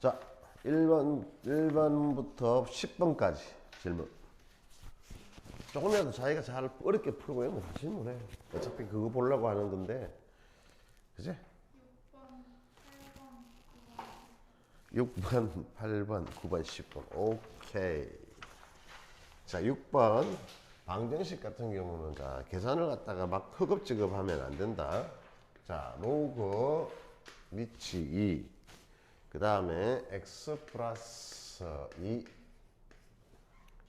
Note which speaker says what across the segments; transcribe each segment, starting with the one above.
Speaker 1: 자, 1번부터 10번까지 질문. 조금이라도 자기가 잘 어렵게 풀고 이런 거 다 질문해. 어차피 그거 보려고 하는 건데. 그지? 6번, 8번, 9번, 10번. 오케이. 자, 6번. 방정식 같은 경우는 자, 계산을 갖다가 막 허겁지겁 하면 안 된다. 자, 로그 미치 2. 그 다음에 x 플러스 2.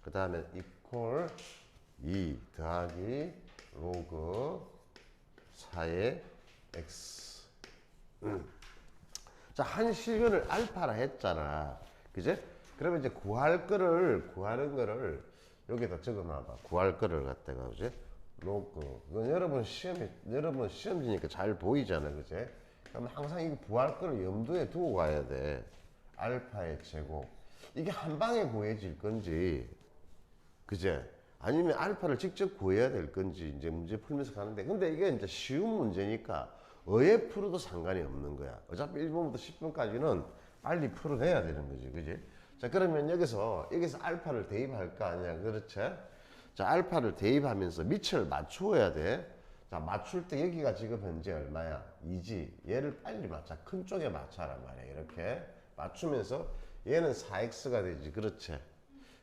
Speaker 1: 그 다음에 이퀄 2 더하기 로그 4의 x. 자, 한 시간을 알파라 했잖아. 그제? 그러면 이제 구하는 거를 여기다 적어 놔봐. 구할 거를 갖다가, 그제? 로그. 이건 여러분 시험지니까 잘 보이잖아. 그제? 그럼 항상 이거 구할 거를 염두에 두고 가야 돼. 알파의 제곱. 이게 한 방에 구해질 건지, 그제? 아니면 알파를 직접 구해야 될 건지 이제 문제 풀면서 가는데, 근데 이게 이제 쉬운 문제니까 어에 풀어도 상관이 없는 거야. 어차피 1번부터 10번까지는 빨리 풀어내야 되는 거지, 그지? 자, 그러면 여기서 알파를 대입할 거 아니야, 그렇지? 자, 알파를 대입하면서 밑을 맞추어야 돼. 자, 맞출 때 여기가 지금 현재 얼마야? 2지. 얘를 빨리 맞춰. 큰 쪽에 맞춰란 말이야. 이렇게 맞추면서 얘는 4x가 되지, 그렇지?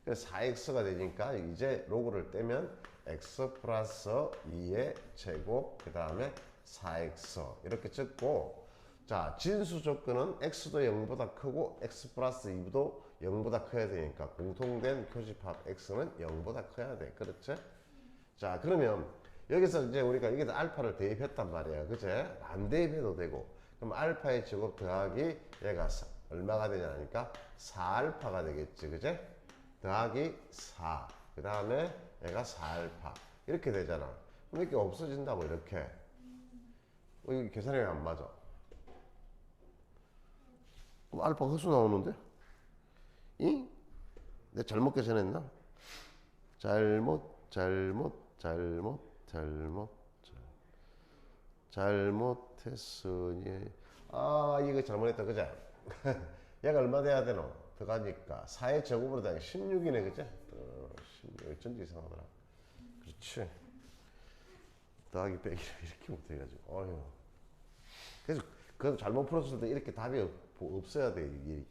Speaker 1: 4x가 되니까 이제 로그를 떼면 x 플러스 2의 제곱 그 다음에 4x 이렇게 적고, 자, 진수 조건은 x도 0보다 크고 x 플러스 2도 0보다 커야 되니까 공통된 교집합 x는 0보다 커야 돼. 그렇지? 자, 그러면 여기서 이제 우리가 여기다 알파를 대입했단 말이야. 그제? 안 대입해도 되고, 그럼 알파의 제곱 더하기 얘가 얼마가 되냐니까 4알파가 되겠지. 그제? 더하기 4. 그 다음에 얘가 4알파. 이렇게 되잖아. 그럼 이렇게 없어진다고, 이렇게. 이게 계산이 왜 안 맞아? 그럼 알파 헛수 나오는데? 이? 내가 잘못 계산했나? 잘못했으니. 아, 이거 잘못했다. 그죠? 얘가 얼마 돼야 되노? 더가니까 4의 제곱으로 다니 16이네. 그죠? 16. 전지 이상하더라. 그렇지. 더하기 빼기 이렇게 못해가지고. 어휴. 그래서 그래도 잘못 풀었을 때 이렇게 답이 없어야 돼.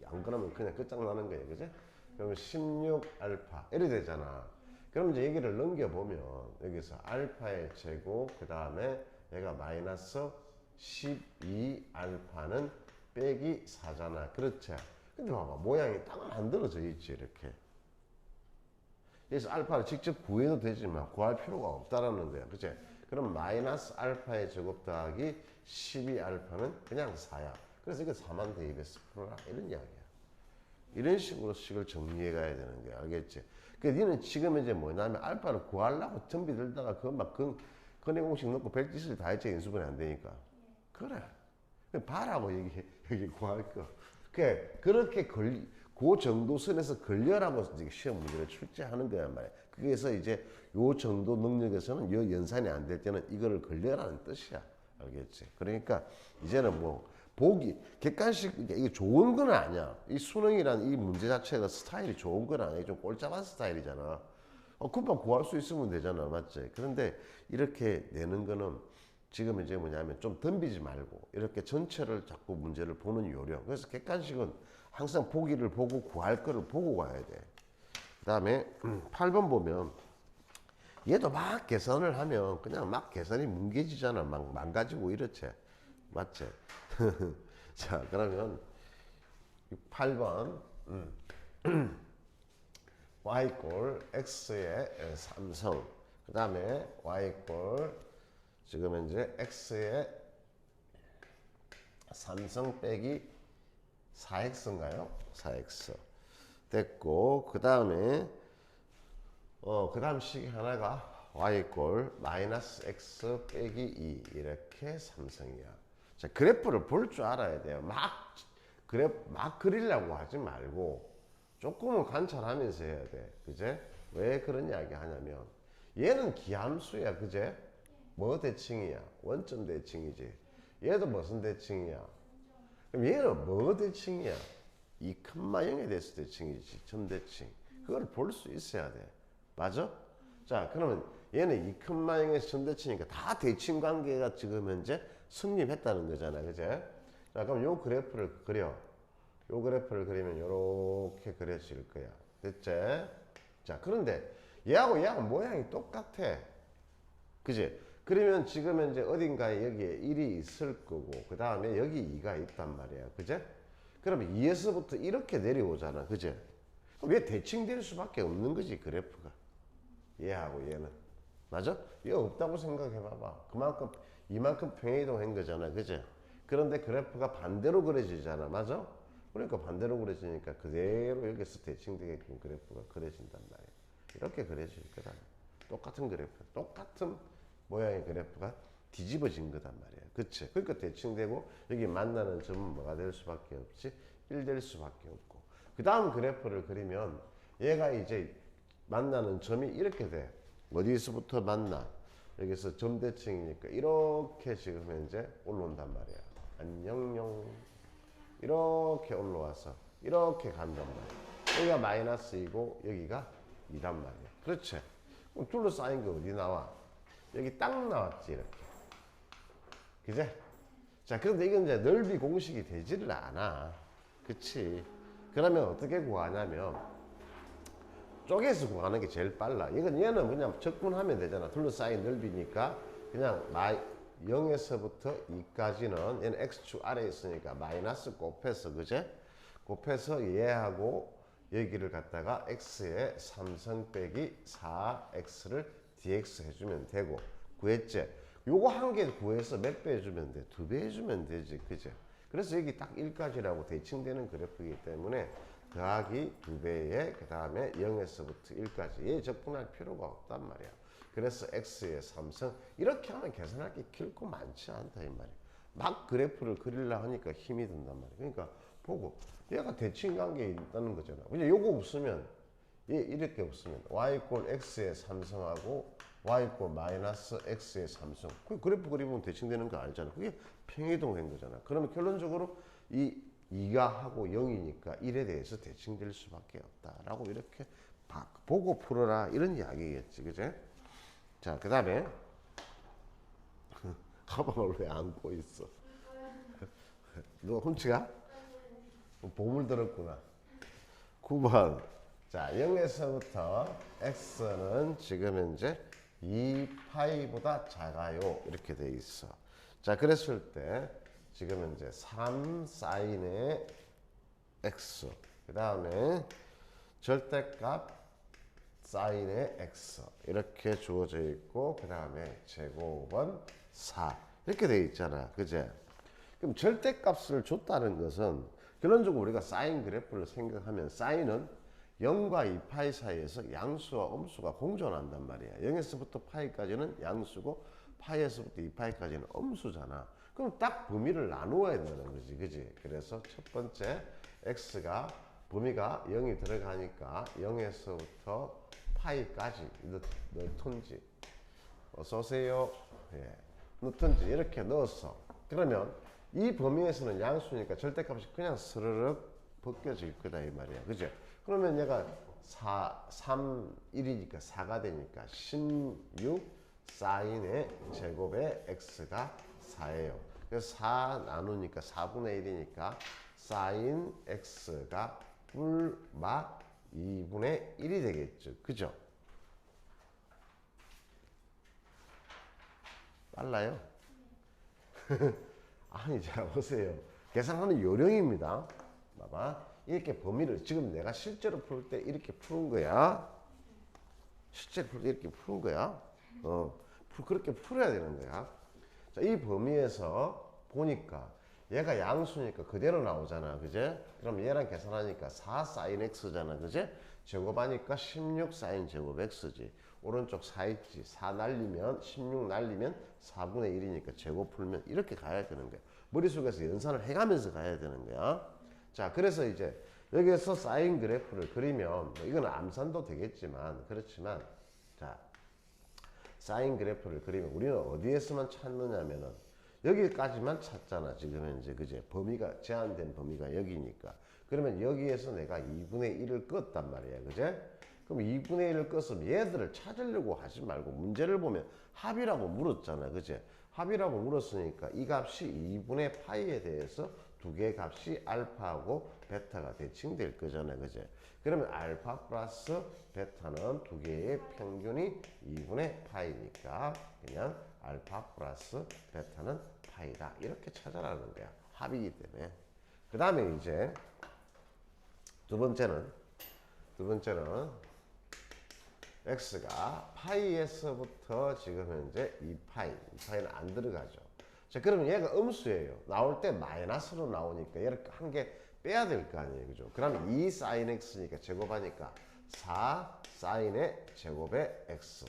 Speaker 1: 안 그러면 그냥 끝장나는 거예요. 그죠? 그러면 16알파 이래 되잖아. 그럼 이제 얘기를 넘겨보면 여기서 알파의 제곱 그 다음에 얘가 마이너스 12알파는 빼기 4잖아. 그렇지? 근데 봐봐, 모양이 딱 만들어져 있지, 이렇게. 그래서 알파를 직접 구해도 되지만 구할 필요가 없다라는 거야. 그치? 그럼 마이너스 알파의 제곱 더하기 12알파는 그냥 4야. 그래서 이거 4만 대입해서 풀어라. 이런 이야기야. 이런 식으로 식을 정리해 가야 되는 거야. 알겠지? 그러니까 니는 지금 이제 뭐냐면 알파를 구하려고 전비 들다가 그거 막 근해 공식 넣고 별짓을 다 했지. 인수분해 안 되니까. 그래. 봐라고 여기 구할 거. 그렇게 그 정도 선에서 걸려라고 시험 문제를 출제하는 거야 말이야. 그래서 이제 요 정도 능력에서는 요 연산이 안 될 때는 이거를 걸려라는 뜻이야. 알겠지? 그러니까 이제는 뭐 보기 객관식 이게 좋은 건 아니야. 이 수능이란 이 문제 자체가 스타일이 좋은 건 아니야. 좀 꼴짜만 스타일이잖아. 금방 구할 수 있으면 되잖아. 맞지? 그런데 이렇게 내는 거는 지금 이제 뭐냐면 좀 덤비지 말고 이렇게 전체를 자꾸 문제를 보는 요령. 그래서 객관식은 항상 보기를 보고 구할 거를 보고 가야 돼. 그 다음에 8번 보면 얘도 막 계산을 하면 그냥 막 계산이 뭉개지잖아. 막 망가지고 이렇지. 맞지? 자, 그러면 8번 y = x의 3성 그 다음에 y = 지금 이제 x의 3성 빼기 4x인가요? 4x 됐고, 그 다음에 그 다음 식이 하나가 y = 마이너스 x 빼기 2 이렇게 3성이야. 자, 그래프를 볼 줄 알아야 돼요. 막 그리려고 하지 말고 조금은 관찰하면서 해야 돼. 그제? 왜 그런 이야기 하냐면 얘는 기함수야. 그제? 뭐 대칭이야? 원점 대칭이지. 얘도 무슨 대칭이야? 그럼 얘는 뭐 대칭이야? 2, 0에 대해서 대칭이지. 점대칭. 그걸 볼 수 있어야 돼. 맞아? 자, 그러면 얘는 2, 0에서 점대칭이니까 다 대칭 관계가 지금 현재 성립했다는 거잖아. 그제? 자, 그럼 요 그래프를 그려. 요 그래프를 그리면 요렇게 그려질 거야. 됐지? 자, 그런데 얘하고 모양이 똑같아. 그지? 그러면 지금 현재 어딘가에 여기에 1이 있을 거고, 그 다음에 여기 2가 있단 말이야. 그제? 그러면 2에서부터 이렇게 내려오잖아. 그제? 왜 대칭될 수밖에 없는 거지, 그래프가. 얘하고 얘는. 맞아? 이거 없다고 생각해 봐봐. 그만큼, 이만큼 평행이동한 거잖아. 그제? 그런데 그래프가 반대로 그려지잖아. 맞아? 그러니까 반대로 그려지니까 그대로 여기서 대칭되게끔 그래프가 그려진단 말이야. 이렇게 그려질 거다. 똑같은 그래프, 똑같은 모양의 그래프가 뒤집어진 거단 말이야. 그치? 그러니까 대칭되고 여기 만나는 점은 뭐가 될 수밖에 없지? 1 될 수밖에 없고. 그 다음 그래프를 그리면 얘가 이제 만나는 점이 이렇게 돼. 어디서부터 만나? 여기서 점대칭이니까 이렇게 지금 현재 올라온단 말이야. 안녕용. 이렇게 올라와서 이렇게 간단 말이야. 여기가 마이너스이고 여기가 2단 말이야. 그렇지? 그럼 둘러싸인 게 어디 나와? 여기 딱 나왔지 이렇게. 그제? 자, 그런데 이건 이제 넓이 공식이 되지를 않아. 그치? 그러면 어떻게 구하냐면 쪼개서 구하는 게 제일 빨라. 이건 얘는 그냥 적분하면 되잖아. 둘러싸인 넓이니까 그냥 0에서부터 2까지는 얘는 x축 아래에 있으니까 마이너스 곱해서 그제? 곱해서 얘하고 여기를 갖다가 x에 3성 빼기 4x를 dx 해주면 되고. 구했지? 요거 한 개 구해서 몇 배 해주면 돼? 2배 해주면 되지. 그죠? 그래서 여기 딱 1까지라고 대칭되는 그래프이기 때문에 더하기 2배에 그 다음에 0에서부터 1까지 얘 적분할 필요가 없단 말이야. 그래서 x의 3성 이렇게 하면 계산할 게 결코 많지 않다 이 말이야. 막 그래프를 그리려 하니까 힘이 든단 말이야. 그러니까 보고 얘가 대칭 관계에 있다는 거잖아. 그냥 요거 없으면 얘 이렇게 없으면 y 이꼴 x의 3성하고 y 이꼴 마이너스 x의 3성 그 그래프 그리면 대칭되는 거 아니잖아. 그게 평이동한 거잖아. 그러면 결론적으로 이 2가 하고 0이니까 1에 대해서 대칭될 수밖에 없다라고 이렇게 보고 풀어라 이런 이야기겠지. 그제? 자, 그 다음에 가방을 왜 안고 있어? 너 훔치가? 보물 들었구나. 9번. 자, 0에서부터 x는 지금 현재 2파이보다 작아요. 이렇게 돼 있어. 자, 그랬을 때 지금 현재 3 사인의 x 그 다음에 절대값 사인의 x 이렇게 주어져 있고 그 다음에 제곱은 4 이렇게 돼 있잖아. 그제? 그럼 절대값을 줬다는 것은 결론적으로 우리가 사인 그래프를 생각하면 사인은 0과 2파이 사이에서 양수와 음수가 공존한단 말이야. 0에서부터 파이까지는 양수고 파이에서부터 2파이까지는 음수잖아. 그럼 딱 범위를 나누어야 되는 거지. 그지? 그래서 첫 번째 x가 범위가 0이 들어가니까 0에서부터 파이까지 넣던지 어서오세요. 예. 넣던지 이렇게 넣었어. 그러면 이 범위에서는 양수니까 절대값이 그냥 스르륵 벗겨질 거다 이 말이야. 그죠? 그러면 얘가 3, 1이니까 4가 되니까 16 사인의 제곱의 x가 4예요. 그래서 4 나누니까 4분의 1이니까 사인 x가 뿔마 2분의 1이 되겠죠. 그죠? 빨라요? 아니, 자, 보세요. 계산하는 요령입니다. 봐봐. 이렇게 범위를 지금 내가 실제로 풀 때 이렇게 푸는 거야. 실제로 풀 때 이렇게 푸는 거야. 그렇게 풀어야 되는 거야. 자, 이 범위에서 보니까 얘가 양수니까 그대로 나오잖아. 그제? 그럼 얘랑 계산하니까 4 사인 x잖아. 그제? 제곱하니까 16 사인 제곱 x지. 오른쪽 4 있지. 4 날리면 16 날리면 4분의 1이니까 제곱 풀면 이렇게 가야 되는 거야. 머릿속에서 연산을 해가면서 가야 되는 거야. 자, 그래서 이제 여기에서 사인 그래프를 그리면 뭐 이건 암산도 되겠지만 그렇지만 자, 사인 그래프를 그리면 우리는 어디에서만 찾느냐면은 여기까지만 찾잖아. 지금 현재 그제 범위가 제한된 범위가 여기니까. 그러면 여기에서 내가 2분의 1을 껐단 말이야. 그제? 그럼 2분의 1을 껐으면 얘들을 찾으려고 하지 말고 문제를 보면 합이라고 물었잖아. 그제? 합이라고 물었으니까 이 값이 2분의 파이에 대해서 두 개의 값이 알파하고 베타가 대칭될 거잖아. 그제? 그러면 알파 플러스 베타는 두 개의 평균이 2분의 파이니까 그냥 알파 플러스 베타는 파이다. 이렇게 찾아라는 거야. 합이기 때문에. 그 다음에 이제 두 번째는 x가 파이에서부터 지금 현재 2파이는 안 들어가죠. 자, 그러면 얘가 음수예요. 나올 때 마이너스로 나오니까 얘를 한 개 빼야 될 거 아니에요. 그죠? 그럼 2 sin x니까 제곱하니까 4 sin의 제곱의 x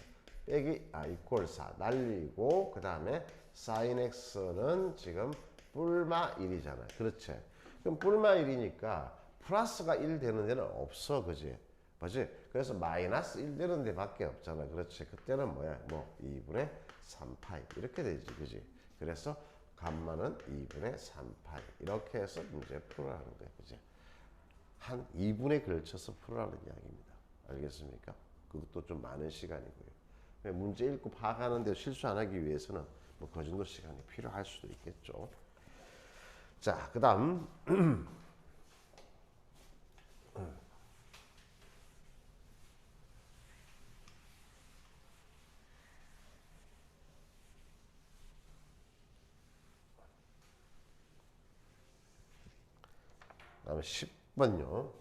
Speaker 1: 빼기 이퀄 4 날리고 그 다음에 sin x는 지금 뿔마 1이잖아. 그렇지? 그럼 뿔마 1이니까 플러스가 1 되는 데는 없어. 그지? 맞지? 그래서 마이너스 1 되는 데밖에 없잖아. 그렇지? 그때는 뭐야? 뭐 2분의 3파이 이렇게 되지. 그지? 그래서 감마는 2분의 3파이 이렇게 해서 문제 풀어라는 거야. 그지? 한 2분에 걸쳐서 풀어라는 이야기입니다. 알겠습니까? 그것도 좀 많은 시간이고요. 문제 읽고 파악하는데 실수 안 하기 위해서는 뭐 그 정도 시간이 필요할 수도 있겠죠. 자, 그 다음 다음에 10번요.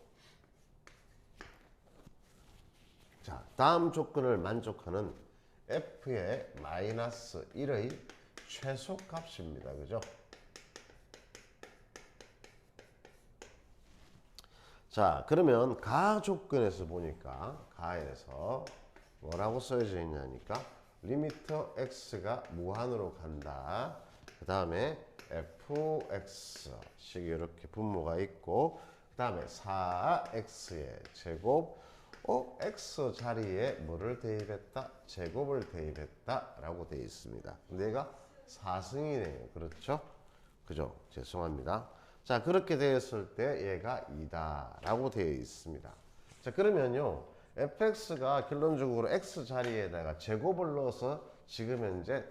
Speaker 1: 자, 다음 조건을 만족하는 f의 마이너스 1의 최소값입니다. 그죠? 자, 그러면 가 조건에서 보니까 가에서 뭐라고 써져 있냐니까 리미터 x가 무한으로 간다. 그 다음에 fx 식이 이렇게 분모가 있고 그 다음에 4x의 제곱 x 자리에 뭐를 대입했다? 제곱을 대입했다 라고 되어 있습니다. 근데 얘가 4승이네요. 그렇죠? 그죠? 죄송합니다. 자, 그렇게 되었을 때 얘가 2다 라고 되어 있습니다. 자, 그러면요 fx가 결론적으로 x 자리에다가 제곱을 넣어서 지금 현재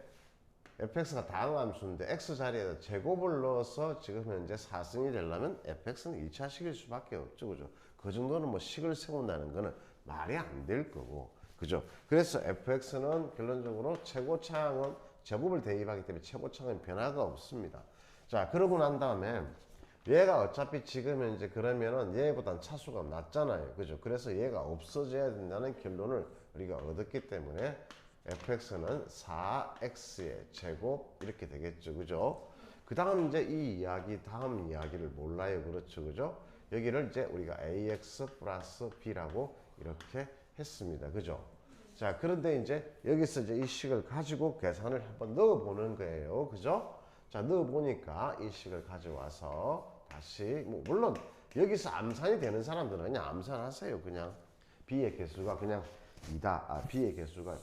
Speaker 1: fx가 다항함수인데 x 자리에다 제곱을 넣어서 지금 현재 4승이 되려면 fx는 2차식일 수밖에 없죠. 그죠? 그 정도는 뭐 식을 세운다는 거는 말이 안 될 거고. 그죠? 그래서 fx는 결론적으로 최고차항은 제곱을 대입하기 때문에 최고차항은 변화가 없습니다. 자, 그러고 난 다음에 얘가 어차피 지금 현재 그러면은 얘보단 차수가 낮잖아요. 그죠? 그래서 얘가 없어져야 된다는 결론을 우리가 얻었기 때문에 fx는 4x의 제곱 이렇게 되겠죠. 그죠? 그 다음 이제 이 이야기 다음 이야기를 몰라요. 그렇죠. 그죠? 여기를 이제 우리가 ax 플러스 b라고 이렇게 했습니다. 그죠? 자, 그런데 이제 여기서 이제 이 식을 가지고 계산을 한번 넣어 보는 거예요. 그죠? 자, 넣어 보니까 이 식을 가져와서 다시 뭐 물론 여기서 암산이 되는 사람들은 그냥 암산하세요. 그냥 b의 개수가 그냥 2다. b의 개수가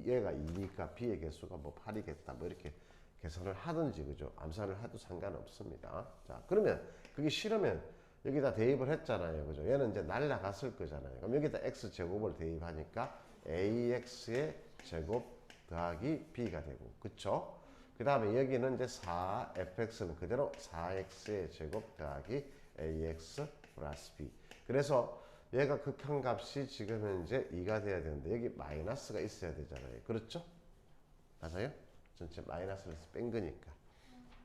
Speaker 1: 얘가 2니까 b의 개수가 뭐 8이겠다. 뭐 이렇게 계산을 하든지 그죠? 암산을 해도 상관없습니다. 자, 그러면 그게 싫으면 여기다 대입을 했잖아요. 그죠? 얘는 이제 날라갔을 거잖아요. 그럼 여기다 x 제곱을 대입하니까 ax의 제곱 더하기 b가 되고, 그쵸? 그 다음에 여기는 이제 4fx는 그대로 4x의 제곱 더하기 ax 플러스 b. 그래서 얘가 극한값이 지금 현재 2가 돼야 되는데 여기 마이너스가 있어야 되잖아요. 그렇죠? 맞아요? 전체 마이너스를 뺀 거니까.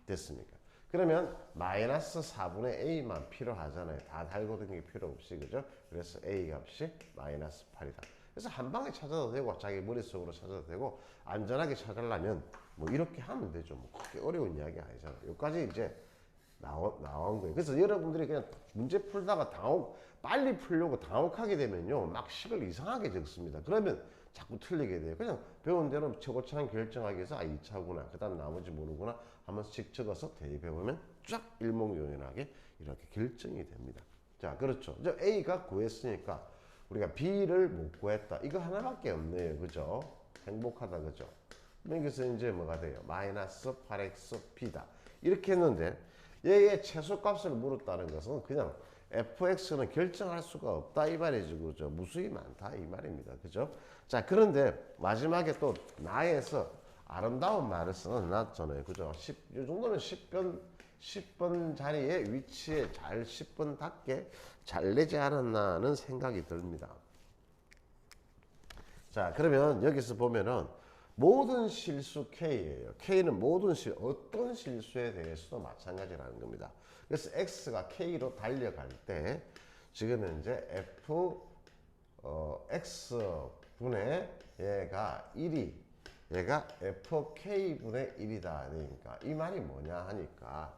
Speaker 1: 됐습니까? 그러면 마이너스 4분의 a만 필요하잖아요. 다 달고 댕길 필요 없이. 그죠? 그래서 a 값이 마이너스 8이다. 그래서 한 방에 찾아도 되고 자기 머릿속으로 찾아도 되고 안전하게 찾으려면 뭐 이렇게 하면 되죠. 뭐 그렇게 어려운 이야기 아니잖아요. 여기까지 이제 나온 거예요. 그래서 여러분들이 그냥 문제 풀다가 빨리 풀려고 당혹하게 되면요. 막 식을 이상하게 적습니다. 그러면 자꾸 틀리게 돼요. 그냥 배운 대로 최고차항 결정하기 위해서 2차구나. 그 다음 나머지 모르구나 하면씩 적어서 대입해보면 쫙 일목요연하게 이렇게 결정이 됩니다. 자, 그렇죠. 이제 A가 구했으니까 우리가 B를 못 구했다. 이거 하나밖에 없네요. 그죠? 행복하다. 그죠? 여기서 이제 뭐가 돼요? 마이너스 8x b다. 이렇게 했는데 얘의 최소값을 물었다는 것은 그냥 fx는 결정할 수가 없다 이 말이죠. 그죠? 무수히 많다 이 말입니다. 그죠? 자, 그런데 마지막에 또 나에서 아름다운 말을 써놨잖아요. 그죠? 이 정도는 10번 자리에 위치에 잘 10번답게 잘 내지 않았나는 생각이 듭니다. 자, 그러면 여기서 보면은 모든 실수 K예요. K는 모든 어떤 실수에 대해서도 마찬가지라는 겁니다. 그래서 X가 K로 달려갈 때 지금 현재 X분의 얘가 1이 얘가 FK분의 1이다. 그러니까 이 말이 뭐냐 하니까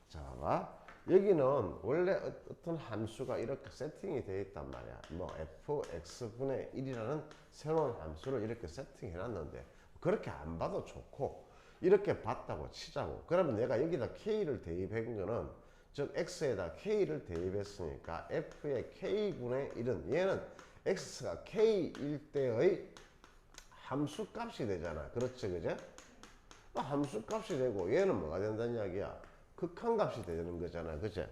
Speaker 1: 자, 봐봐. 여기는 원래 어떤 함수가 이렇게 세팅이 되어 있단 말이야. 뭐 fx분의 1이라는 새로운 함수를 이렇게 세팅해 놨는데 그렇게 안 봐도 좋고 이렇게 봤다고 치자고. 그러면 내가 여기다 k를 대입한 거는 즉 x에다 k를 대입했으니까 f의 k분의 1은 얘는 x가 k일 때의 함수값이 되잖아. 그렇지, 그제? 함수값이 되고 얘는 뭐가 된다는 이야기야? 극한값이 되는 거잖아. 그제?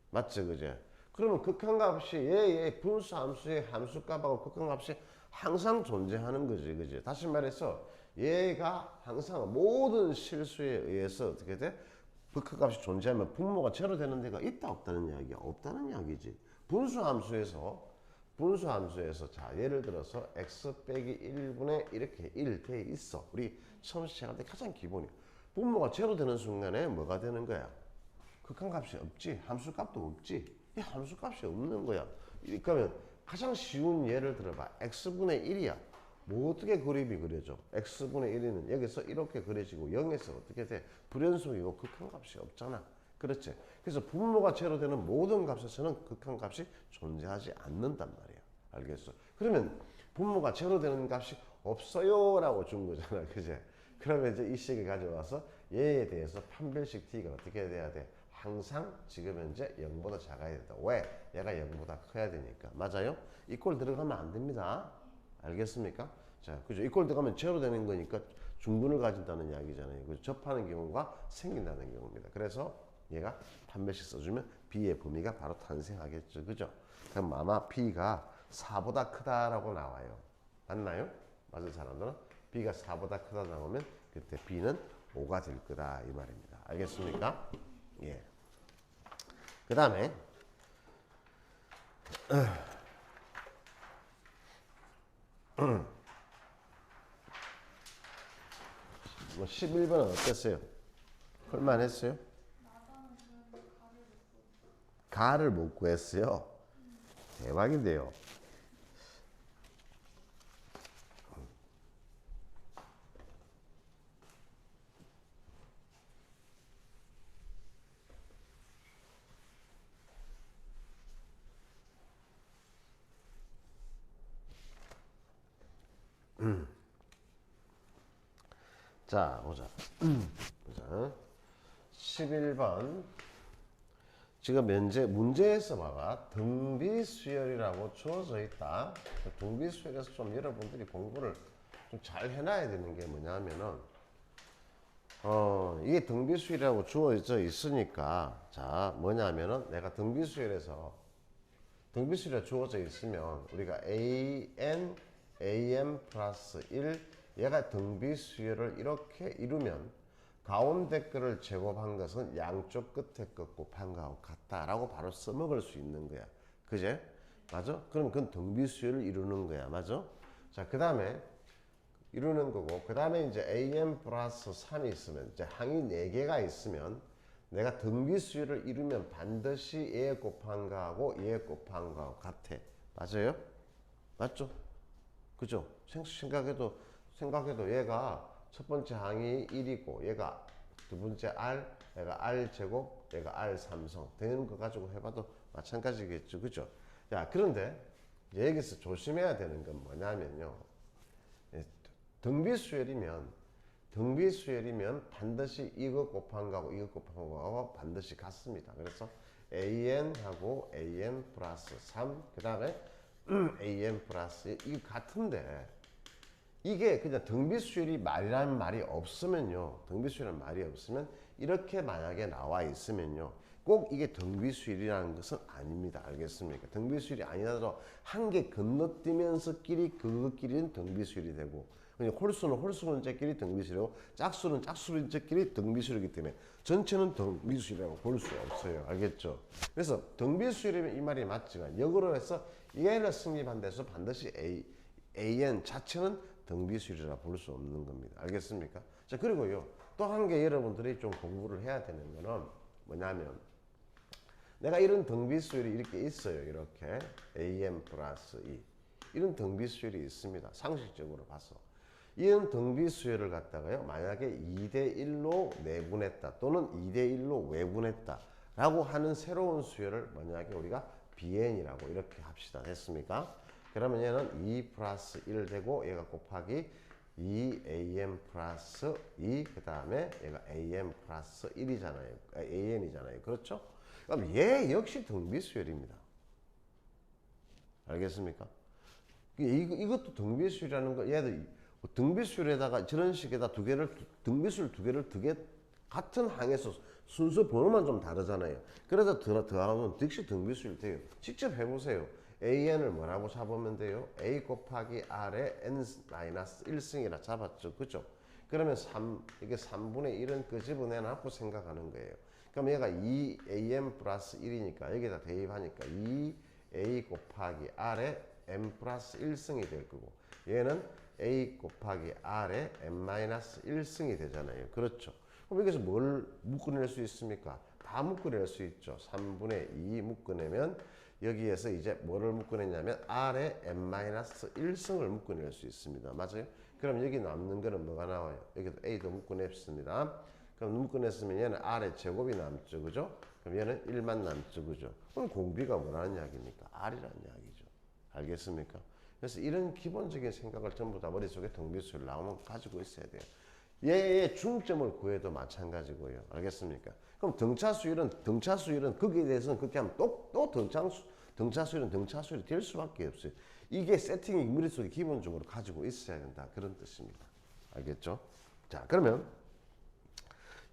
Speaker 1: 맞지, 그제? 그러면 극한값이 얘의 분수함수의 함수값하고 극한값이 항상 존재하는 거지. 그지? 다시 말해서 얘가 항상 모든 실수에 의해서 어떻게 돼? 극한값이 존재하면 분모가 제로 되는 데가 있다 없다는 이야기야. 없다는 이야기지. 분수함수에서 자 예를 들어서 x 빼기 1분의 이렇게 1 돼 있어. 우리 처음 시작할 때 가장 기본이 분모가 제로 되는 순간에 뭐가 되는 거야? 극한값이 없지. 함수값도 없지. 이 함수값이 없는 거야. 그러면 가장 쉬운 예를 들어봐. x분의 1이야. 뭐 어떻게 그림이 그려져? x분의 1은 여기서 이렇게 그려지고 0에서 어떻게 돼? 불연속이고 극한값이 없잖아. 그렇지? 그래서 분모가 제로 되는 모든 값에서는 극한값이 존재하지 않는단 말이야. 알겠어? 그러면 분모가 제로 되는 값이 없어요 라고 준 거잖아. 그제? 그러면 이제 이 식을 가져와서 얘에 대해서 판별식 t가 어떻게 돼야 돼? 항상 지금 현재 0보다 작아야 된다. 왜? 얘가 0보다 커야 되니까. 맞아요? 이꼴 들어가면 안 됩니다. 알겠습니까? 자, 그죠? 이꼴 들어가면 제로 되는 거니까 중분을 가진다는 이야기잖아요. 그죠? 접하는 경우가 생긴다는 경우입니다. 그래서 얘가 판별식 써주면 B의 범위가 바로 탄생하겠죠. 그죠? 그럼 아마 B가 4보다 크다라고 나와요. 맞나요? 맞은 사람들은 B가 4보다 크다 나오면 그때 B는 5가 될 거다 이 말입니다. 알겠습니까? 예. 그 다음에 뭐 11번은 어땠어요? 할만했어요? 가를 못 구했어요. 대박인데요. 자, 보자. 보자. 11번. 지금 현재 문제에서 봐봐. 등비수열이라고 주어져 있다. 등비수열에서 좀 여러분들이 공부를 좀 잘 해놔야 되는 게 뭐냐면은, 이게 등비수열이라고 주어져 있으니까, 자, 뭐냐면은 내가 등비수열에서 등비수열이 주어져 있으면 우리가 am 플러스 1 얘가 등비수열을 이렇게 이루면 가운데 거를 제곱한 것은 양쪽 끝에 것 곱한 거하고 같다라고 바로 써먹을 수 있는 거야. 그제? 맞아? 그럼 그건 등비수열을 이루는 거야. 맞아? 자, 그 다음에 이루는 거고, 그 다음에 이제 am 플러스 3이 있으면, 이제 항이 4개가 있으면 내가 등비수열을 이루면 반드시 얘 곱한 거하고 얘 곱한 거하고 같아. 맞아요? 맞죠? 그죠? 생각해도 얘가 첫 번째 항이 1이고 얘가 두 번째 R, 얘가 R 제곱, 얘가 R 삼성 되는 거 가지고 해봐도 마찬가지겠죠. 그죠? 자, 그런데 여기서 조심해야 되는 건 뭐냐면요. 등비수열이면 반드시 이거 곱한 거하고 이거 곱한 거하고 반드시 같습니다. 그래서 AN하고 AN 플러스 3, 그 다음에 AN 플러스 1, 이거 같은데 이게 그냥 등비수열이 말이라는 말이 없으면요. 등비수열이라는 말이 없으면 이렇게 만약에 나와 있으면요. 꼭 이게 등비수열이라는 것은 아닙니다. 알겠습니까? 등비수열이 아니더라도 한 개 건너뛰면서끼리 그것끼리는 등비수열이 되고 홀수는 홀수 문제끼리 등비수열이고 짝수는 짝수 문제끼리 등비수열이기 때문에 전체는 등비수열이라고 볼 수 없어요. 알겠죠? 그래서 등비수열이면 이 말이 맞지만 역으로 해서 얘를 승립한 데서 반드시 AN 자체는 등비수열이라 볼 수 없는 겁니다. 알겠습니까? 자, 그리고요. 또 한 개 여러분들이 좀 공부를 해야 되는 거는 뭐냐면 내가 이런 등비수열이 이렇게 있어요. 이렇게 AM 플러스 2 이런 등비수열이 있습니다. 상식적으로 봐서 이런 등비수열을 갖다가요. 만약에 2대1로 내분했다 또는 2대1로 외분했다 라고 하는 새로운 수열을 만약에 우리가 BN이라고 이렇게 합시다. 됐습니까? 그러면 얘는 2 플러스 1 되고 얘가 곱하기 2AM 플러스 2 그 다음에 얘가 AM 플러스 1이잖아요. AN이잖아요. 그렇죠? 그럼 얘 역시 등비수열입니다. 알겠습니까? 이것도 등비수열이라는 거 얘도 등비수열에다가 저런 식에다 등비수열 두 개를 같은 항에서 순서 번호만 좀 다르잖아요. 그래서 더하면 역시 등비수열 돼요. 직접 해보세요. AN을 뭐라고 잡으면 돼요? A 곱하기 R의 N-1승이라 잡았죠. 그죠? 그러면 이게 3분의 1은 끄집어내놨고 생각하는 거예요. 그럼 얘가 2AM 플러스 1이니까 여기다 대입하니까 2A 곱하기 R의 M 플러스 1승이 될 거고 얘는 A 곱하기 R의 M-1승이 되잖아요. 그렇죠? 그럼 여기서 뭘 묶어낼 수 있습니까? 다 묶어낼 수 있죠. 3분의 2 묶어내면 여기에서 이제 뭐를 묶어내냐면 R의 M-1승을 묶어낼 수 있습니다. 맞아요? 그럼 여기 남는 거는 뭐가 나와요? 여기도 A도 묶어냅습니다. 그럼 묶어냈으면 얘는 R의 제곱이 남죠. 그죠? 그럼 얘는 1만 남죠. 그죠? 그럼 공비가 뭐라는 이야기입니까? R이라는 이야기죠. 알겠습니까? 그래서 이런 기본적인 생각을 전부 다 머릿속에 등비수열 나오면 가지고 있어야 돼요. 얘의 중점을 구해도 마찬가지고요. 알겠습니까? 그럼 등차수열은 거기에 대해서는 그렇게 하면 또 등차수열은 등차수열이 될 수밖에 없어요. 이게 세팅이 머릿속에 기본적으로 가지고 있어야 된다. 그런 뜻입니다. 알겠죠? 자, 그러면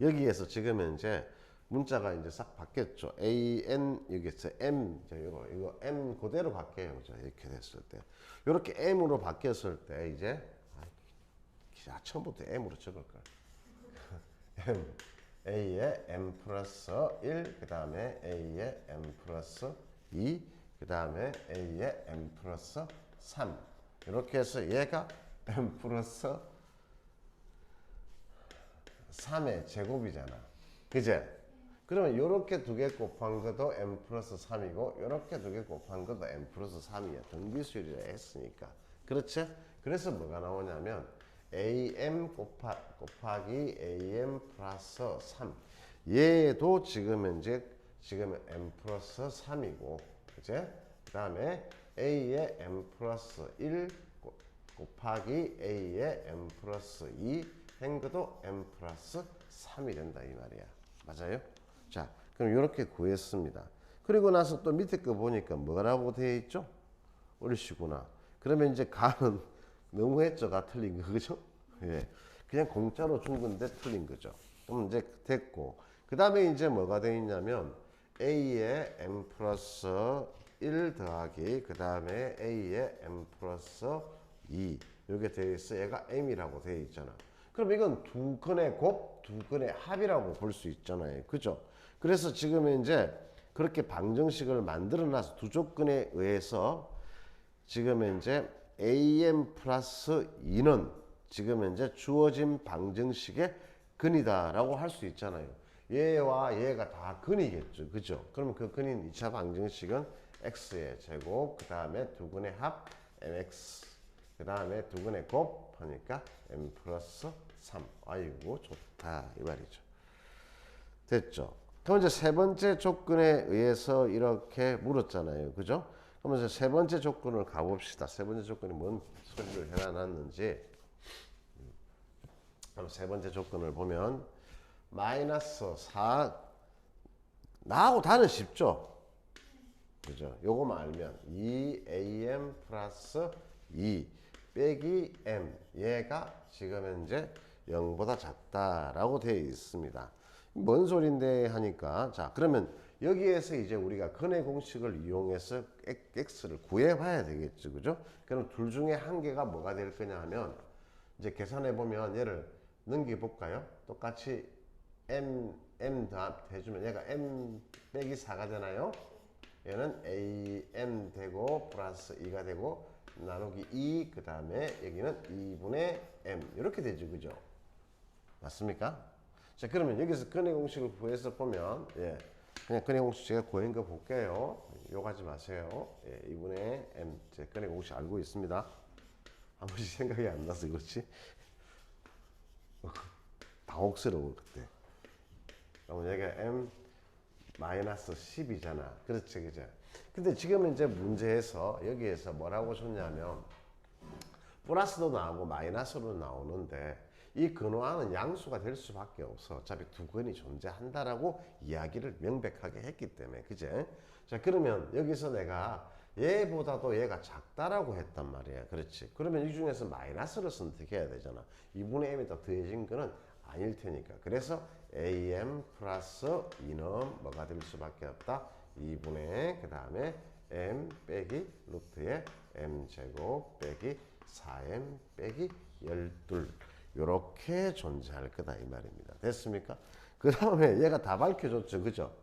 Speaker 1: 여기에서 지금 이제 문자가 이제 싹 바뀌었죠. AN 여기서 M 이거 M 그대로 바뀌어요. 그죠? 이렇게 됐을 때 이렇게 M으로 바뀌었을 때 이제 처음부터 M으로 적을 걸. M A의 M 플러스 1 그 다음에 A의 M 플러스 2 그 다음에 A의 M 플러스 3 이렇게 해서 얘가 M 플러스 3의 제곱이잖아. 그제? 그러면 이렇게 두 개 곱한 것도 M 플러스 3이고 이렇게 두 개 곱한 것도 M 플러스 3이야. 등비수열이라 했으니까. 그렇지? 그래서 뭐가 나오냐면 AM 곱하기 AM 플러스 3 얘도 지금 M 플러스 3이고 그제? 그 다음에 A의 M 플러스 1 곱하기 A의 M 플러스 2 행거도 M 플러스 3이 된다 이 말이야. 맞아요? 자, 그럼 이렇게 구했습니다. 그리고 나서 또 밑에 거 보니까 뭐라고 되어 있죠? 옳으시구나. 그러면 이제 가는 너무했죠. 가 틀린 거 그죠? 예, 그냥 공짜로 준 건데 틀린 거죠. 그럼 이제 됐고 그 다음에 이제 뭐가 되어 있냐면 A의 M 플러스 1 더하기 그 다음에 A의 M 플러스 2 이렇게 되어 있어. 얘가 M이라고 되어 있잖아. 그럼 이건 두 건의 두 건의 합이라고 볼 수 있잖아요. 그죠? 그래서 지금 이제 그렇게 방정식을 만들어 놔서 두 조건에 의해서 지금 이제 AM 플러스 2는 지금 이제 주어진 방정식의 근이다라고 할 수 있잖아요. 얘와 얘가 다 근이겠죠. 그죠? 그럼 그 근인 2차 방정식은 x의 제곱, 그 다음에 두 근의 합 mx, 그 다음에 두 근의 곱 하니까 m 플러스 3. 아이고 좋다 이 말이죠. 됐죠? 그럼 이제 세 번째 조건에 의해서 이렇게 물었잖아요. 그죠? 그럼 이제 세 번째 조건을 가봅시다. 세 번째 조건이 뭔 소리를 해놨는지. 그럼 세 번째 조건을 보면 마이너스 4 나하고 다는 쉽죠? 그죠? 요거만 알면 2am 플러스 2 빼기 m 얘가 지금 현재 0보다 작다라고 되어 있습니다. 뭔 소린데 하니까 자 그러면 여기에서 이제 우리가 근의 공식을 이용해서 x를 구해봐야 되겠죠, 그죠? 그럼 둘 중에 한 개가 뭐가 될 거냐 하면 이제 계산해 보면 얘를 넘겨볼까요? 똑같이 m 다 해주면 얘가 m 빼기 4가 되나요? 얘는 am 되고 플러스 2가 되고 나누기 2 그 다음에 여기는 2분의 m 이렇게 되죠, 그죠? 맞습니까? 자 그러면 여기서 근의 공식을 구해서 보면 예, 그냥 근의 공식 제가 구한 거 볼게요. 욕하지 마세요. 예, 2분의 m 제 근의 공식 알고 있습니다. 아무리 생각이 안 나서 그렇지 당혹스러워 그때. 그러면 여기가 m 마이너스 10이잖아. 그렇지, 그죠? 근데 지금 이제 문제에서 여기에서 뭐라고 줬냐면 플러스도 나오고 마이너스도 나오는데 이 근호하는 양수가 될 수밖에 없어. 어차피 두 근이 존재한다라고 이야기를 명백하게 했기 때문에, 그제? 자, 그러면 여기서 내가 얘보다도 얘가 작다라고 했단 말이야. 그렇지? 그러면 이 중에서 마이너스를 선택해야 되잖아. 2분의 m에다 더해진 거는 아닐 테니까. 그래서 am 플러스 2는 뭐가 될 수밖에 없다. 2분의 그 다음에 m 빼기 루트의 m제곱 빼기 4m 빼기 12 요렇게 존재할 거다 이 말입니다. 됐습니까? 그 다음에 얘가 다 밝혀줬죠. 그죠?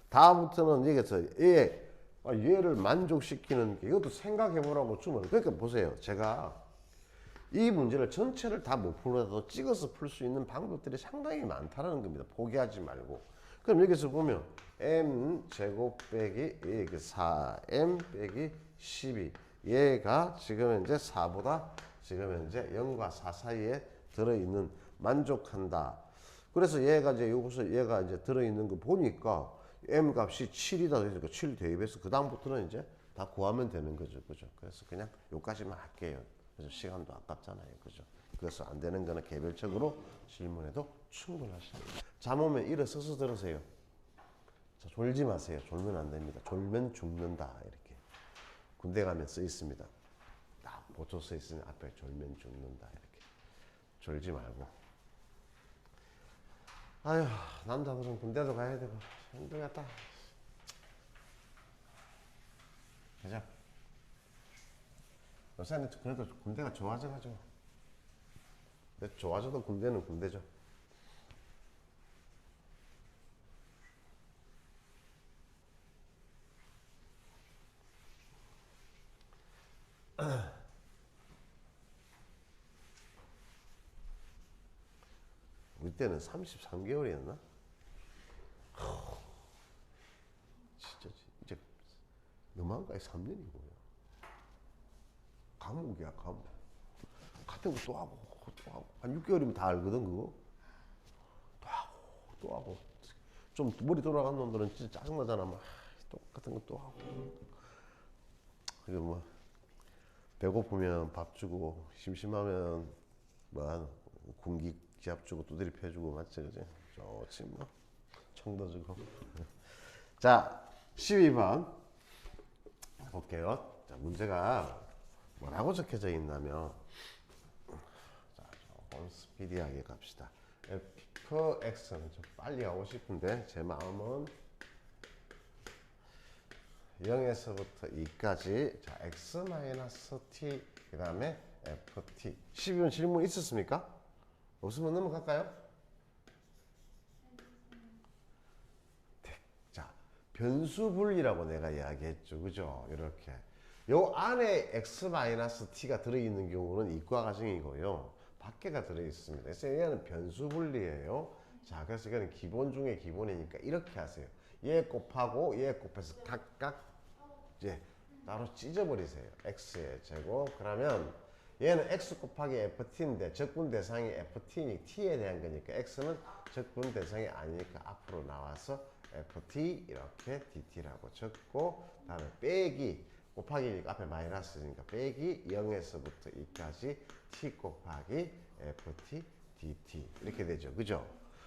Speaker 1: 다음부터는 여기서 얘를 만족시키는 게 이것도 생각해보라고 주면 그러니까 보세요. 제가 이 문제를 전체를 다 못 풀어도 찍어서 풀 수 있는 방법들이 상당히 많다는 겁니다. 포기하지 말고. 그럼 여기서 보면 m 제곱 빼기 4m 빼기 12 얘가 지금 현재 4보다 지금 현재 0과 4 사이에 들어있는 만족한다. 그래서 얘가 이제 여기서 얘가 이제 들어있는 거 보니까 m 값이 7이다. 그러니까 7 대입해서 그 다음부터는 이제 다 구하면 되는 거죠. 그죠? 그래서 그냥 여기까지만 할게요. 그래서 시간도 아깝잖아요. 그죠? 그래서 안 되는 거는 개별적으로 질문해도 충분하십니다. 잠 오면 일어서서 들으세요. 자, 졸지 마세요. 졸면 안 됩니다. 졸면 죽는다. 이렇게. 군대 가면 써 있습니다. 딱 보초 써 있으니 앞에 졸면 죽는다. 이렇게. 졸지 말고. 아휴, 남자들은 군대도 가야 되고 힘들겠다. 그죠? 요새는 그래도 군대가 좋아져가지고. 근데 좋아져도 군대는 군대죠. 우리 때는 33개월이었나? 진짜 이제 너무한가요? 3년이 뭐야? 감옥이야, 감옥. 같은 거 또 하고 또 하고 한 6개월이면 다 알거든 그거. 또 하고 또 하고 좀 머리 돌아간 놈들은 진짜 짜증나잖아. 막 똑같은 거 또 하고. 이거 뭐 배고프면 밥 주고 심심하면 뭐 군기 기합 주고 두드리 펴주고 맞지 그지? 좋지 뭐 청도 주고. 자 12번 볼게요. 자 문제가 뭐라고 적혀져 있냐면 자 조금 스피디하게 갑시다. fx는 좀 빨리 하고 싶은데 제 마음은 0에서부터 2까지 자 x-t 그 다음에 ft 12번 질문 있었습니까? 없으면 넘어갈까요? 자 변수 분리라고 내가 이야기했죠. 그죠? 이렇게 요 안에 x-t가 들어있는 경우는 이과 과정이고요. 밖에가 들어있습니다. 그래서 얘는 변수 분리예요. 자 그래서 이거는 기본 중에 기본이니까 이렇게 하세요. 얘 곱하고 얘 곱해서 각각 이제 따로 찢어버리세요. x의 제곱. 그러면 얘는 x 곱하기 ft인데 적분 대상이 ft니 t에 대한 거니까 x는 적분 대상이 아니니까 앞으로 나와서 ft 이렇게 dt라고 적고 다음에 빼기 곱하기니까 앞에 마이너스니까 빼기 0에서부터 2까지 t 곱하기 ft dt 이렇게 되죠. 그죠?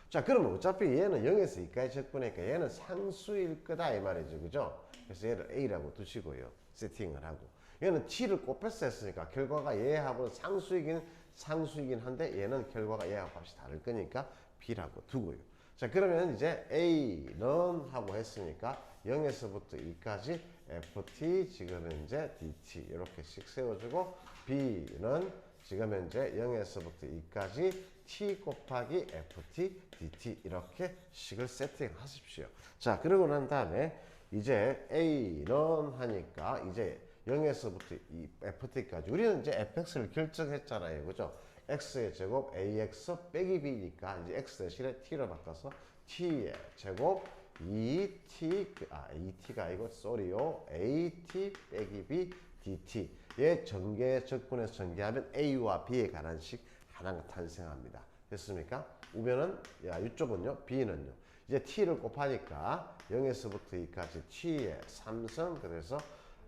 Speaker 1: 자 그러면 어차피 얘는 0에서 2까지 적분이니까 얘는 상수일 거다 이 말이죠. 그죠? 그래서 얘를 a라고 두시고요. 세팅을 하고 얘는 t를 곱해서 했으니까 결과가 얘하고 상수이긴 한데 얘는 결과가 얘하고 값이 다를 거니까 b라고 두고요. 자, 그러면 이제 a는 하고 했으니까 0에서부터 2까지 ft 지금 현재 dt 이렇게씩 세워주고 b는 지금 현재 0에서부터 2까지 t 곱하기 ft dt 이렇게 식을 세팅하십시오. 자, 그러고 난 다음에 이제 a는 하니까 이제 0에서부터 이 ft까지 우리는 이제 fx를 결정했잖아요. 그죠? x의 제곱 ax 빼기 b니까 이제 x 대신에 t로 바꿔서 t의 제곱 2t가 아니고 쏘리요 at 빼기 b dt 의 전개 적분에서 전개하면 a와 b에 관한 식 하나가 탄생합니다. 됐습니까? 우변은 이쪽은요 b는요 이제 t를 곱하니까 0에서부터 2까지 t의 3성 그래서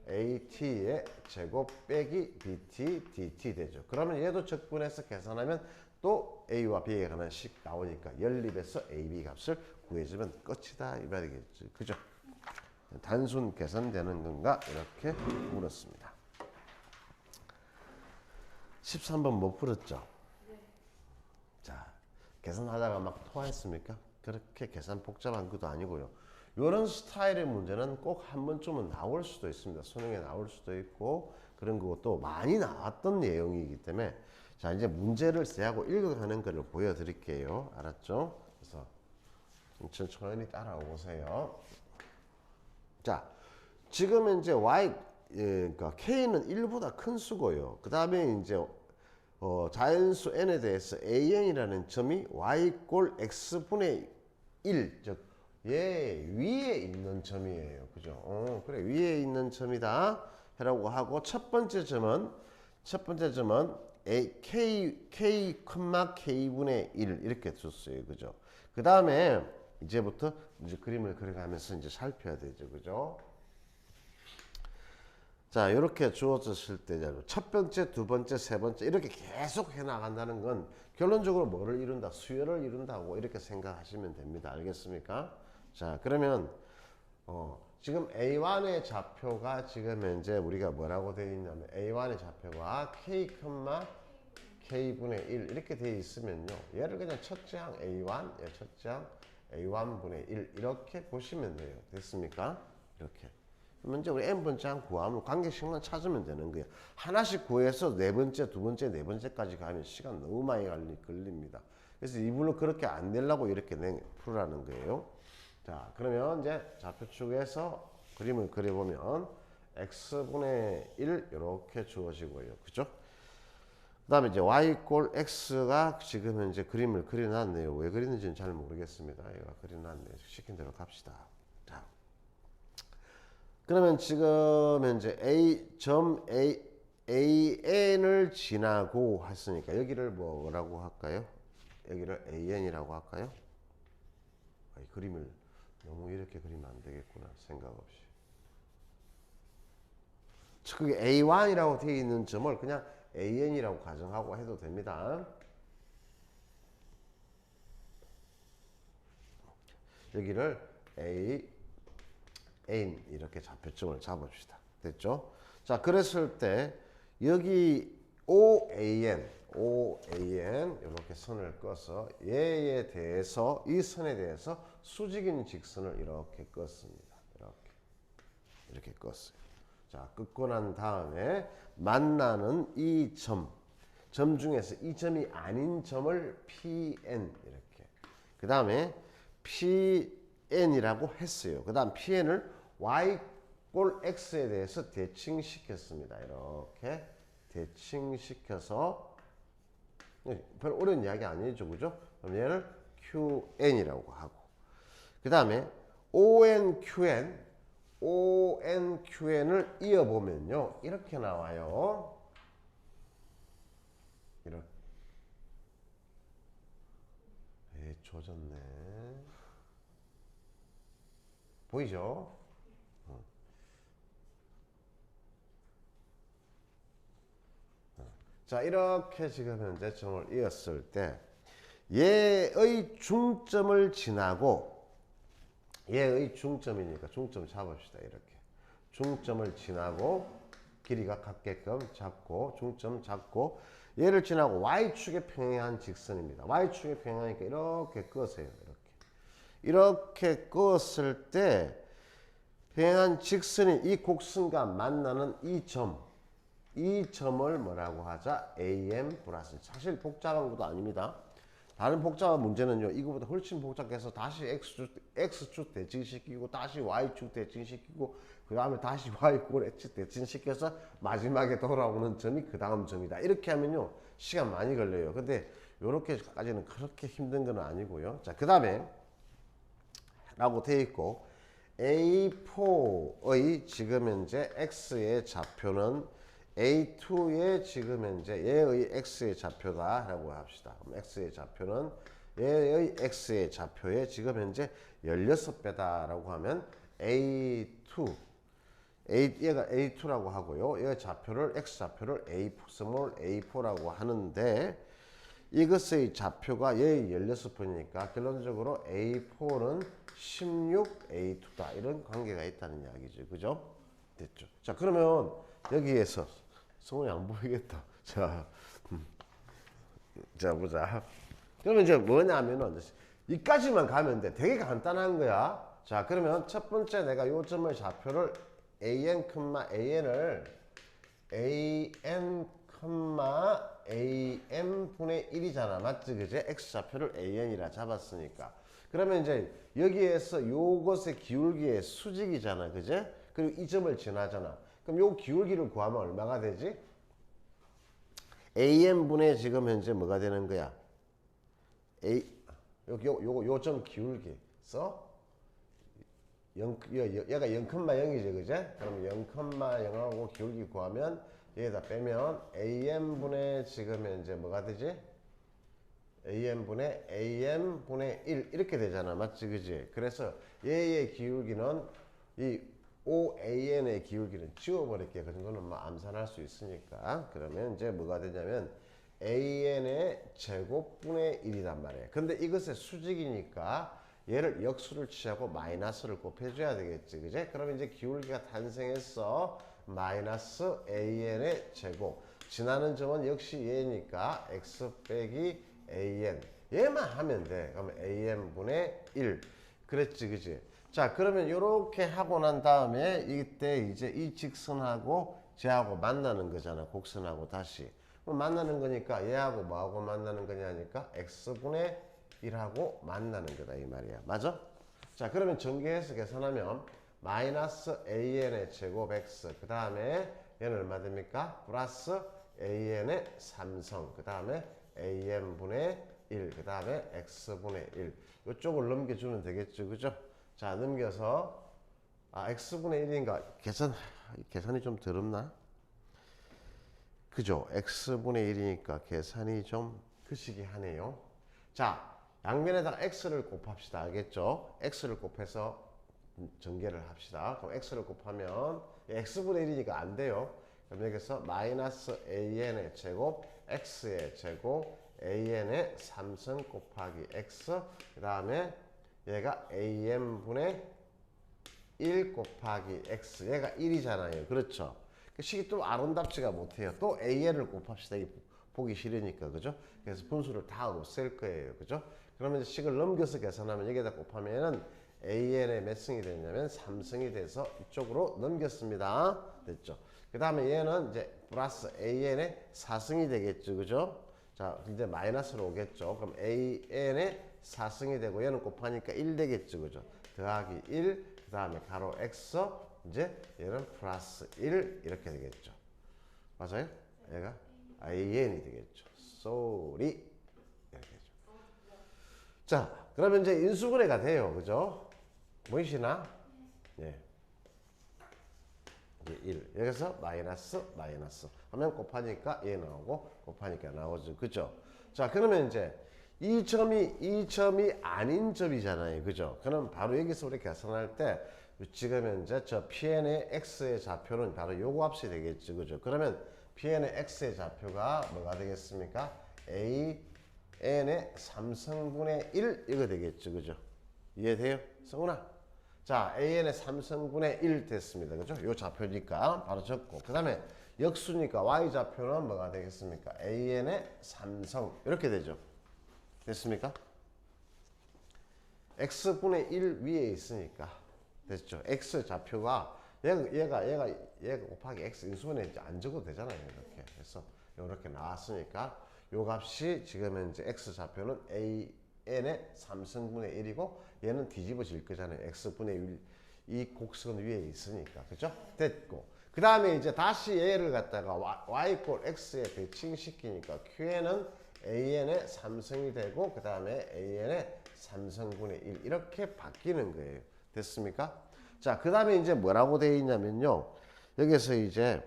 Speaker 1: at의 제곱 빼기 bt dt 되죠. 그러면 얘도 적분해서 계산하면 또 a와 b에 관한 식 나오니까 연립해서 ab 값을 구해주면 끝이다 이 말이겠죠. 그죠? 단순 계산되는 건가? 이렇게 물었습니다. 13번 못 풀었죠? 네. 자, 계산하다가 막 토했습니까? 그렇게 계산 복잡한 것도 아니고요. 이런 스타일의 문제는 꼭 한 번쯤은 나올 수도 있습니다. 수능에 나올 수도 있고 그런 것도 많이 나왔던 내용이기 때문에 자, 이제 문제를 쎄하고 읽어가는 것을 보여드릴게요. 알았죠? 그래서 천천히 따라오세요. 자, 지금 이제 y, 그러니까 k는 1보다 큰 수고요. 그 다음에 이제 자연수 n에 대해서 an이라는 점이 y꼴 x분의 1, 즉 얘 위에 있는 점이에요. 그죠? 그래 위에 있는 점이다 라고 하고 첫 번째 점은 k분의 1 이렇게 줬어요. 그죠? 그 다음에 이제부터 이제 그림을 그려가면서 이제 살펴야 되죠. 그죠? 자, 이렇게 주어졌을 때 첫 번째, 두 번째, 세 번째 이렇게 계속 해 나간다는 건 결론적으로 뭐를 이룬다? 수열을 이룬다고 이렇게 생각하시면 됩니다. 알겠습니까? 자, 그러면 지금 A1의 좌표가 지금 현재 우리가 뭐라고 되어 있냐면 A1의 좌표가 K분의 1 이렇게 되어 있으면요. 얘를 그냥 첫째 항 A1, 첫째 항 A1분의 1 이렇게 보시면 돼요. 됐습니까? 이렇게. 그러면 이제 우리 n번째 항 구하면 관계식만 찾으면 되는 거예요. 하나씩 구해서 네 번째, 두 번째, 네 번째까지 가면 시간 너무 많이 걸립니다. 그래서 이불로 그렇게 안 되려고 이렇게 풀으라는 거예요. 자, 그러면 이제 좌표축에서 그림을 그려보면 x분의 1 이렇게 주어지고요. 그죠? 그 다음에 이제 y꼴 x가 지금 현재 그림을 그려놨네요. 왜 그리는지는 잘 모르겠습니다. 얘가 그려놨네요. 시킨 대로 갑시다. 자, 그러면 지금 현재 an을 지나고 했으니까 여기를 뭐라고 할까요? 여기를 an이라고 할까요? 그림을 너무 이렇게 그리면 안 되겠구나. 생각 없이. 그게 A1이라고 되어 있는 점을 그냥 AN이라고 가정하고 해도 됩니다. 여기를 A, N 이렇게 좌표점을 잡읍시다. 됐죠? 자, 그랬을 때 여기 OAN 이렇게 선을 꺼서 얘에 대해서 이 선에 대해서 수직인 직선을 이렇게 껐습니다. 이렇게 껐어요. 자, 긋고 난 다음에 만나는 이 점 중에서 이 점이 아닌 점을 PN 이렇게. 그 다음에 PN이라고 했어요. 그 다음 PN을 Y꼴 X에 대해서 대칭시켰습니다. 이렇게 대칭시켜서 별 어려운 이야기 아니죠. 그죠? 그럼 얘를 QN이라고 하고 그 다음에 ONQN을 이어보면요. 이렇게 나와요. 이렇게. 조졌네. 보이죠? 자, 이렇게 지금 현재 점을 이었을 때 얘의 중점을 지나고 얘의 중점이니까 중점 잡읍시다. 이렇게 중점을 지나고 길이가 같게끔 잡고 중점 잡고 얘를 지나고 y축에 평행한 직선입니다. y축에 평행하니까 이렇게 끄세요. 이렇게 끄었을 때 평행한 직선이 이 곡선과 만나는 이 점을 뭐라고 하자? AM 플러스. 사실 복잡한 것도 아닙니다. 다른 복잡한 문제는요, 이거보다 훨씬 복잡해서 다시 X축 대칭시키고, 다시 Y축 대칭시키고, 그 다음에 다시 Y축 X 대칭시켜서 마지막에 돌아오는 점이 그 다음 점이다. 이렇게 하면요, 시간 많이 걸려요. 근데 요렇게까지는 그렇게 힘든 건 아니고요. 자, 그 다음에 라고 돼 있고, A4의 지금 현재 X의 좌표는 A2의 지금 현재 얘의 X의 좌표다 라고 합시다. 그럼 X의 좌표는 얘의 X의 좌표의 지금 현재 16배다 라고 하면 A2 얘가 A2라고 하고요. 얘의 좌표를 X 좌표를 스몰 A4라고 하는데 이것의 좌표가 얘의 16배니까 결론적으로 A4는 16 A2다 이런 관계가 있다는 이야기죠. 그죠? 됐죠? 자, 그러면 여기에서 성훈이 안 보이겠다. 자, 자 보자. 그러면 이제 뭐냐면은 이까지만 가면 돼. 되게 간단한 거야. 자, 그러면 첫 번째 내가 요 점의 좌표를 AN, AN을 AN, AM 분의 1이잖아. 맞지? 그제? X 좌표를 AN이라 잡았으니까. 그러면 이제 여기에서 요것의 기울기의 수직이잖아. 그제? 그리고 이 점을 지나잖아. 그럼 요 기울기를 구하면 얼마가 되지? AM분의 지금 현재 뭐가 되는 거야? 요 점 기울기 써? 얘가 0,0이지, 그제? 그럼 0,0하고 기울기 구하면 얘에다 빼면 AM분의 지금 현재 뭐가 되지? AM분의 1 이렇게 되잖아. 맞지, 그지? 그래서 얘의 기울기는 이 OAN의 기울기는 지워버릴게. 그 정도는 뭐 암산할 수 있으니까. 그러면 이제 뭐가 되냐면 AN의 제곱분의 1이란 말이에요. 근데 이것의 수직이니까 얘를 역수를 취하고 마이너스를 곱해줘야 되겠지. 그제? 그러면 이제 기울기가 탄생했어. 마이너스 AN의 제곱. 지나는 점은 역시 얘니까 X 빼기 AN. 얘만 하면 돼. 그러면 AN분의 1. 그랬지, 그지? 자, 그러면 이렇게 하고 난 다음에 이때 이제 이 직선하고 쟤하고 만나는 거잖아. 곡선하고 다시. 그럼 만나는 거니까 얘하고 뭐하고 만나는 거냐니까 X분의 1하고 만나는 거다 이 말이야. 맞아? 자, 그러면 전개해서 계산하면 마이너스 AN의 제곱 X 그 다음에 얘는 얼마 됩니까? 플러스 AN의 3성 그 다음에 AN분의 1 그 다음에 X분의 1 이쪽을 넘겨주면 되겠죠. 그죠? 자, 넘겨서 X분의 1인가 계산이 좀 더럽나? 그죠? X분의 1이니까 계산이 좀 그시기 하네요. 자, 양면에다가 X를 곱합시다. 알겠죠? X를 곱해서 전개를 합시다. 그럼 X를 곱하면 X분의 1이니까 안 돼요. 그럼 여기서 마이너스 AN의 제곱 X의 제곱 AN의 3성 곱하기 X 그 다음에 얘가 AN분의 1 곱하기 X 얘가 1이잖아요. 그렇죠? 그 식이 좀 아름답지가 못해요. 또 AN을 곱합시다. 보기 싫으니까. 그죠? 그래서 분수를 다 없앨 거예요. 그죠? 그러면 식을 넘겨서 계산하면 여기다 곱하면은 AN의 몇 승이 되냐면 3승이 돼서 이쪽으로 넘겼습니다. 됐죠? 그 다음에 얘는 이제 플러스 AN의 4승이 되겠죠. 그죠? 자, 이제 마이너스로 오겠죠. 그럼 AN의 4승이 되고 얘는 곱하니까 1 되겠죠. 그죠? 더하기 1, 그 다음에 가로 X, 이제 얘는 플러스 1 이렇게 되겠죠. 맞아요? 얘가 IN이 되겠죠. 쏘리 이렇게 되죠. 자, 그러면 이제 인수분해가 돼요. 그죠? 보이시나? 예. 이제 1. 여기서 마이너스 하면 곱하니까 얘 나오고 곱하니까 나오죠. 그죠? 자, 그러면 이제 이 점이 아닌 점이잖아요. 그죠? 그럼 바로 여기서 우리 계산할 때 지금 현재 저 PN의 X의 좌표는 바로 요거 값이 되겠죠. 그죠? 그러면 PN의 X의 좌표가 뭐가 되겠습니까? AN의 3승분의 1 이거 되겠죠. 그죠? 이해돼요? 성훈아? 자, AN의 3승분의 1 됐습니다. 그죠? 요 좌표니까 바로 적고. 그 다음에 역수니까 Y좌표는 뭐가 되겠습니까? AN의 3성. 이렇게 되죠. 됐습니까? X분의 1 위에 있으니까. 됐죠? X 좌표가 얘가 곱하기 X 인수분해 안 적어도 되잖아요. 이렇게. 그래서 이렇게 나왔으니까 요 값이 지금 현재 X 좌표는 AN의 3승분의 1이고 얘는 뒤집어질 거잖아요. X분의 1. 이 곡선 위에 있으니까. 그죠? 됐고. 그 다음에 이제 다시 얘를 갖다가 Y 꼴 X에 배칭시키니까 Q에는 AN의 3승이 되고 그 다음에 AN의 3승분의 1 이렇게 바뀌는 거예요. 됐습니까? 자, 그 다음에 이제 뭐라고 되어 있냐면요. 여기서 이제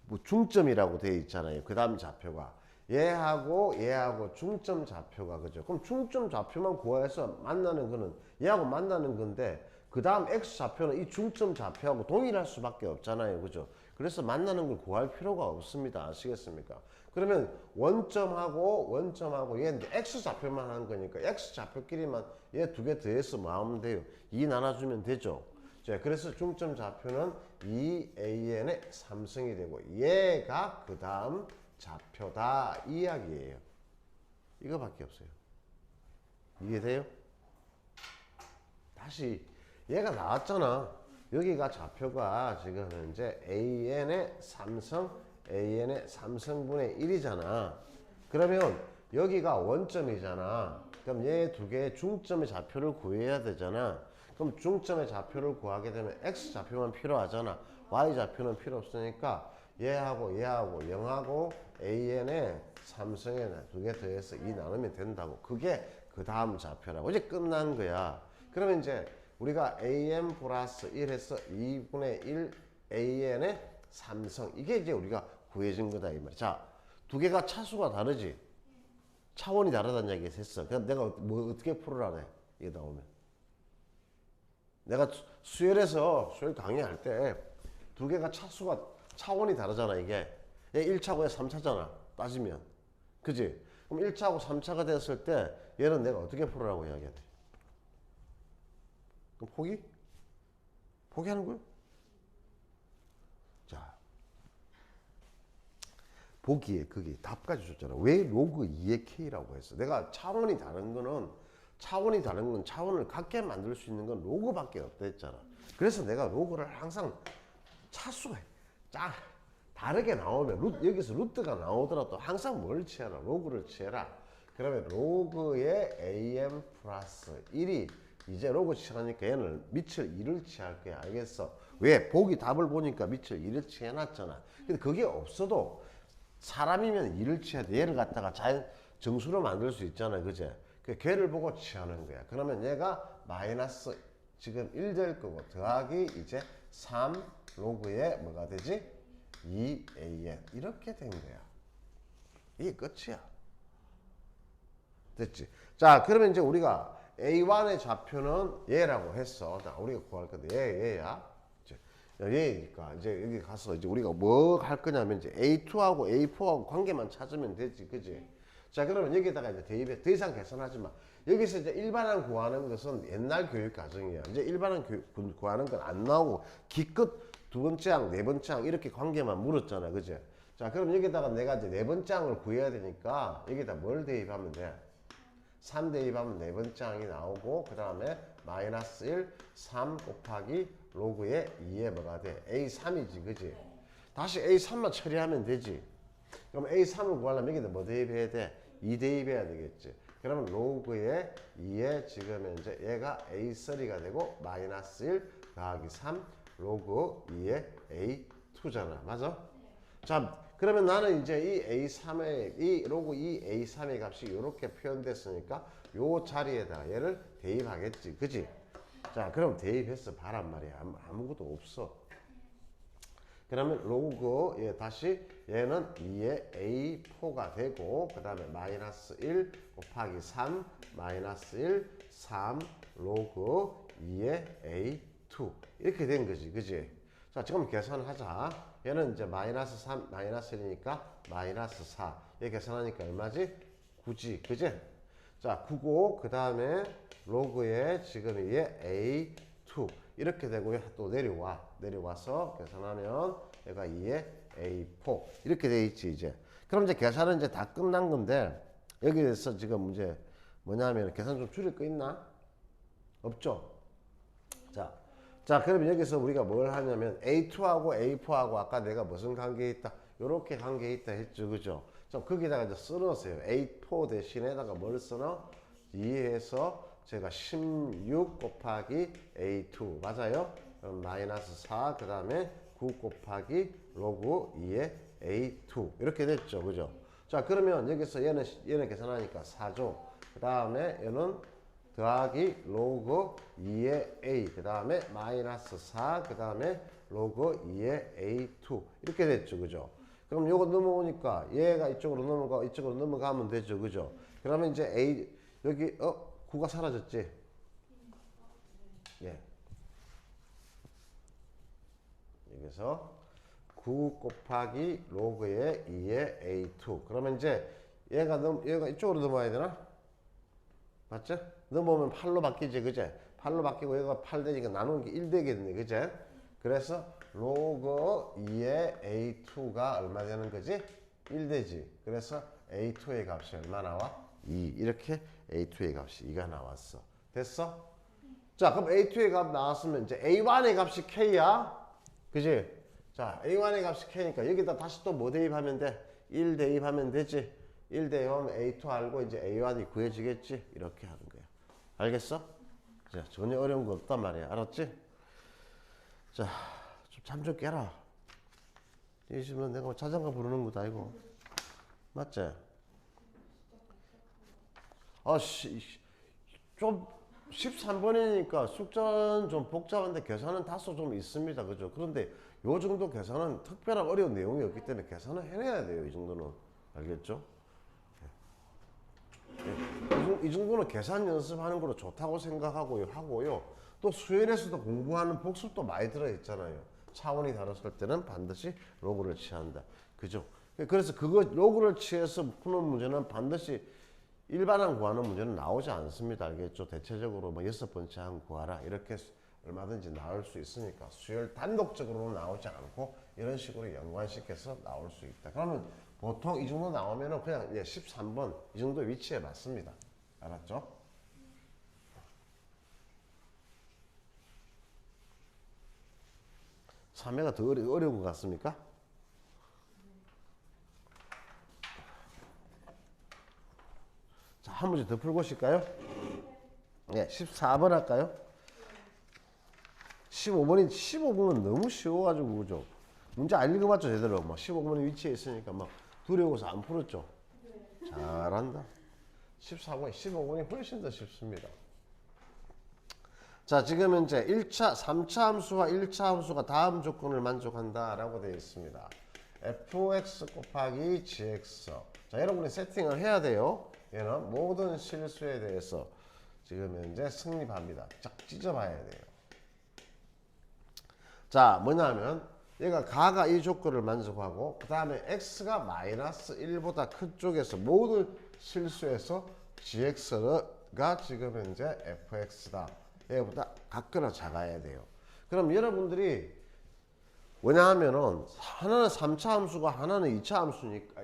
Speaker 1: 뭐 중점이라고 되어 있잖아요. 그 다음 좌표가. 얘하고 중점 좌표가 그죠? 그럼 중점 좌표만 구해서 만나는 거는 얘하고 만나는 건데 그 다음 X 좌표는 이 중점 좌표하고 동일할 수밖에 없잖아요. 그죠? 그래서 만나는 걸 구할 필요가 없습니다. 아시겠습니까? 그러면 원점하고 얘 X 좌표만 하는 거니까 X 좌표끼리만 얘 두 개 더해서 뭐 하면 돼요? 2 나눠주면 되죠. 자, 그래서 중점 좌표는 2AN의 3승이 되고 얘가 그 다음 좌표다 이 이야기예요. 이거밖에 없어요. 이해돼요? 다시 얘가 나왔잖아. 여기가 좌표가 지금 현재 AN의 3승 AN의 3승분의 1이잖아. 그러면 여기가 원점이잖아. 그럼 얘 두 개의 중점의 좌표를 구해야 되잖아. 그럼 중점의 좌표를 구하게 되면 X 좌표만 필요하잖아. Y 좌표는 필요 없으니까 얘하고 0하고 AN의 3승에 두 개 더해서 2 나누면 된다고. 그게 그 다음 좌표라고. 이제 끝난 거야. 그러면 이제 우리가 AN 플러스 1 해서 2분의 1 AN의 3승. 이게 이제 우리가 구해진 거다 이 말이야. 자, 두 개가 차수가 다르지. 차원이 다르다는 얘기 했어. 그럼 내가 뭐 어떻게 풀으라네. 이게 나오면. 내가 수열 강의할 때 두 개가 차원이 다르잖아 이게. 1차고 얘 3차잖아 따지면. 그지? 그럼 1차하고 3차가 됐을 때 얘는 내가 어떻게 풀으라고 이야기해야 돼? 그럼 포기하는 거예요? 자, 보기에 그게 답까지 줬잖아. 왜 로그 2의 K라고 했어? 내가 차원이 다른 건 차원을 같게 만들 수 있는 건 로그밖에 없다 했잖아. 그래서 내가 로그를 항상 차수가 다르게 나오면 여기서 루트가 나오더라도 항상 뭘 취해라? 로그를 취해라. 그러면 로그의 AM 플러스 1이 이제 로그 취하니까 얘는 밑을 2를 취할 거야. 알겠어? 왜? 답을 보니까 밑을 2를 취해놨잖아. 근데 그게 없어도 사람이면 2를 취해야 돼. 얘를 갖다가 정수로 만들 수 있잖아. 그제? 그 걔를 보고 취하는 거야. 그러면 얘가 마이너스 지금 1 될 거고 더하기 이제 3 로그에 뭐가 되지? 2AN 이렇게 된 거야. 이게 끝이야. 됐지? 자, 그러면 이제 우리가 A1의 좌표는 얘라고 했어. 자, 우리가 구할 건데 얘야. 얘니까 이제 여기 가서 이제 우리가 뭐 할 거냐면 이제 A2하고 A4하고 관계만 찾으면 되지, 그지? 자, 그러면 여기다가 이제 대입해 더 이상 계산하지 마. 여기서 이제 일반항 구하는 것은 옛날 교육 과정이야. 이제 일반항 구하는 건 안 나오고 기껏 두 번째 항, 네 번째 항 이렇게 관계만 물었잖아, 그지? 자, 그럼 여기다가 내가 이제 네 번째 항을 구해야 되니까 여기다 뭘 대입하면 돼? 3 대입하면 네 번째 항이 나오고 그 다음에 마이너스 1, 3 곱하기 로그의 2에 뭐가 돼? A3이지, 그지? 다시 A3만 처리하면 되지. 그럼 A3을 구하려면 여기다 뭐 대입해야 돼? 2 대입해야 되겠지. 그러면 로그의 2에 지금 현재 얘가 A3가 되고 마이너스 1 더하기 3 로그 2에 A2잖아. 맞아? 자, 그러면 나는 이제 이 로그 2 A3의 값이 이렇게 표현됐으니까 요 자리에다가 얘를 대입하겠지. 그지? 자, 그럼 대입해서 봐란 말이야. 아무것도 없어. 그러면 로그 다시 얘는 2의 A4가 되고 그 다음에 마이너스 1 곱하기 3 마이너스 1 3 로그 2의 A2 이렇게 된 거지. 그지? 자, 지금 계산하자. 얘는 이제 마이너스 3 마이너스 1이니까 마이너스 4. 얘 계산하니까 얼마지? 9지. 그지? 자, 9고 그 다음에 로그에 지금 이게 A2 A2 이렇게 되고요. 또 내려와서 계산하면 얘가 2의 A4 이렇게 돼 있지 이제. 그럼 이제 계산은 이제 다 끝난 건데 여기에서 지금 이제 뭐냐면 계산 좀 줄일 거 있나? 없죠? 자, 그럼 여기서 우리가 뭘 하냐면 A2하고 A4하고 아까 내가 무슨 관계에 있다? 요렇게 관계에 있다 했죠. 그죠? 좀 거기다가 이제 써놓으세요. A4 대신에다가 뭘 써놔? 2에서 제가 16 곱하기 A2 맞아요? 그럼 마이너스 4 그 다음에 9 곱하기 로그 2의 A2 이렇게 됐죠. 그죠? 자, 그러면 여기서 얘는 계산하니까 4죠. 그 다음에 얘는 더하기 로그 2의 A 그 다음에 마이너스 4 그 다음에 로그 2의 A2 이렇게 됐죠. 그죠? 그럼 요거 넘어오니까 얘가 이쪽으로 넘어가고 이쪽으로 넘어가면 되죠. 그죠? 그러면 이제 A 여기 9가 사라졌지? 예. 여기서 9 곱하기 로그의 2의 A2 그러면 이제 얘가 이쪽으로 넘어와야 되나? 맞죠? 넘어오면 8로 바뀌지 그제? 8로 바뀌고 얘가 8 되니까 나누는 게 1 되겠네 그제? 그래서 로그 2의 A2가 얼마 되는 거지? 1 되지. 그래서 A2의 값이 얼마 나와? 2 이렇게 A2의 값이 2가 나왔어. 됐어? 자 그럼 A2의 값 나왔으면 이제 A1의 값이 K야 그지? 자 A1의 값이 K니까 여기다 다시 또 뭐 대입하면 돼? 1 대입하면 되지. 1 대입하면 A2 알고 이제 A1이 구해지겠지? 이렇게 하는 거야. 알겠어? 자, 전혀 어려운 거 없단 말이야. 알았지? 자, 좀 잠 좀 깨라. 이 시면 내가 자장가 부르는 거다 이거. 맞지? 좀 13번이니까 숙제는 좀 복잡한데 계산은 다소 좀 있습니다. 그죠? 그런데 요 정도 계산은 특별한 어려운 내용이 없기 때문에 계산을 해내야 돼요. 이 정도는. 알겠죠? 이 정도는 계산 연습하는 거로 좋다고 생각하고요. 하고요. 또 수연에서도 공부하는 복습도 많이 들어있잖아요. 차원이 다르실 때는 반드시 로그를 취한다. 그죠? 그래서 그거 로그를 취해서 푸는 문제는 반드시 일반항 구하는 문제는 나오지 않습니다. 알겠죠? 대체적으로 뭐 6번째 항 구하라 이렇게 얼마든지 나올 수 있으니까 수열 단독적으로는 나오지 않고 이런 식으로 연관시켜서 나올 수 있다. 그러면 보통 이 정도 나오면은 그냥 13번 이 정도 위치에 맞습니다. 알았죠? 참여가 더 어려운 것 같습니까? 자, 한 문제 더 풀고 오실까요? 네, 14번 할까요? 15번은 너무 쉬워가지고 그죠? 문제 안 읽어봤죠 제대로. 막 15번의 위치에 있으니까 막 두려워서 안 풀었죠. 잘한다. 15번이 훨씬 더 쉽습니다. 자, 지금 이제 3차 함수와 1차 함수가 다음 조건을 만족한다 라고 되어 있습니다. fx 곱하기 gx. 자, 여러분이 세팅을 해야 돼요. 얘는 모든 실수에 대해서 지금 현재 승립합니다. 쫙 찢어봐야 돼요. 자, 뭐냐면 얘가 가가 이 조건을 만족하고 그 다음에 x가 마이너스 1보다 큰 쪽에서 모든 실수에서 gx가 지금 현재 fx다. 얘보다 같거나 작아야 돼요. 그럼 여러분들이 뭐냐 하면은 하나는 3차 함수가 하나는 2차 함수니까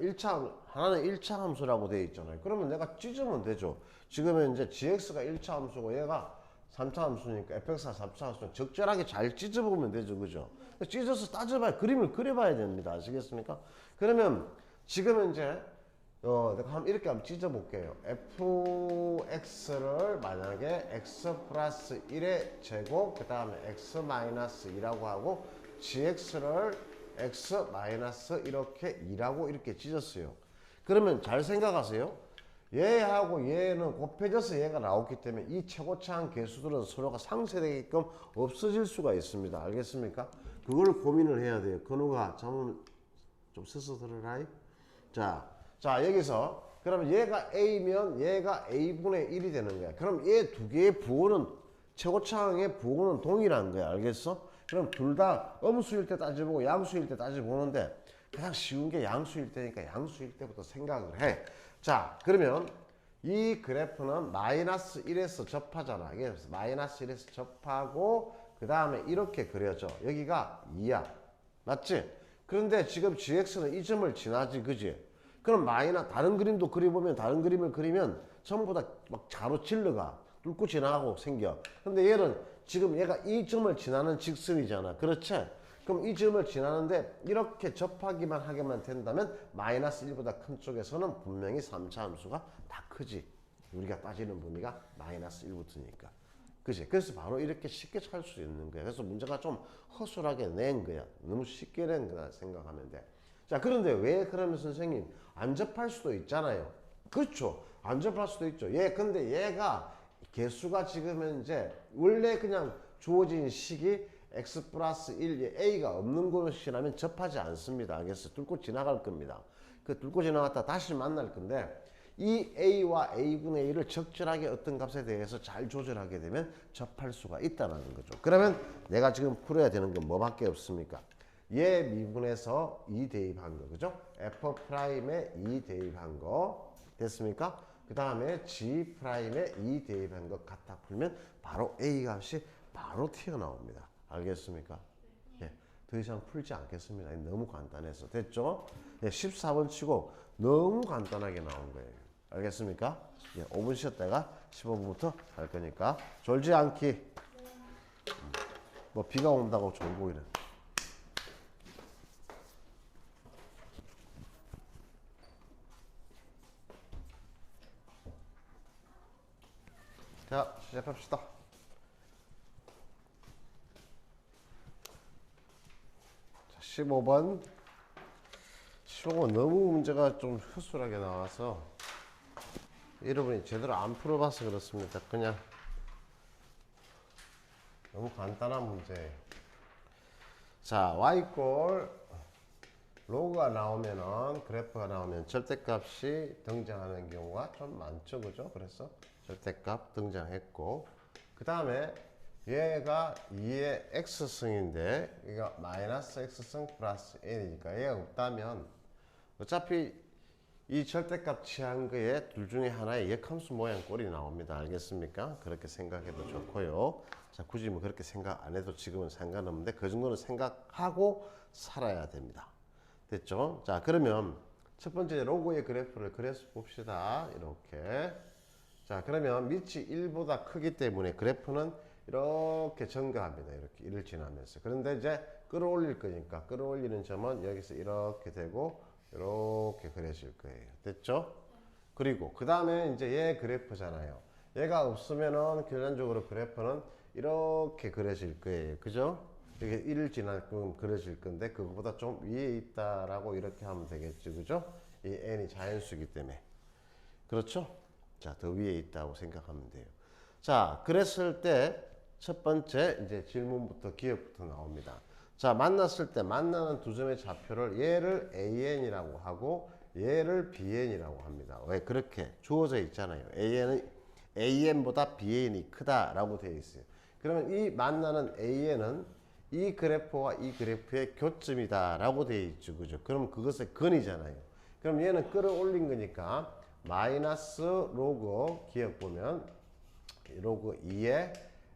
Speaker 1: 하나는 1차 함수라고 되어 있잖아요. 그러면 내가 찢으면 되죠. 지금 현재 gx가 1차 함수고 얘가 3차 함수니까 fx가 3차 함수니까 적절하게 잘 찢어보면 되죠. 그죠? 찢어서 따져봐야 그림을 그려봐야 됩니다. 아시겠습니까? 그러면 지금 현재 내가 이렇게 한번 찢어볼게요. fx를 만약에 x 플러스 1의 제곱 그 다음에 x 마이너스 2라고 하고 gx를 x 마이너스 이렇게 2라고 이렇게 찢었어요. 그러면 잘 생각하세요. 얘하고 얘는 곱해져서 얘가 나왔기 때문에 이 최고차항 개수들은 서로가 상쇄되게끔 없어질 수가 있습니다. 알겠습니까? 그걸 고민을 해야 돼요. 건우가 좀 써서 들어라. 자, 여기서 그러면 얘가 A면 얘가 A분의 1이 되는 거야. 그럼 얘 두 개의 부호는 최고차항의 부호는 동일한 거야. 알겠어? 그럼 둘 다 음수일 때 따져보고 양수일 때 따져보는데 가장 쉬운 게 양수일 때니까 양수일 때부터 생각을 해. 자, 그러면 이 그래프는 마이너스 1에서 접하잖아. 마이너스 1에서 접하고 그 다음에 이렇게 그려져. 여기가 2야. 맞지? 그런데 지금 gx는 이 점을 지나지, 그지? 그럼 다른 그림도 그려보면, 다른 그림을 그리면 전부 다 막 자로 질러가. 뚫고 지나가고 생겨. 근데 얘는 지금 얘가 이 점을 지나는 직선이잖아. 그렇지? 그럼 이 점을 지나는데 이렇게 접하기만 하게만 된다면 마이너스 1보다 큰 쪽에서는 분명히 3차 함수가 다 크지. 우리가 따지는 범위가 마이너스 1부터니까. 그치? 그래서 바로 이렇게 쉽게 찾을 수 있는 거야. 그래서 문제가 좀 허술하게 낸 거야. 너무 쉽게 낸 거다 생각하면 돼. 자, 그런데 왜 그러면 선생님 안 접할 수도 있잖아요. 그렇죠? 안 접할 수도 있죠. 근데 얘가 개수가 지금 현재 원래 그냥 주어진 식이 x 플러스 1, a가 없는 곳이라면 접하지 않습니다. 알겠어요? 뚫고 지나갈 겁니다. 그 뚫고 지나갔다 다시 만날 건데 이 a와 a분의 1을 적절하게 어떤 값에 대해서 잘 조절하게 되면 접할 수가 있다는 거죠. 그러면 내가 지금 풀어야 되는 건 뭐밖에 없습니까? 얘 미분에서 2 대입한 거, 그죠? f'에 2 대입한 거 됐습니까? 그 다음에 g'에 2 대입한 것 갖다 풀면 바로 a 값이 바로 튀어나옵니다. 알겠습니까? 예, 더 이상 풀지 않겠습니다. 너무 간단해서. 됐죠? 예, 14번 치고 너무 간단하게 나온 거예요. 알겠습니까? 예, 5분 쉬었다가 15분부터 할 거니까 졸지 않기. 뭐 비가 온다고 졸고 이래. 자, 시작합시다. 15번. 15번 너무 문제가 좀 허술하게 나와서 여러분이 제대로 안 풀어봐서 그렇습니다. 그냥 너무 간단한 문제예요. 자, y꼴 로그가 나오면은 그래프가 나오면 절대값이 등장하는 경우가 좀 많죠, 그죠? 그래서 절대값 등장했고 그 다음에 얘가 2의 x승인데 얘가 마이너스 x승 플러스 n이니까 얘가 없다면 어차피 이 절대값 취한 거에 둘 중에 하나의 역함수 모양 꼴이 나옵니다. 알겠습니까? 그렇게 생각해도 좋고요. 자, 굳이 뭐 그렇게 생각 안 해도 지금은 상관없는데 그 정도는 생각하고 살아야 됩니다. 됐죠? 자, 그러면 첫 번째 로그의 그래프를 그려서 봅시다. 이렇게. 자, 그러면 밑이 1보다 크기 때문에 그래프는 이렇게 증가합니다. 이렇게 1을 지나면서. 그런데 이제 끌어올릴 거니까 끌어올리는 점은 여기서 이렇게 되고 이렇게 그려질 거예요. 됐죠? 그리고 그 다음에 이제 얘 그래프잖아요. 얘가 없으면은 결론적으로 그래프는 이렇게 그려질 거예요. 그죠? 이게 1을 지나면 그려질 건데 그거보다 좀 위에 있다라고 이렇게 하면 되겠죠. 그죠? 이 n이 자연수이기 때문에. 그렇죠? 자, 더 위에 있다고 생각하면 돼요. 자, 그랬을 때 첫 번째 이제 질문부터 기억부터 나옵니다. 자, 만났을 때 만나는 두 점의 좌표를 얘를 AN이라고 하고 얘를 BN이라고 합니다. 왜 그렇게 주어져 있잖아요. AN보다 BN이 크다라고 되어 있어요. 그러면 이 만나는 AN은 이 그래프와 이 그래프의 교점이다라고 되어 있죠. 그죠? 그럼 그것의 근이잖아요. 그럼 얘는 끌어올린 거니까 마이너스 로그 기억 보면 로그 2의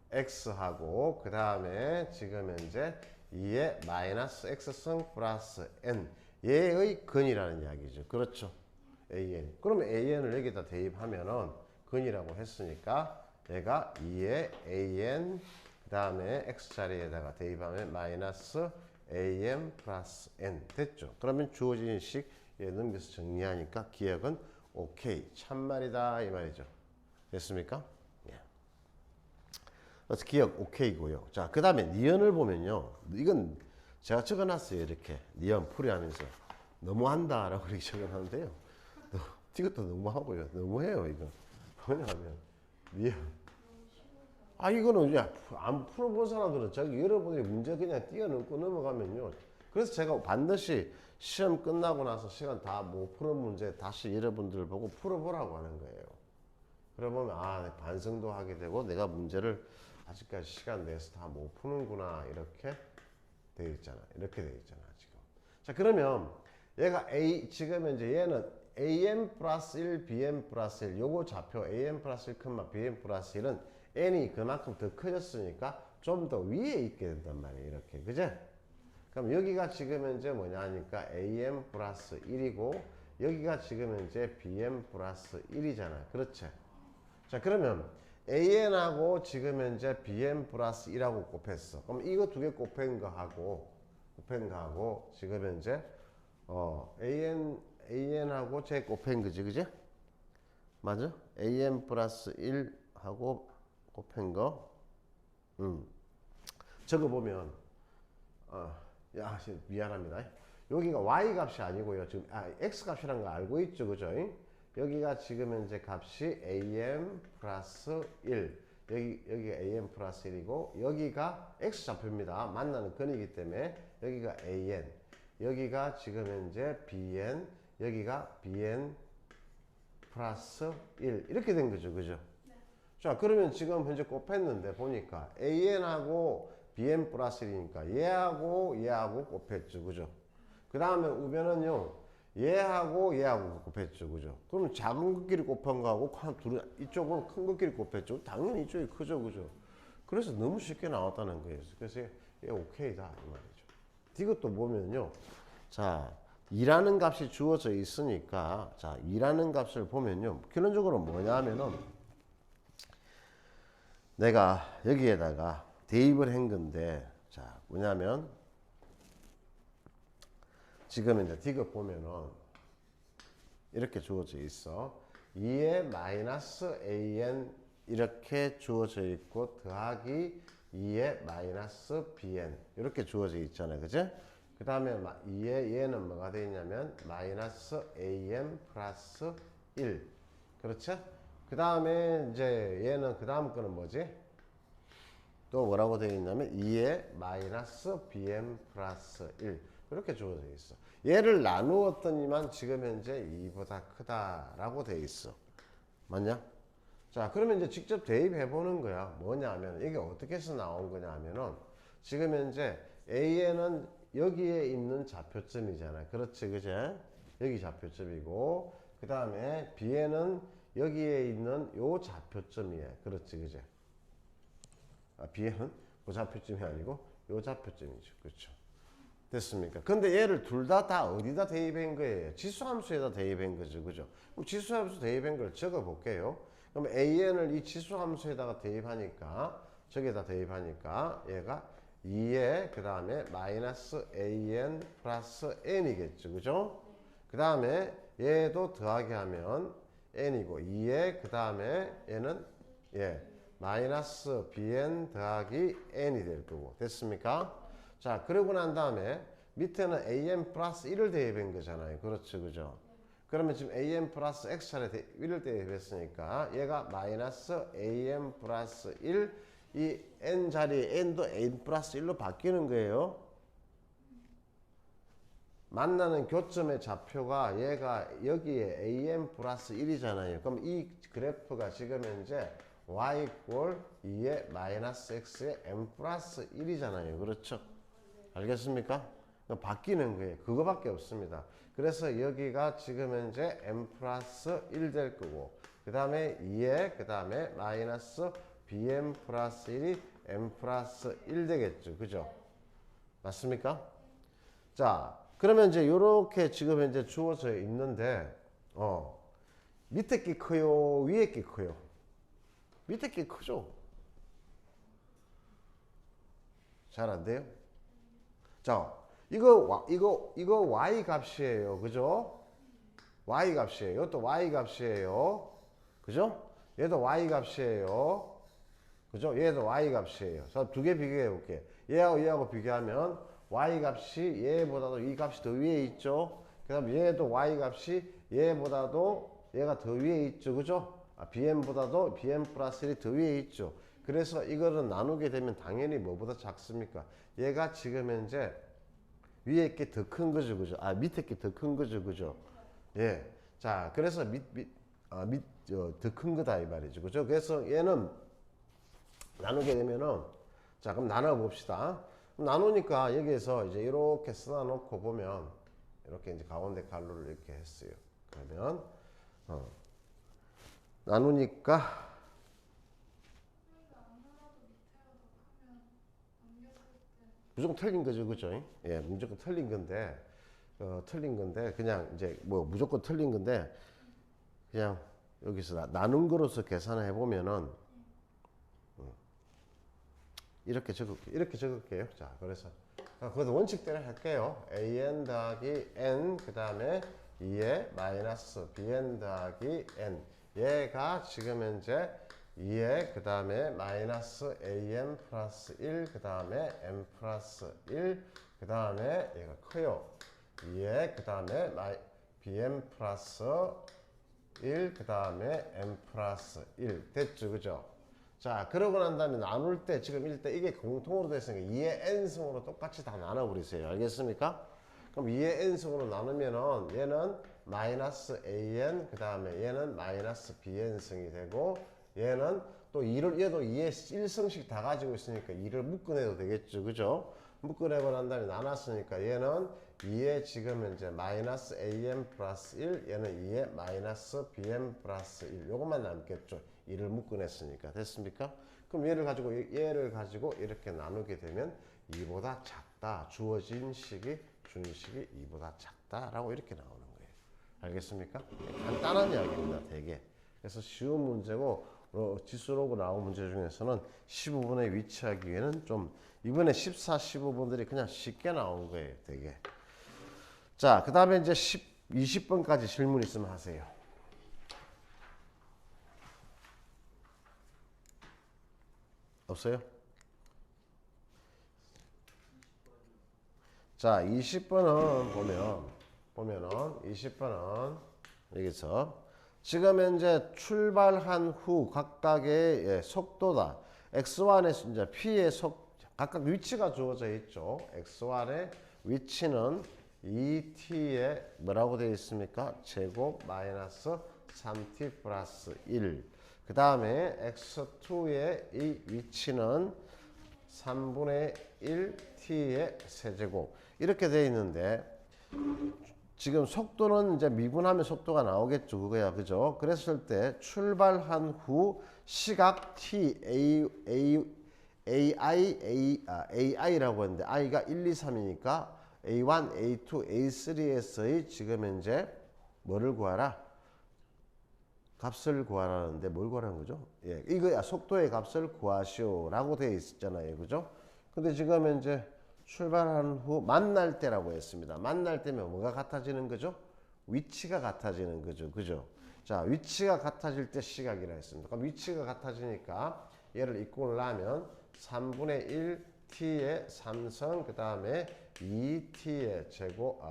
Speaker 1: x하고 그 다음에 지금 현재 2의 마이너스 x승 플러스 n 얘의 근이라는 이야기죠. 그렇죠? an. 그러면 an을 여기다 대입하면은 근이라고 했으니까 얘가 2의 an 그 다음에 x 자리에다가 대입하면 마이너스 am 플러스 n 됐죠? 그러면 주어진 식 얘 넘겨서 정리하니까 기억은 오케이 참말이다 이 말이죠. 됐습니까? 그래서 기억 오케이고요. 자, 그 다음에 니은을 보면요. 이건 제가 적어놨어요. 이렇게 니은 풀이하면서 너무한다라고 이렇게 적어놨는데요. 이것도 너무하고요. 너무해요. 이거 뭐냐면 니은 이거는 이제 안 풀어본 사람들은 저기 여러분들이 문제 그냥 띄워넣고 넘어가면요. 그래서 제가 반드시 시험 끝나고 나서 시간 다 못 푸는 문제 다시 여러분들 보고 풀어보라고 하는 거예요. 그러면 반성도 하게 되고 내가 문제를 아직까지 시간 내서 다 못 푸는구나 이렇게 되어 있잖아. 이렇게 되어 있잖아 지금. 자, 그러면 얘가 지금 이제 얘는 AM 플러스 1, BM 플러스 1 요거 좌표 AM 플러스 1, BM 플러스 1은 n이 그만큼 더 커졌으니까 좀 더 위에 있게 된단 말이에요. 이렇게. 그죠? 그럼 여기가 지금 현재 뭐냐 하니까 am 플러스 1이고 여기가 지금 현재 bm 플러스 1이잖아요. 그렇죠? 자, 그러면 an하고 지금 현재 bm 플러스 1하고 곱했어. 그럼 이거 두 개 곱한 거하고 지금 현재 an하고 제 곱한 거지, 그지? 맞아? am 플러스 1하고 곱한 거. 저거 보면 야, 미안합니다. 여기가 y 값이 아니고요. 지금 x 값이라는 거 알고 있죠, 그죠? 여기가 지금 현재 값이 am 플러스 1. 여기가 am 플러스 1이고 여기가 x 좌표입니다. 만나는 근이기 때문에 여기가 an. 여기가 지금 현재 bn. 여기가 bn 플러스 1. 이렇게 된 거죠, 그죠? 네. 자, 그러면 지금 현재 곱했는데 보니까 an하고 bn 플러스 1이니까 얘하고 곱했죠, 그죠? 그 다음에 우변은요, 얘하고 곱했죠, 그죠? 그러면 작은 것끼리 곱한 거하고 이쪽은 큰 것끼리 곱했죠. 당연히 이쪽이 크죠, 그죠? 그래서 너무 쉽게 나왔다는 거예요. 그래서 얘 오케이다 이 말이죠. 이것도 보면요, 자 2라는 값이 주어져 있으니까 자 2라는 값을 보면요, 기본적으로 뭐냐면은 내가 여기에다가 대입을 한 건데, 자 뭐냐면 지금 이제 디귿 보면은 이렇게 주어져 있어. 2의 마이너스 an 이렇게 주어져 있고 더하기 2의 마이너스 bn 이렇게 주어져 있잖아요, 그죠? 그 다음에 2의 얘는 뭐가 되어 있냐면 마이너스 am 플러스 1, 그렇죠? 그 다음에 이제 얘는 그 다음 거는 뭐지? 또 뭐라고 되어 있냐면 2의 마이너스 bm 플러스 1 이렇게 주어져 있어. 얘를 나누었더니만 지금 현재 2보다 크다라고 되어 있어. 맞냐? 자, 그러면 이제 직접 대입해 보는 거야. 뭐냐면 이게 어떻게 해서 나온 거냐 하면은 지금 현재 AN은 여기에 있는 좌표점이잖아. 그렇지, 그제? 여기 좌표점이고 그 다음에 B에는 여기에 있는 요 좌표점이에요. 그렇지, 그제? B에는 그 좌표점이 아니고 요 좌표점이죠. 그렇죠? 됐습니까? 근데 얘를 둘 다 어디다 대입한 거예요? 지수함수에다 대입한 거죠. 그죠? 그럼 지수함수 대입한 걸 적어 볼게요. 그럼 an을 이 지수함수에다가 대입하니까, 저기에다 대입하니까 얘가 2에 그 다음에 마이너스 an 플러스 n이겠죠. 그죠? 그 다음에 얘도 더하기 하면 n이고 2에 그 다음에 얘는 마이너스 bn 더하기 n이 될 거고. 됐습니까? 자, 그러고 난 다음에 밑에는 am 플러스 1을 대입한 거잖아요. 그렇죠, 그죠? 그러면 지금 am 플러스 x차례 1을 대입했으니까 얘가 마이너스 am 플러스 1, 이 n 자리에 n도 n 플러스 1로 바뀌는 거예요. 만나는 교점의 좌표가 얘가 여기에 am 플러스 1이잖아요. 그럼 이 그래프가 지금 현재 y 이퀄 2의 마이너스 x의 m 플러스 1이잖아요. 그렇죠? 알겠습니까? 바뀌는 거예요. 그거밖에 없습니다. 그래서 여기가 지금 현재 m 플러스 1 될 거고 그 다음에 2에 그 다음에 마이너스 bm 플러스 1이 m 플러스 1 되겠죠. 그죠? 맞습니까? 자, 그러면 이제 요렇게 지금 현재 주어져 있는데 밑에 게 커요? 위에 게 커요? 밑에 게 크죠? 잘 안 돼요? 자, 이거 y 값이에요. 그죠? y 값이에요. 이것도 y 값이에요. 그죠? 얘도 y 값이에요. 그죠? 얘도 y 값이에요. 자, 두 개 비교해 볼게. 얘하고 비교하면 y 값이 얘보다도 이 값이 더 위에 있죠. 그 다음 얘도 y 값이 얘보다도 얘가 더 위에 있죠. 그죠? bm보다도 bm 플러스 1이 더 위에 있죠. 그래서 이거를 나누게 되면 당연히 뭐보다 작습니까? 얘가 지금 현재 위에 게 더 큰 거죠, 그죠? 밑에 게 더 큰 거죠, 그죠? 예. 자, 그래서 더 큰 거다, 이 말이죠, 그죠? 그래서 얘는 나누게 되면은, 자, 그럼 나눠봅시다. 나누니까 여기에서 이제 이렇게 써놓고 보면, 이렇게 이제 가운데 갈로를 이렇게 했어요. 그러면, 나누니까, 무조건 틀린 거죠, 그죠? 예, 무조건 틀린 건데, 틀린 건데, 그냥 이제 뭐 무조건 틀린 건데, 그냥 여기서 나눈 거로서 계산을 해보면은, 이렇게 적을게요. 자, 그래서, 그것도 원칙대로 할게요. an 더하기 n, 그 다음에 2에 마이너스 bn 더하기 n. 얘가 지금 현재 2에 그 다음에 마이너스 am 플러스 1, 그 다음에 m 플러스 1, 그 다음에 얘가 커요. 2에 그 다음에 bm 플러스 1, 그 다음에 m 플러스 1. 됐죠, 그죠? 자, 그러고 난 다음에 나눌 때 지금 일단 이게 공통으로 됐으니까 2의 n승으로 똑같이 다 나눠버리세요. 알겠습니까? 그럼 2의 n승으로 나누면은 얘는 마이너스 an, 그 다음에 얘는 마이너스 bn승이 되고, 얘는 또 얘도 2의 1승씩 다 가지고 있으니까 2를 묶어내도 되겠죠, 그죠? 묶어내고 난 다음에 나눴으니까 얘는 2의 지금 현재 마이너스 am 플러스 1, 얘는 2의 마이너스 bm 플러스 1. 요것만 남겠죠. 2를 묶어냈으니까. 됐습니까? 그럼 얘를 가지고 이렇게 나누게 되면 2보다 작다. 주어진 식이, 준식이 2보다 작다라고 이렇게 나오는 거예요. 알겠습니까? 간단한 이야기입니다, 되게. 그래서 쉬운 문제고, 지수로고 나온 문제 중에서는 15번에 위치하기 위해는 좀, 이번에 14, 15번들이 그냥 쉽게 나온 거예요, 되게. 자, 그 다음에 이제 20번까지 질문 있으면 하세요. 없어요? 자, 20번은 보면은 20번은 여기서 지금 현재 출발한 후 각각의 속도다. x1의 이제 p의 각각 위치가 주어져 있죠. x1의 위치는 2t의 뭐라고 되어 있습니까? 제곱 마이너스 3t 플러스 1. 그 다음에 x2의 이 위치는 3분의 1t의 세제곱. 이렇게 되어 있는데, 지금 속도는 이제 미분하면 속도가 나오겠죠. 그거야. 그죠? 그랬을 때 출발한 후 시각 t, ai라고 했는데, i가 1, 2, 3이니까 a1, a2, a3에서의 지금 현재 뭐를 구하라? 값을 구하라는데 뭘 구하라는 거죠? 예, 이거야. 속도의 값을 구하시오라고 되어 있잖아요. 그죠? 근데 지금 현재 출발한 후 만날 때라고 했습니다. 만날 때면 뭐가 같아지는 거죠? 위치가 같아지는 거죠. 그죠? 자, 위치가 같아질 때 시각이라 했습니다. 그럼 위치가 같아지니까 얘를 이꼴을 하면 3분의 1 t의 3성, 그 다음에 2t의 제곱,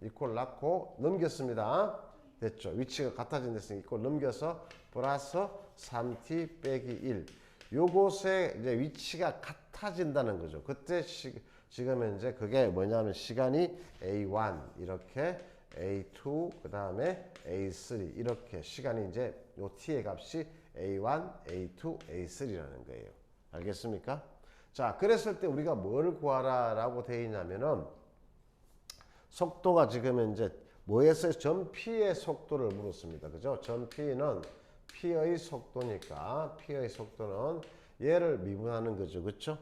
Speaker 1: 이꼴 낳고 넘겼습니다. 됐죠? 위치가 같아진 데서 이꼴 넘겨서 플러스 3t 빼기 1. 요곳에 이제 위치가 같아진다는 거죠. 그때 지금 현재 그게 뭐냐면 시간이 A1 이렇게 A2 그 다음에 A3 이렇게 시간이 이제 요 t의 값이 A1, A2, A3라는 거예요. 알겠습니까? 자, 그랬을 때 우리가 뭘 구하라라고 되어 있냐면은 속도가 지금 현재 뭐에서 전 P의 속도를 물었습니다. 그죠? 전 P는 P의 속도니까 P의 속도는 얘를 미분하는 거죠. 그렇죠?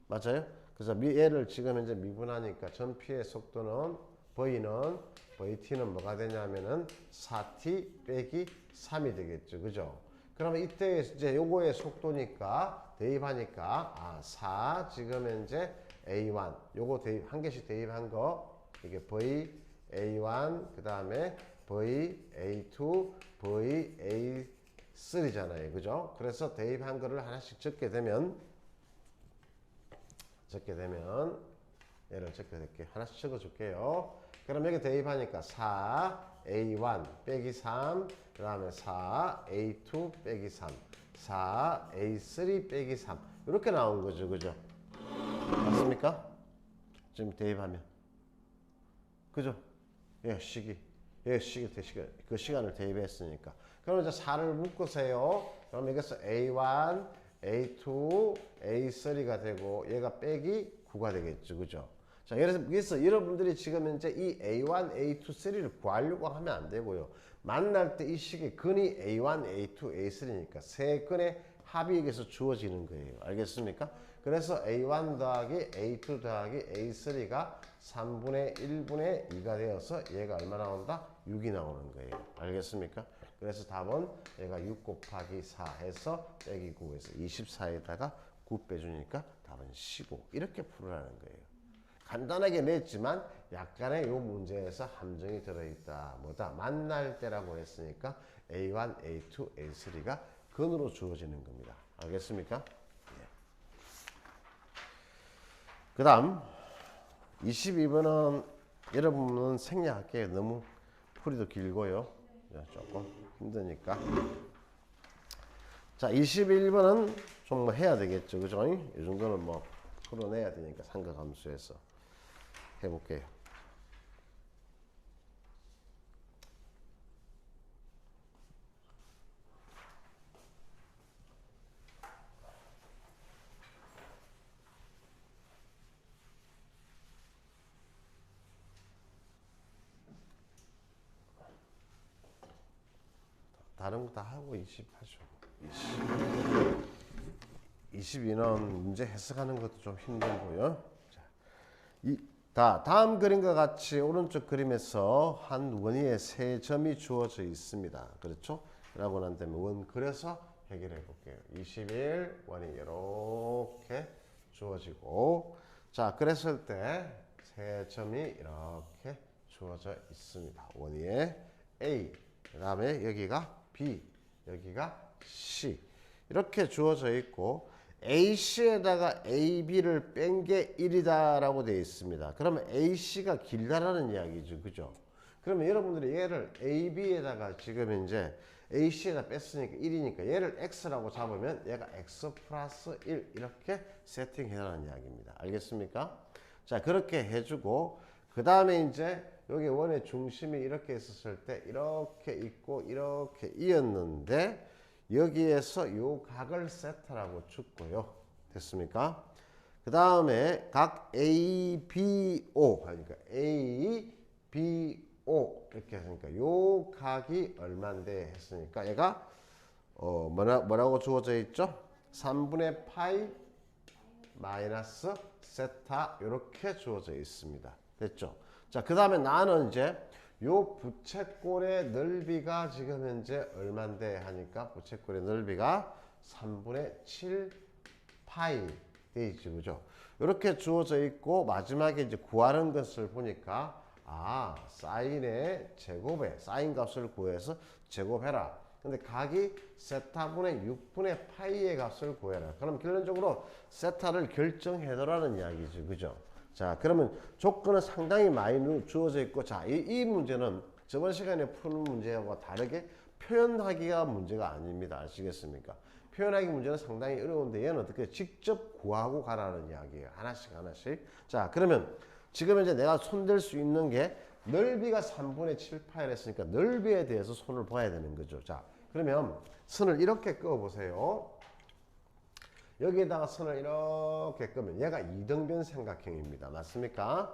Speaker 1: 맞아요? 그래서 얘를 지금 현재 미분하니까 전 P의 속도는 VT는 뭐가 되냐면은 4T 빼기 3이 되겠죠. 그죠? 그러면 이때 이제 요거의 속도니까 대입하니까 4 지금 현재 A1 요거 대입 한 개씩 대입한 거 이게 VA1 그 다음에 VA2 VA3잖아요. 그죠? 그래서 대입한 거를 하나씩 적게 되면 얘를 적게 될게요. 하나씩 적어 줄게요. 그럼 여기 대입하니까 4A1 빼기 3 그 다음에 4A2 빼기 3 4A3 빼기 3 이렇게 나온 거죠. 그죠? 맞습니까? 지금 대입하면 그죠? 예, 그 시간을 대입했으니까. 그럼 이제 4를 묶으세요. 그럼 여기서 A1, A2, A3가 되고 얘가 빼기 9가 되겠죠. 그죠? 자, 그래서 여러분들이 지금 현재 이 A1, A2, 3를 구하려고 하면 안 되고요. 만날 때 이 식의 근이 A1, A2, A3니까 세 근의 합이 여기서 주어지는 거예요. 알겠습니까? 그래서 A1 더하기 A2 더하기 A3가 3분의 1분의 2가 되어서 얘가 얼마 나온다? 6이 나오는 거예요. 알겠습니까? 그래서 답은 얘가 6 곱하기 4 해서 빼기 9에서 24에다가 9 빼주니까 답은 15. 이렇게 풀으라는 거예요. 간단하게 냈지만 약간의 요 문제에서 함정이 들어있다. 뭐다? 만날 때라고 했으니까 A1, A2, A3가 근으로 주어지는 겁니다. 알겠습니까? 예. 그 다음 22번은 여러분은 생략할게요. 너무 풀이도 길고요. 조금 힘드니까. 자, 21번은 좀 뭐 해야 되겠죠. 그죠? 이 정도는 뭐 풀어내야 되니까 삼각함수에서 해볼게요. 다른 거 다 하고 20 하죠. 22는 문제 해석하는 것도 좀 힘들고요. 자, 다음 그림과 같이 오른쪽 그림에서 한 원위에 세 점이 주어져 있습니다. 그렇죠? 라고 난 다음에 원 그려서 해결해 볼게요. 21 원이 이렇게 주어지고, 자, 그랬을 때 세 점이 이렇게 주어져 있습니다. 원위에 A, 그 다음에 여기가 B, 여기가 C 이렇게 주어져 있고, AC에다가 AB를 뺀 게 1이다 라고 되어 있습니다. 그러면 AC가 길다라는 이야기죠. 그죠? 그러면 여러분들이 얘를 AB에다가 지금 이제 AC에다 뺐으니까 1이니까 얘를 X라고 잡으면 얘가 X 플러스 1 이렇게 세팅해라는 이야기입니다. 알겠습니까? 자, 그렇게 해주고, 그 다음에 이제 여기 원의 중심이 이렇게 있었을 때 이렇게 있고 이렇게 이었는데, 여기에서 요 각을 세타라고 줬고요. 됐습니까? 그 다음에 각 ABO 하니까 ABO 이렇게 했으니까 요 각이 얼마인데 했으니까 얘가 뭐라고 주어져 있죠? 3분의 파이 마이너스 세타 이렇게 주어져 있습니다. 됐죠? 자, 그 다음에 나는 이제 요 부채꼴의 넓이가 지금 현재 얼만데 하니까 부채꼴의 넓이가 3분의 7 파이 돼 있죠. 그죠? 이렇게 주어져 있고, 마지막에 이제 구하는 것을 보니까, 사인의 제곱에, 사인 값을 구해서 제곱해라. 근데 각이 세타분의 6분의 파이의 값을 구해라. 그럼 결론적으로 세타를 결정해더라는 이야기죠. 그죠? 자, 그러면 조건은 상당히 많이 주어져 있고, 자, 이 문제는 저번 시간에 푸는 문제하고 다르게 표현하기가 문제가 아닙니다. 아시겠습니까? 표현하기 문제는 상당히 어려운데 얘는 어떻게 직접 구하고 가라는 이야기예요. 하나씩 하나씩. 자, 그러면 지금 이제 내가 손댈 수 있는 게 넓이가 3분의 7파이를 했으니까 넓이에 대해서 손을 봐야 되는 거죠. 자, 그러면 선을 이렇게 그어보세요. 여기에다가 선을 이렇게 끄면 얘가 이등변 삼각형입니다. 맞습니까?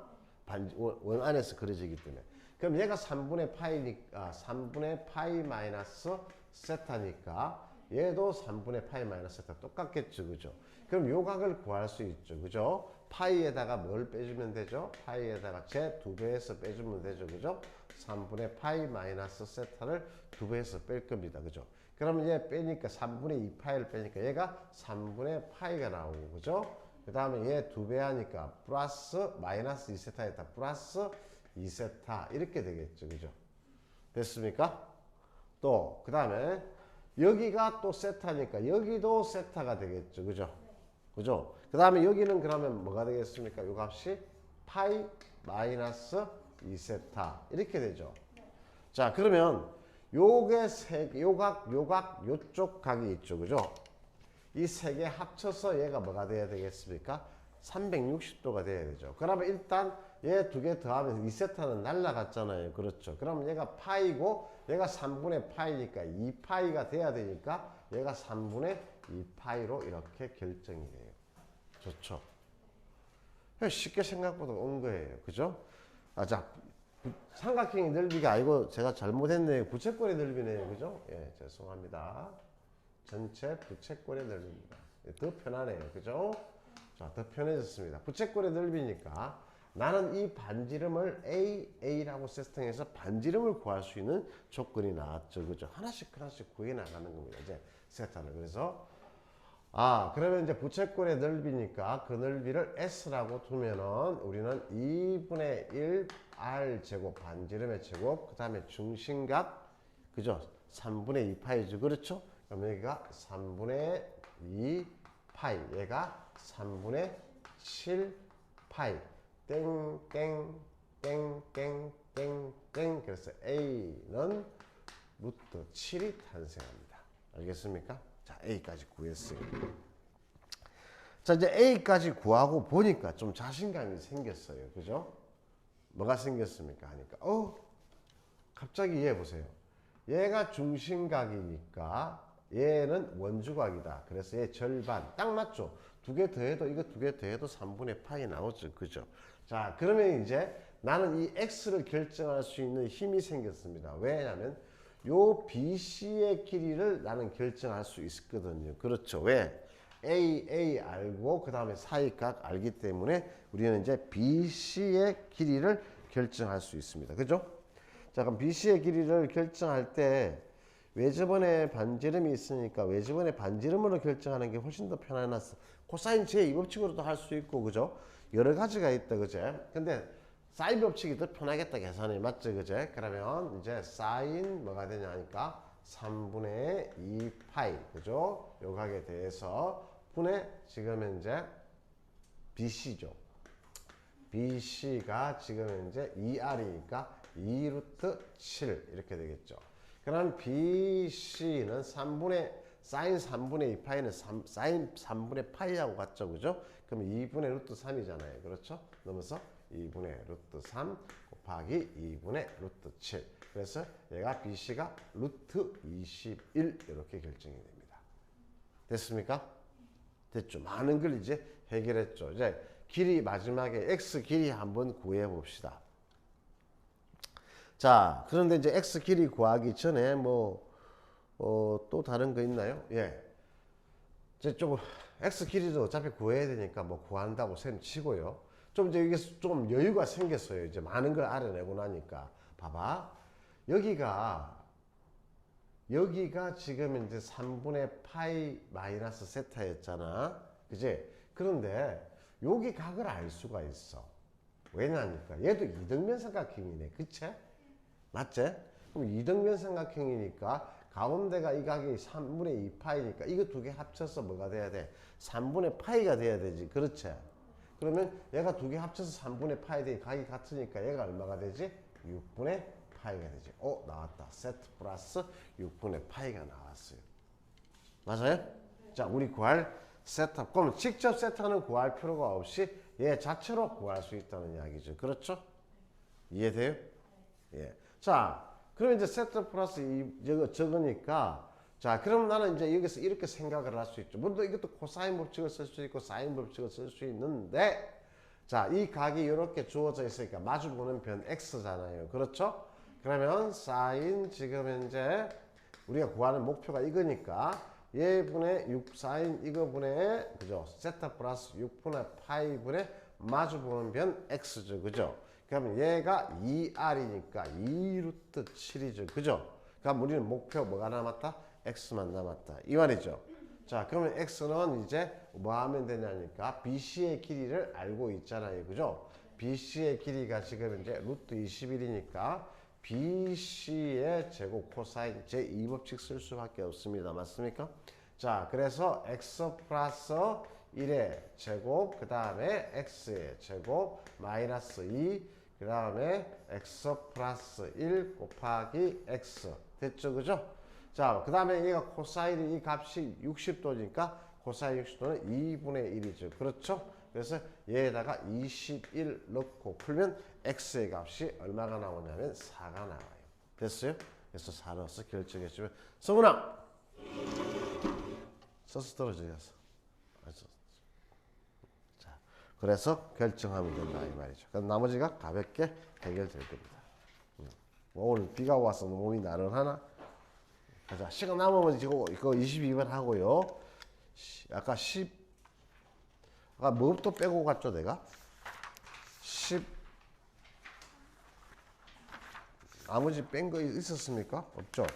Speaker 1: 원 안에서 그려지기 때문에. 그럼 얘가 3분의 파이니까 3분의 파이 마이너스 세타니까 얘도 3분의 파이 마이너스 세타 똑같겠죠. 그죠? 그럼 요 각을 구할 수 있죠. 그죠? 파이에다가 뭘 빼주면 되죠? 파이에다가 제 2배에서 빼주면 되죠. 그죠? 3분의 파이 마이너스 세타를 2배에서 뺄 겁니다. 그죠? 그러면 얘 빼니까 3분의 2파이를 빼니까 얘가 3분의 파이가 나오고, 그죠? 그 다음에 얘 2배 하니까 플러스 마이너스 2세타에다 플러스 2세타 이렇게 되겠죠. 그죠? 됐습니까? 또 그 다음에 여기가 또 세타니까 여기도 세타가 되겠죠. 그죠? 그죠? 그 다음에 여기는 그러면 뭐가 되겠습니까? 요 값이 파이 마이너스 2세타 이렇게 되죠. 자, 그러면 요게 요각, 요쪽 각이 있죠. 그죠? 이 세 개 합쳐서 얘가 뭐가 돼야 되겠습니까? 360도가 돼야 되죠. 그러면 일단 얘 두 개 더하면 2세타는 날라갔잖아요. 그렇죠. 그럼 얘가 파이고 얘가 3분의 파이니까 2파이가 돼야 되니까 얘가 3분의 2파이로 이렇게 결정이 돼요. 좋죠. 쉽게 생각보다 온 거예요. 그죠? 자, 삼각형의 넓이가 아니고 제가 잘못했네요. 부채꼴의 넓이네요. 그죠? 예, 죄송합니다. 전체 부채꼴의 넓이입니다. 더 편하네요. 그죠? 자, 더 편해졌습니다. 부채꼴의 넓이니까 나는 이 반지름을 A라고 세팅해서 반지름을 구할 수 있는 조건이 나왔죠. 그죠? 하나씩 구해 나가는 겁니다. 이제 세타를. 그래서 그러면 이제 부채꼴의 넓이니까 그 넓이를 S라고 두면은 우리는 2분의 1 R 제곱 반지름의 제곱 그 다음에 중심각 그죠? 3분의 2 파이죠. 그렇죠? 그럼 여기가 3분의 2 파이 얘가 3분의 7 파이 땡땡 땡땡 땡땡 그래서 A는 루트 7이 탄생합니다. 알겠습니까? 자, A까지 구했어요. 자, 이제 A까지 구하고 보니까 좀 자신감이 생겼어요. 그죠? 뭐가 생겼습니까? 하니까 갑자기 얘 보세요. 얘가 중심각이니까 얘는 원주각이다. 그래서 얘 절반 딱 맞죠? 두 개 더해도 이거 두 개 더해도 3분의 파이 나오죠. 그죠? 자, 그러면 이제 나는 이 X를 결정할 수 있는 힘이 생겼습니다. 왜냐하면 요 BC의 길이를 나는 결정할 수 있거든요. 그렇죠. 왜? A 알고 그 다음에 사이각 알기 때문에 우리는 이제 BC의 길이를 결정할 수 있습니다. 그죠? 자, 그럼 BC의 길이를 결정할 때 외접원의 반지름이 있으니까 외접원의 반지름으로 결정하는 게 훨씬 더 편안했어. 코사인 제2 법칙으로도 할 수 있고, 그죠? 여러 가지가 있다, 그제? 근데 사인 법칙이 더 편하겠다, 계산이. 맞죠, 그제? 그러면 이제 사인 뭐가 되냐 하니까 3분의 2 파이, 그죠? 요 각에 대해서 분의 지금 현재 BC죠. BC가 지금 현재 2R이니까 2루트 7 이렇게 되겠죠. 그럼 BC는 3분의 사인 3분의 2 파이는 사인 3분의 파이하고 같죠. 그죠? 그럼 2분의 루트 3이잖아요. 그렇죠? 넘어서 2분의 루트 3 곱하기 2분의 루트 7. 그래서 얘가 BC가 루트 21 이렇게 결정이 됩니다. 됐습니까? 됐죠. 많은 걸 이제 해결했죠. 이제 길이 마지막에 X 길이 한번 구해 봅시다. 자, 그런데 이제 X 길이 구하기 전에 또 다른 거 있나요? 예. 이제 좀 X 길이도 어차피 구해야 되니까 뭐 구한다고 셈 치고요. 좀 이제 이게 좀 여유가 생겼어요. 이제 많은 걸 알아내고 나니까. 봐봐. 여기가 지금 이제 3분의 파이 마이너스 세타였잖아. 그지? 그런데 여기 각을 알 수가 있어. 왜냐니까 얘도 이등변 삼각형이네. 그치? 맞지? 그럼 이등변 삼각형이니까 가운데가 이 각이 3분의 2 파이니까 이거 두 개 합쳐서 뭐가 돼야 돼? 3분의 파이가 돼야 되지. 그렇지? 그러면 얘가 두 개 합쳐서 3분의 파이 되니 각이 같으니까 얘가 얼마가 되지? 6분의 파이가 되지. 나왔다. 세트 플러스 6분의 파이가 나왔어요. 맞아요? 자, 우리 구할 세트. 그럼 직접 세트는 구할 필요가 없이 얘 자체로 구할 수 있다는 이야기죠. 그렇죠? 이해돼요? 예. 자, 그럼 이제 세트 플러스 적으니까 자, 그럼 나는 이제 여기서 이렇게 생각을 할 수 있죠. 물론 이것도 코사인 법칙을 쓸 수 있고 사인 법칙을 쓸 수 있는데 자, 이 각이 이렇게 주어져 있으니까 마주보는 변 x잖아요. 그렇죠? 그러면 사인 지금 현재 우리가 구하는 목표가 이거니까 얘분의 6 사인 이거분의 그죠? 세타 플러스 6분의 파이분의 마주보는 변 x죠. 그죠? 그러면 얘가 2r이니까 2루트 7이죠. 그죠? 그럼 우리는 목표 뭐가 남았다? x만 남았다. 이 말이죠. 자, 그러면 x는 이제 뭐 하면 되냐니까 BC의 길이를 알고 있잖아요. 그죠? BC의 길이가 지금 이제 루트 21이니까 BC의 제곱 코사인 제2법칙 쓸 수밖에 없습니다. 맞습니까? 자, 그래서 x 플러스 1의 제곱 그 다음에 x의 제곱 마이너스 2 그 다음에 x 플러스 1 곱하기 x 됐죠? 그죠? 자, 그 다음에 얘가 코사인이 이 값이 60도니까 코사인 60도는 2분의 1이죠. 그렇죠? 그래서 얘에다가 21 넣고 풀면 x의 값이 얼마가 나오냐면 4가 나와요. 됐어요? 그래서 4 넣어서 결정해주면 성훈아! 서서 떨어져야서. 자, 그래서 결정하면 된다 이 말이죠. 그럼 나머지가 가볍게 해결될 겁니다. 오늘 비가 와서 몸이 나른하나? 자, 시간 남으면 이거 22번 하고요. 아까 10, 아까 뭐부터 빼고 갔죠, 내가? 10, 나머지 뺀 거 있었습니까? 없죠?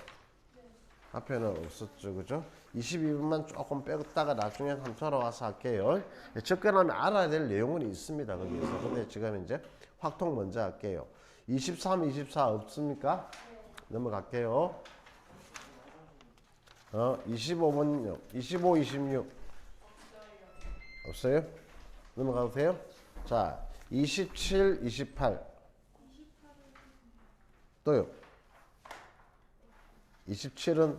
Speaker 1: 앞에는 없었죠, 그죠? 22분만 조금 빼다가 나중에 한번 돌아와서 할게요. 접근하면 알아야 될 내용은 있습니다, 거기에서. 근데 지금 이제 확통 먼저 할게요. 23, 24 없습니까? 넘어갈게요. 25번요. 25, 26 없어요? 넘어가도 돼요? 자, 27, 28 또요. 27은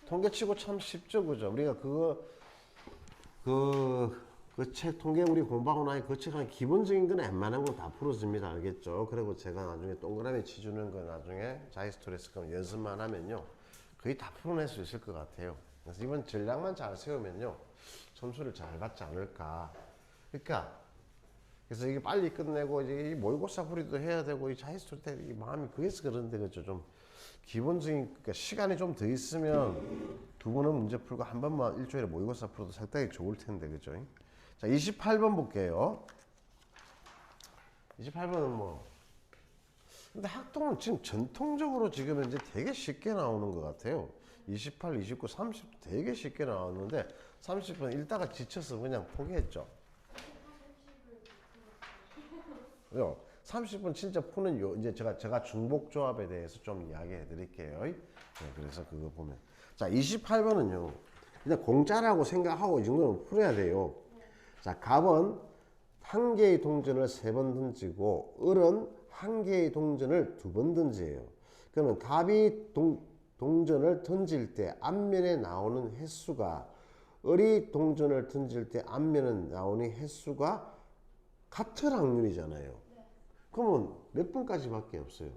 Speaker 1: 통계치고 참 쉽죠, 그죠? 우리가 그 책 통계 우리 공부하고 나니 그 책 한 기본적인 건 웬만한 건 다 풀어집니다, 알겠죠? 그리고 제가 나중에 동그라미 치주는 거 나중에 자이 스트레스 그럼 연습만 하면요 거의 다 풀어낼 수 있을 것 같아요. 그래서 이번 전략만 잘 세우면요 점수를 잘 받지 않을까. 그러니까 그래서 이게 빨리 끝내고 이제 이 모의고사 풀이도 해야 되고 이 자이 스트레스 이 마음이 그래서 그런데 그죠? 좀 기본적인 그러니까 시간이 좀 더 있으면 두 번은 문제 풀고 한 번만 일주일에 모의고사 풀어도 상당히 좋을 텐데 그죠? 자, 28번 볼게요. 28번은 뭐 근데 학동은 지금 전통적으로 지금 현재 되게 쉽게 나오는 것 같아요. 28, 29, 30 되게 쉽게 나왔는데 30번 읽다가 지쳐서 그냥 포기했죠. 그죠? 30분 진짜 푸는 이제 제가 중복 조합에 대해서 좀 이야기해 드릴게요. 네, 그래서 그거 보면 자 28번은요. 일단 공짜라고 생각하고 이 정도는 풀어야 돼요. 자, 갑은 한 개의 동전을 3번 던지고 을은 한 개의 동전을 2번 던지예요. 그러면 갑이 동전을 던질 때 앞면에 나오는 횟수가 을이 동전을 던질 때 앞면에 나오는 횟수가 같을 확률이잖아요. 그러면 몇 번까지밖에 없어요?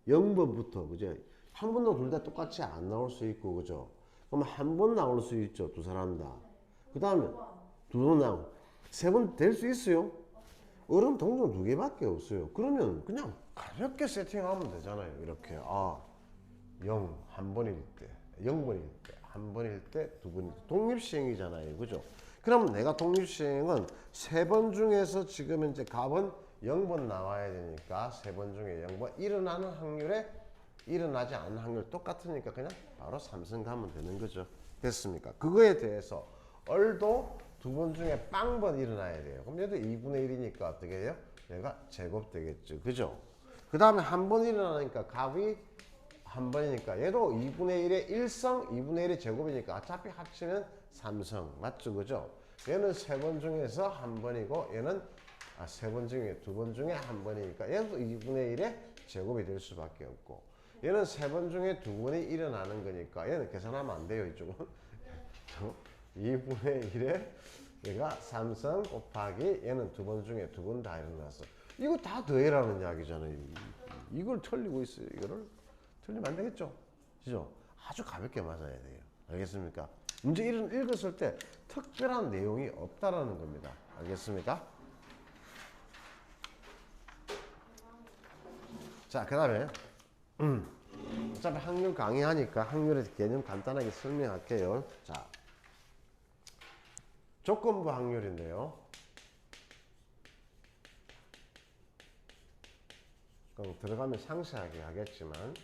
Speaker 1: 0번부터 그죠? 한 번도 둘 다 똑같이 안 나올 수 있고 그죠? 그럼 한 번 나올 수 있죠, 두 사람 다. 그 다음에 두 번 나오고 3번 될 수 있어요? 을은 동전 2개밖에 없어요. 그러면 그냥 가볍게 세팅하면 되잖아요. 이렇게 0 한 번일 때, 0번일 때, 한 번일 때, 2번일 때 독립시행이잖아요, 그죠? 그럼 내가 독립시행은 3번 중에서 지금 현재 갑은 0번 나와야 되니까 3번 중에 0번 일어나는 확률에 일어나지 않는 확률 똑같으니까 그냥 바로 삼성 가면 되는 거죠. 됐습니까? 그거에 대해서 을도 2번 중에 빵번 일어나야 돼요. 그럼 얘도 2분의 1이니까 어떻게 해요? 얘가 제곱 되겠죠. 그죠? 그 다음에 한 번 일어나니까 갑이 한 번이니까 얘도 2분의 1의 1성 2분의 1의 제곱이니까 어차피 합치면 3성 맞죠? 그죠? 얘는 3번 중에서 한 번이고 얘는 3번 중에 2번 중에 한 번이니까 얘도 2분의 1의 제곱이 될 수밖에 없고 얘는 3번 중에 2번이 일어나는 거니까 얘는 계산하면 안 돼요. 이쪽은 2분의 1에 얘가 3성 곱하기 얘는 2번 중에 2번 다 일어났어. 이거 다 더해라는 이야기잖아요. 이걸 틀리고 있어요. 이거를 틀리면 안 되겠죠? 그죠? 아주 가볍게 맞아야 돼요. 알겠습니까? 문제 읽었을 때 특별한 내용이 없다라는 겁니다. 알겠습니까? 자, 그 다음에 어차피 확률 강의하니까 확률의 개념 간단하게 설명할게요. 자, 조건부 확률인데요. 그럼 들어가면 상세하게 하겠지만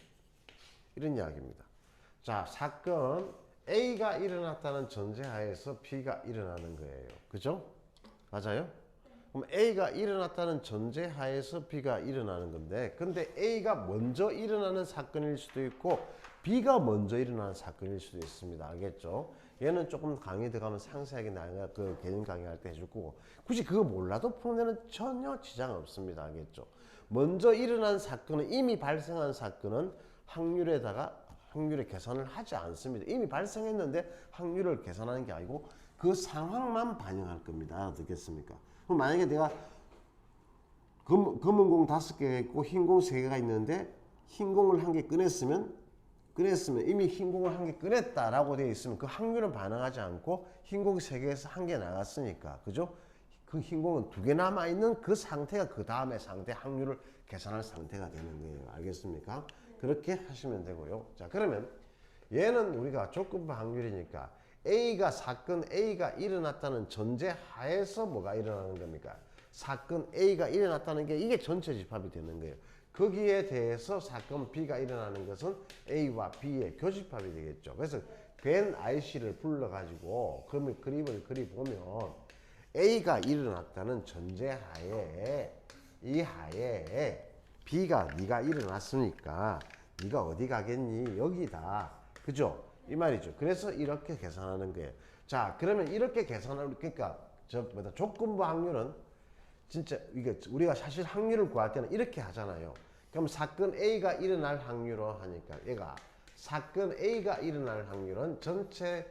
Speaker 1: 이런 이야기입니다. 자, 사건 A가 일어났다는 전제하에서 B가 일어나는 거예요. 그죠? 맞아요? 그럼 A가 일어났다는 전제하에서 B가 일어나는 건데 근데 A가 먼저 일어나는 사건일 수도 있고 B가 먼저 일어나는 사건일 수도 있습니다. 알겠죠? 얘는 조금 강의 들어가면 상세하게 나가 그 개념 강의할 때 해줄 거고 굳이 그거 몰라도 풀어내는 전혀 지장 없습니다. 알겠죠? 먼저 일어난 사건은 이미 발생한 사건은 확률의 계산을 하지 않습니다. 이미 발생했는데 확률을 계산하는 게 아니고 그 상황만 반영할 겁니다. 알아듣겠습니까? 그럼 만약에 내가 검은 공 5개가 있고 흰 공 3개가 있는데 흰 공을 1개 꺼냈으면 이미 흰 공을 1개 꺼냈다라고 되어 있으면 그 확률은 반영하지 않고 흰 공 3개에서 1개 나갔으니까 그죠? 그 흰 공은 2개 남아있는 그 상태가 그 다음에 상태 확률을 계산할 상태가 되는 거예요. 알겠습니까? 그렇게 하시면 되고요. 자, 그러면 얘는 우리가 조건부 확률이니까 사건 A가 일어났다는 전제 하에서 뭐가 일어나는 겁니까? 사건 A가 일어났다는 게 이게 전체 집합이 되는 거예요. 거기에 대해서 사건 B가 일어나는 것은 A와 B의 교집합이 되겠죠. 그래서 벤 IC를 불러가지고 그림을 그려보면 A가 일어났다는 전제하에 이 하에 B가 네가 일어났으니까 네가 어디 가겠니? 여기다. 그죠? 이 말이죠. 그래서 이렇게 계산하는 거예요. 자, 그러면 이렇게 계산하는 그러니까 조건부 확률은 진짜 이게 우리가 사실 확률을 구할 때는 이렇게 하잖아요. 그럼 사건 A가 일어날 확률로 하니까 얘가 사건 A가 일어날 확률은 전체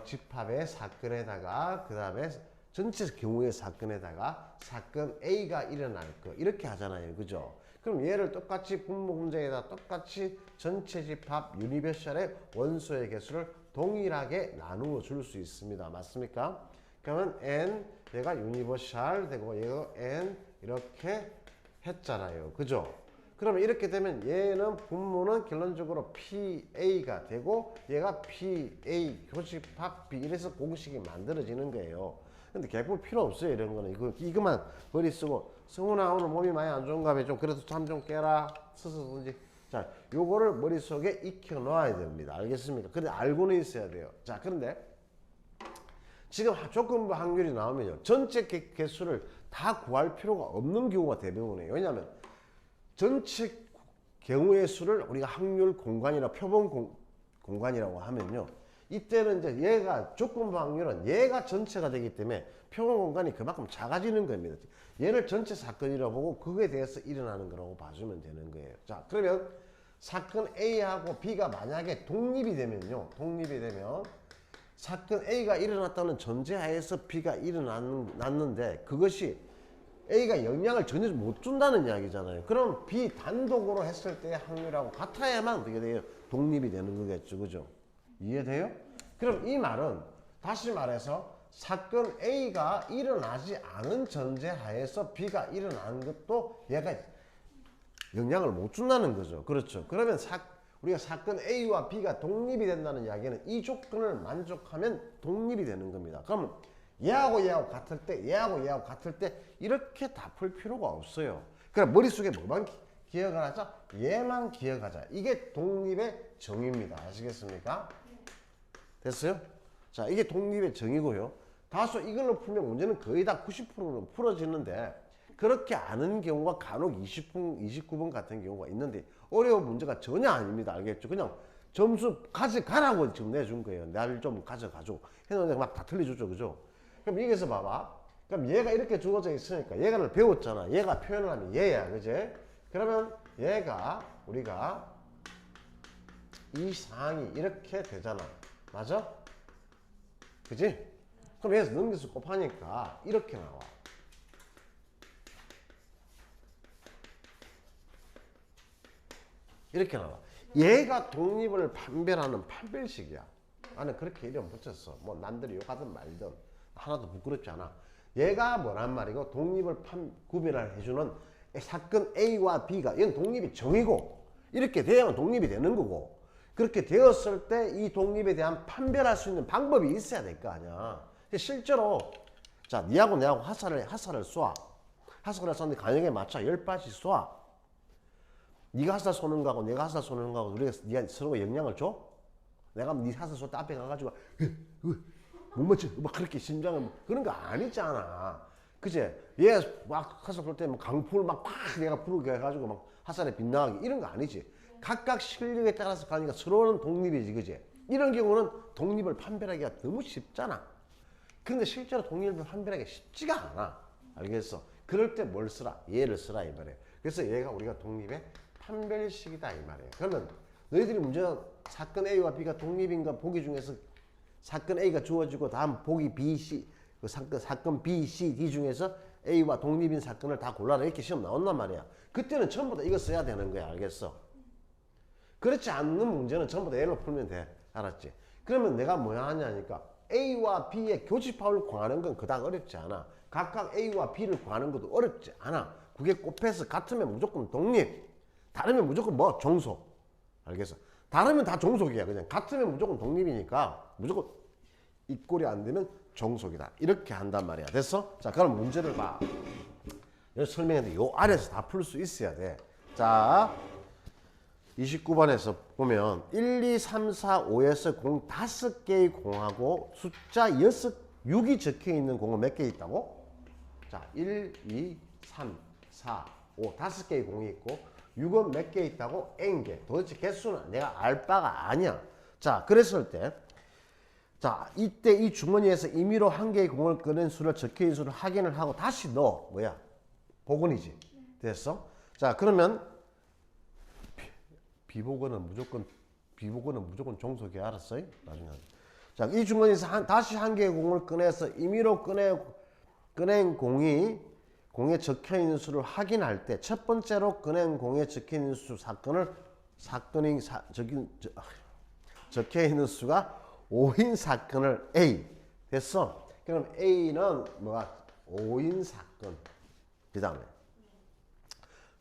Speaker 1: 집합의 사건에다가 그 다음에 전체 경우의 사건에다가 사건 A가 일어날 거 이렇게 하잖아요. 그죠? 그럼 얘를 똑같이 분모 문제에다 똑같이 전체 집합 유니버셜의 원소의 개수를 동일하게 나누어 줄 수 있습니다. 맞습니까? 그러면 n 얘가 유니버셜 되고 얘가 n 이렇게 했잖아요. 그죠? 그러면 이렇게 되면 얘는 분모는 결론적으로 PA가 되고 얘가 PA 교집합 B 이래서 공식이 만들어지는 거예요. 근데 개뿔 필요 없어요. 이런 거는 이거만 머리 쓰고 성훈아 오늘 몸이 많이 안 좋은가 봐. 좀 그래도 잠 좀 깨라. 스스로든지. 자, 요거를 머릿속에 익혀 놓아야 됩니다. 알겠습니까? 근데 알고는 있어야 돼요. 자, 그런데 지금 조건부 확률이 나오면요. 전체 개수를 다 구할 필요가 없는 경우가 대부분이에요. 왜냐하면 전체 경우의 수를 우리가 확률 공간이나 표본 공간이라고 하면요. 이때는 이제 얘가 조건부 확률은 얘가 전체가 되기 때문에 표본 공간이 그만큼 작아지는 겁니다. 얘를 전체 사건이라고 보고 그거에 대해서 일어나는 거라고 봐주면 되는 거예요. 자, 그러면 사건 A하고 B가 만약에 독립이 되면요. 독립이 되면 사건 A가 일어났다는 전제하에서 B가 일어났는데 그것이 A가 영향을 전혀 못 준다는 이야기잖아요. 그럼 B 단독으로 했을 때의 확률하고 같아야만 어떻게 돼요? 독립이 되는 거겠죠. 그죠? 이해돼요? 그럼 이 말은 다시 말해서 사건 A가 일어나지 않은 전제하에서 B가 일어나는 것도 얘가 영향을 못 준다는 거죠. 그렇죠. 그러면 우리가 사건 A와 B가 독립이 된다는 이야기는 이 조건을 만족하면 독립이 되는 겁니다. 그러면 얘하고 얘하고 같을 때 얘하고 얘하고 같을 때 이렇게 다 풀 필요가 없어요. 그럼 머릿속에 뭐만 기억을 하자? 얘만 기억하자. 이게 독립의 정의입니다. 아시겠습니까? 됐어요? 자, 이게 독립의 정의고요. 다소 이걸로 풀면 문제는 거의 다 90%는 풀어지는데 그렇게 않은 경우가 간혹 29번 같은 경우가 있는데 어려운 문제가 전혀 아닙니다. 알겠죠? 그냥 점수 가져가라고 지금 내준 거예요. 날 좀 가져가죠. 해놓는데 막 다 틀려주죠. 그죠? 그럼 여기서 봐봐. 그럼 얘가 이렇게 주어져 있으니까 얘가를 배웠잖아. 얘가 표현을 하면 얘야. 그지? 그러면 얘가 우리가 이 상황이 이렇게 되잖아. 맞아? 그지? 그럼 여기서 넘겨서 곱하니까 이렇게 나와. 이렇게 나와. 얘가 독립을 판별하는 판별식이야. 나는 그렇게 이름 붙였어. 뭐 남들이 욕하든 말든 하나도 부끄럽지 않아. 얘가 뭐란 말이고 독립을 구별을 해주는 사건 A와 B가 이건 독립이 정의고 이렇게 돼야만 독립이 되는 거고 그렇게 되었을 때 이 독립에 대한 판별할 수 있는 방법이 있어야 될 거 아니야. 실제로 자 니하고 내하고 화살을 쏴. 화살을 쐈는데 간역에 맞춰 10발씩 쏴. 네가 화살 쏘는 거하고 내가 화살 쏘는 거하고 우리가 네가 서로 영향을 줘? 내가 네 화살 쏠 때 앞에 가가지고 못 맞춰 막 그렇게 심장을 그런 거 아니잖아. 그제? 얘 막 화살 쏠 때 뭐 강풍을 막 내가 부르게 해가지고 막 화살에 빗나가게 이런 거 아니지. 각각 실력에 따라서 가니까 서로는 독립이지. 그제? 이런 경우는 독립을 판별하기가 너무 쉽잖아. 근데 실제로 독립을 판별하기가 쉽지가 않아. 알겠어? 그럴 때 뭘 쓰라? 얘를 쓰라 이 말이에요. 그래서 얘가 우리가 독립의 판별식이다 이 말이에요. 그러면 너희들이 문제는 사건 A와 B가 독립인가 보기 중에서 사건 A가 주어지고 다음 보기 B, C 그 사건 B, C, D 중에서 A와 독립인 사건을 다 골라라 이렇게 시험 나온단 말이야. 그때는 전부 다 이거 써야 되는 거야. 알겠어? 그렇지 않는 문제는 전부 다 얘로 풀면 돼. 알았지? 그러면 내가 뭐야 하냐니까 A와 B의 교집합을 구하는 건 그닥 어렵지 않아. 각각 A와 B를 구하는 것도 어렵지 않아. 그게 곱해서 같으면 무조건 독립, 다르면 무조건 뭐 종소. 알겠어? 다르면 다 종속이야. 그냥 같으면 무조건 독립이니까 무조건 입골이 안 되면 종속이다. 이렇게 한단 말이야. 됐어? 자, 그럼 문제를 봐. 여기 설명했는데 요 아래에서 다 풀 수 있어야 돼. 자, 29번에서 보면 1, 2, 3, 4, 5에서 공 5개의 공하고 숫자 6이 적혀 있는 공은 몇 개 있다고? 자, 1, 2, 3, 4, 5 5개의 공이 있고 6은 몇 개 있다고? N개. 도대체 개수는 내가 알 바가 아니야. 자, 그랬을 때 자, 이때 이 주머니에서 임의로 한 개의 공을 꺼낸 수를 적혀 있는 수를 확인을 하고 다시 넣어. 뭐야? 복원이지. 됐어? 자, 그러면 비복원은 무조건 종속이야. 알았어요? 나중에. 자, 이 주머니에서 다시 한 개의 공을 꺼내서 임의로 꺼낸 공에 적혀 있는 수를 확인할 때 첫 번째로 꺼낸 공에 적혀 있는 수 적혀 있는 수가 5인 사건을 A. 됐어? 그럼 A는 뭐가? 5인 사건. 그 다음에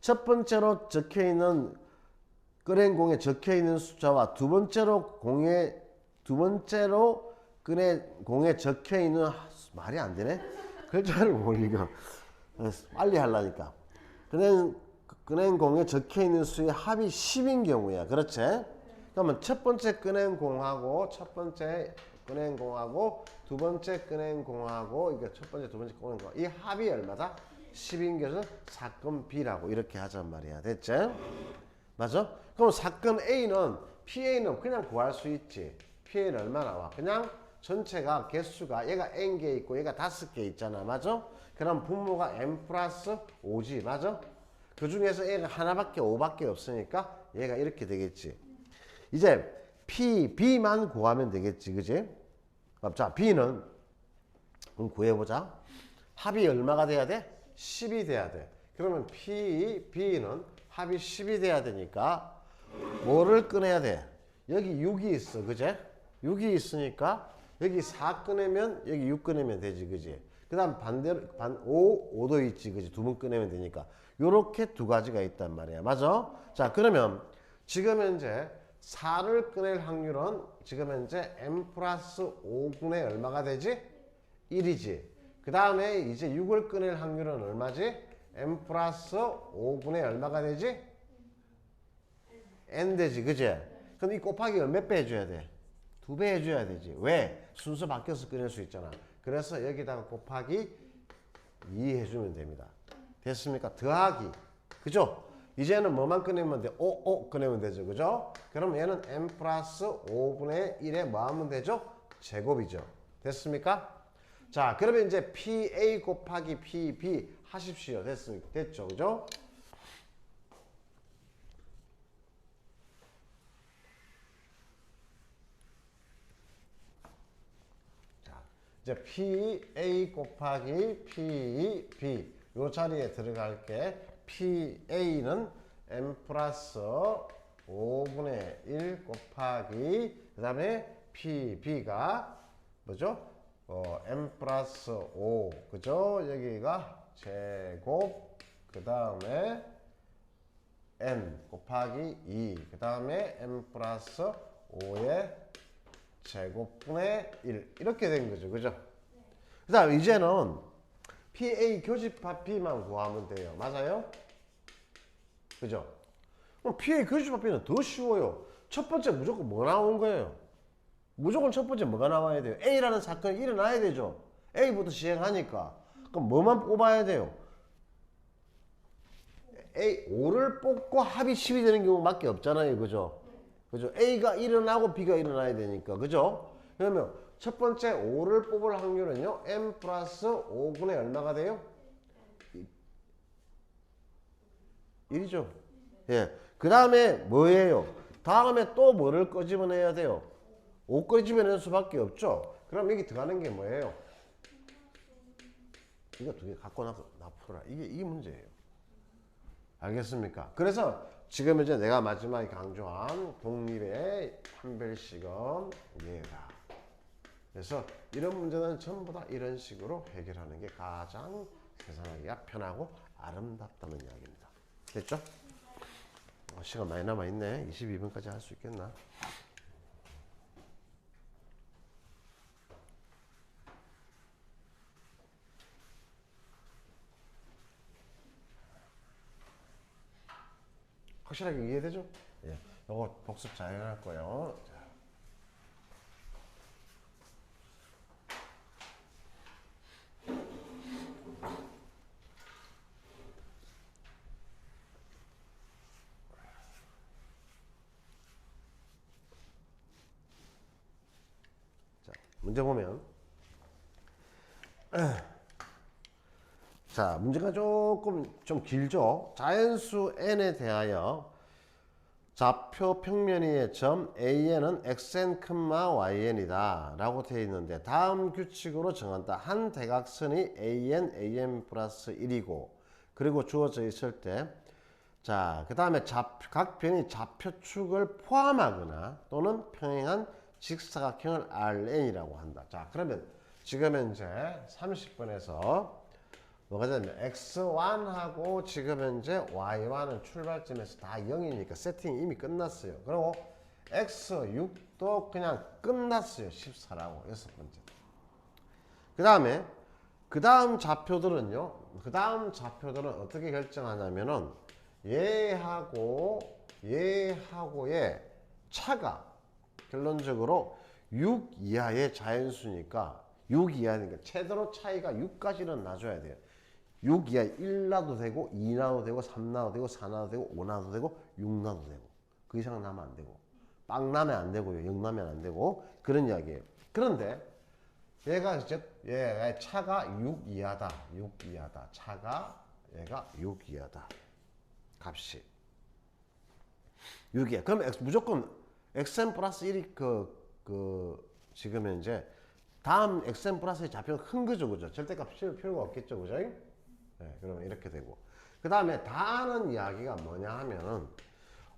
Speaker 1: 첫 번째로 꺼낸 공에 적혀 있는 숫자와 두 번째로 꺼낸 공에 적혀 있는 말이 안 되네? 글자를 못 읽어. 빨리 하려니까. 꺼낸 공에 적혀 있는 수의 합이 10인 경우야. 그렇지? 그러면 첫 번째 꺼낸 공하고 두 번째 꺼낸 공하고 이게 첫 번째, 두 번째 꺼낸 공. 이 합이 얼마다? 10인 것은 사건 B라고 이렇게 하잔 말이야. 됐지? 맞아? 그럼 사건 A는 PA는 그냥 구할 수 있지. PA는 얼마 나와? 그냥 전체가 개수가 얘가 N개 있고 얘가 5개 있잖아. 맞아? 그럼 분모가 N 플러스 5지. 맞아? 그 중에서 얘가 하나밖에 5밖에 없으니까 얘가 이렇게 되겠지. 이제 B만 구하면 되겠지. 그지? 자, B는 그럼 구해보자. 합이 얼마가 돼야 돼? 10이 돼야 돼. 그러면 B는 합이 10이 돼야 되니까 뭐를 꺼내야 돼? 여기 6이 있어. 그제? 6이 있으니까 여기 4 꺼내면 여기 6 꺼내면 되지. 그지? 그 다음 반대로 5도 있지. 그지? 두 번 꺼내면 되니까 요렇게 두 가지가 있단 말이야. 맞아? 자, 그러면 지금 현재 4를 꺼낼 확률은 지금 현재 n 플러스 5분의 얼마가 되지? 1이지. 그 다음에 이제 6을 꺼낼 확률은 얼마지? n 플러스 5분의 얼마가 되지? n 되지. 그지? 그럼 이 곱하기를 몇 배 해줘야 돼? 2배 해줘야 되지. 왜? 순서 바뀌어서 꺼낼 수 있잖아. 그래서 여기다가 곱하기 2 해주면 됩니다. 됐습니까? 더하기. 그죠? 이제는 뭐만 꺼내면 돼? 5 꺼내면 되죠. 그죠? 그럼 얘는 n 플러스 5분의 1에 뭐 하면 되죠? 제곱이죠. 됐습니까? 자, 그러면 이제 PA 곱하기 PB 하십시오. 됐죠. 그죠? 자, 이제 PA 곱하기 PB 요 자리에 들어갈게. PA는 n 플러스 5분의 1 곱하기 그 다음에 PB가 뭐죠? n 플러스 5 그죠? 여기가 제곱 그 다음에 n 곱하기 2 그 다음에 n 플러스 5의 제곱분의 1 이렇게 된 거죠. 그죠? 그 다음 이제는 PA 교집합 B만 구하면 돼요. 맞아요? 그죠? 그럼 PA 교집합 B는 더 쉬워요. 첫 번째 무조건 뭐 나온 거예요? 무조건 첫 번째 뭐가 나와야 돼요? A라는 사건이 일어나야 되죠. A부터 시행하니까. 그럼 뭐만 뽑아야 돼요? A, 5를 뽑고 합이 10이 되는 경우밖에 없잖아요. 그죠? 그죠? A가 일어나고 B가 일어나야 되니까. 그죠? 그러면 첫 번째 5를 뽑을 확률은요. n 플러스 5분의 얼마가 돼요? 1이죠. 예. 그 다음에 뭐예요? 다음에 또 뭐를 끄집어내야 돼요? 5 끄집어낼 수밖에 없죠. 그럼 여기 들어가는 게 뭐예요? 이거 두 개 갖고 나서 풀어라. 이게 문제예요. 알겠습니까? 그래서 지금 이제 내가 마지막에 강조한 독립의 판별식은 얘다. 그래서 이런 문제는 전부 다 이런 식으로 해결하는 게 가장 계산하기가 편하고 아름답다는 이야기입니다. 됐죠? 시간 많이 남아있네. 22분까지 할 수 있겠나? 확실하게 이해되죠? 예. 요거 복습 잘 해갈 거예요. 자, 문제 보면 자, 문제가 조금 좀 길죠. 자연수 n에 대하여 좌표 평면이의 점 AN은 xn,yn이다 라고 되어 있는데 다음 규칙으로 정한다. 한 대각선이 AN, AN 플러스 1이고 그리고 주어져 있을 때 자, 그 다음에 각 변이 좌표축을 포함하거나 또는 평행한 직사각형을 RN이라고 한다. 자, 그러면 지금 현재 30번에서 뭐가 되냐면 x1하고 지금 현재 y1은 출발점에서 다 0이니까 세팅이 이미 끝났어요. 그리고 x6도 그냥 끝났어요. 14라고 여섯 번째. 그 다음에 그 다음 좌표들은요. 그 다음 좌표들은 어떻게 결정하냐면은 얘하고의 차가 결론적으로 6 이하의 자연수니까 6 이하니까 최대로 차이가 6까지는 놔줘야 돼요. 6 이하 1 놔도 되고 2 놔도 되고 3 놔도 되고 4 놔도 되고 5 놔도 되고 6 놔도 되고 그 이상 나면 안 되고 빵 나면 안 되고요. 0 나면 안 되고 그런 이야기예요. 그런데 얘가 차가 6 이하다. 6 이하다. 차가 얘가 6 이하다. 값이 6이야. 그럼 무조건 xn 플러스 1이 지금 현재 다음 xn 플러스 1 좌표는 큰 거죠. 그죠? 절대값 씌울 필요가 없겠죠. 그죠? 네, 그러면 이렇게 되고. 그 다음에 다는 이야기가 뭐냐 하면은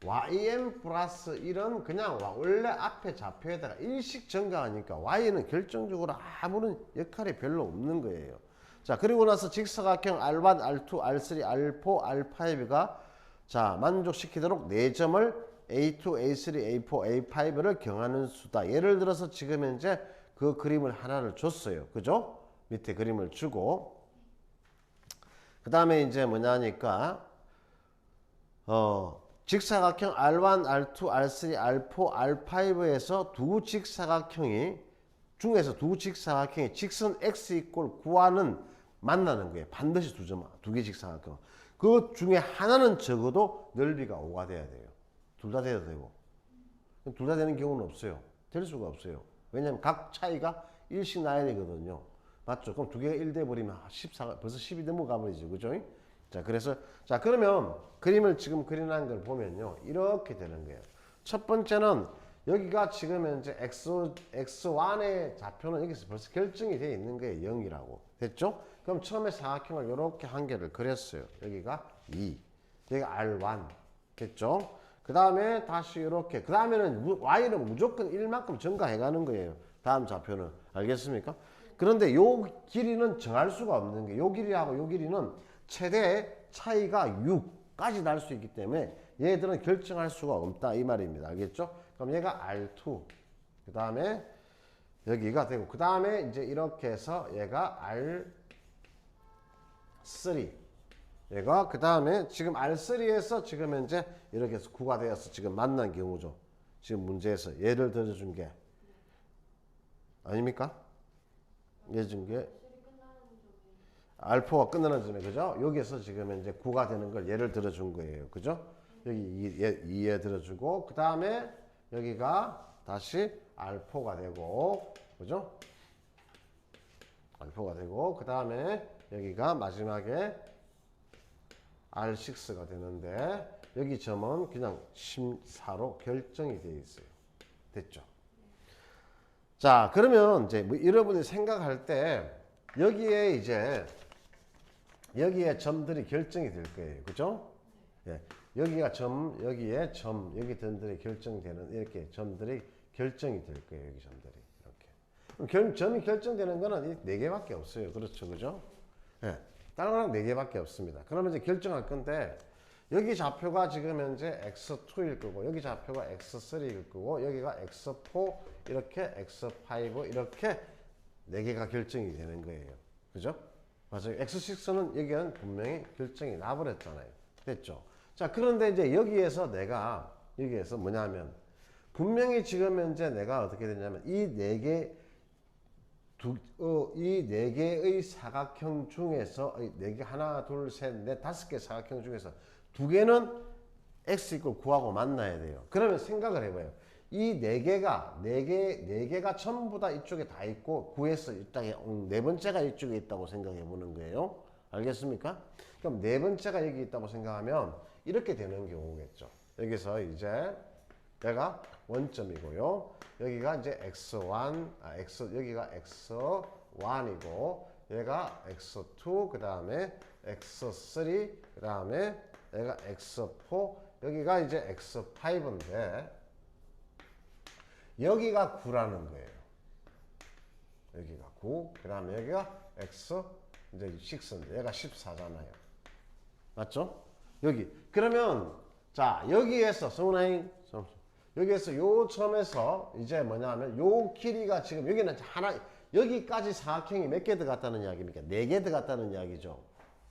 Speaker 1: yn 플러스 1은 그냥 원래 앞에 좌표에다가 일식 증가하니까 y는 결정적으로 아무런 역할이 별로 없는 거예요. 자, 그리고 나서 직사각형 R1, R2, R3, R4, R5가 자, 만족시키도록 4점을 A2, A3, A4, A5를 경하는 수다. 예를 들어서 지금 현재 그 그림을 하나를 줬어요. 그죠? 밑에 그림을 주고 그 다음에 이제 뭐냐니까 직사각형 R1, R2, R3, R4, R5에서 두 직사각형이 중에서 두 직사각형이 직선 x 이꼴 9와는 만나는 거예요. 반드시 두 개 직사각형. 그 중에 하나는 적어도 넓이가 5가 돼야 돼요. 둘 다 돼도 되고. 둘 다 되는 경우는 없어요. 될 수가 없어요. 왜냐면 각 차이가 1씩 나야 되거든요. 맞죠? 그럼 두 개가 1 돼버리면 14, 벌써 10이 넘어가 버리죠. 그죠? 자, 그래서, 자, 그러면 그림을 지금 그려놓은 걸 보면요. 이렇게 되는 거예요. 첫 번째는 여기가 지금 현재 x1의 좌표는 여기서 벌써 결정이 되어 있는 거예요. 0이라고. 됐죠? 그럼 처음에 사각형을 이렇게 한 개를 그렸어요. 여기가 2. 여기가 R1. 됐죠? 그 다음에 다시 이렇게. 그 다음에는 y는 무조건 1만큼 증가해 가는 거예요. 다음 좌표는. 알겠습니까? 그런데 요 길이는 정할 수가 없는 게, 요 길이하고 요 길이는 최대 차이가 6까지 날 수 있기 때문에 얘들은 결정할 수가 없다. 이 말입니다. 알겠죠? 그럼 얘가 R2. 그 다음에 여기가 되고, 그 다음에 이제 이렇게 해서 얘가 R3. 얘가 그 다음에 지금 R3에서 지금 현재 이렇게 해서 9가 되어서 지금 만난 경우죠. 지금 문제에서 예를 들어준 게 아닙니까? 예준 게 알파가 끝나는 점에 그죠? 여기에서 지금 현재 9가 되는 걸 예를 들어준 거예요. 그죠? 여기 2에 들어주고 그 다음에 여기가 다시 알파가 되고 그죠? 알파가 되고 그 다음에 여기가 마지막에 R6가 되는데 여기 점은 그냥 14로 결정이 되어 있어요. 됐죠? 자, 그러면 이제 뭐 여러분이 생각할 때 여기에 이제 여기에 점들이 결정이 될 거예요. 그죠? 예. 여기가 점, 여기에 점, 여기 점들이 결정되는 이렇게 점들이 결정이 될 거예요. 여기 점들이 이렇게. 그럼 점이 결정되는 거는 이 4개밖에 없어요. 그렇죠, 그죠? 예. 다른 거랑 4개밖에 없습니다. 그러면 이제 결정할 건데 여기 좌표가 지금 현재 x2일 거고 여기 좌표가 x3일 거고 여기가 x4 이렇게 x5 이렇게 4개가 결정이 되는 거예요. 그죠? 맞아요. x6는 여기는 분명히 결정이 나버렸잖아요. 됐죠? 자, 그런데 이제 여기에서 뭐냐면 분명히 지금 현재 내가 어떻게 되냐면 이 4개의 사각형 중에서 4개 하나 둘 셋 넷 5개 사각형 중에서 2개는 x 이퀄 9하고 만나야 돼요. 그러면 생각을 해봐요. 이 4개가 전부 다 이쪽에 다 있고 9에서 이쪽에 네 번째가 이쪽에 있다고 생각해 보는 거예요. 알겠습니까? 그럼 네 번째가 여기 있다고 생각하면 이렇게 되는 경우겠죠. 여기서 이제 얘가 원점이고요. 여기가 이제 여기가 x1이고 얘가 x2 그 다음에 x3 그 다음에 얘가 x4 여기가 이제 x5인데 여기가 9라는 거예요. 여기가 9 그 다음에 여기가 x 이제 6인데 얘가 14잖아요. 맞죠? 여기 그러면 자 여기에서 여기에서 요 점에서 이제 뭐냐면 요 길이가 지금 여기는 하나 여기까지 사각형이 몇 개 들어갔다는 이야기입니까? 4개 들어갔다는 이야기죠.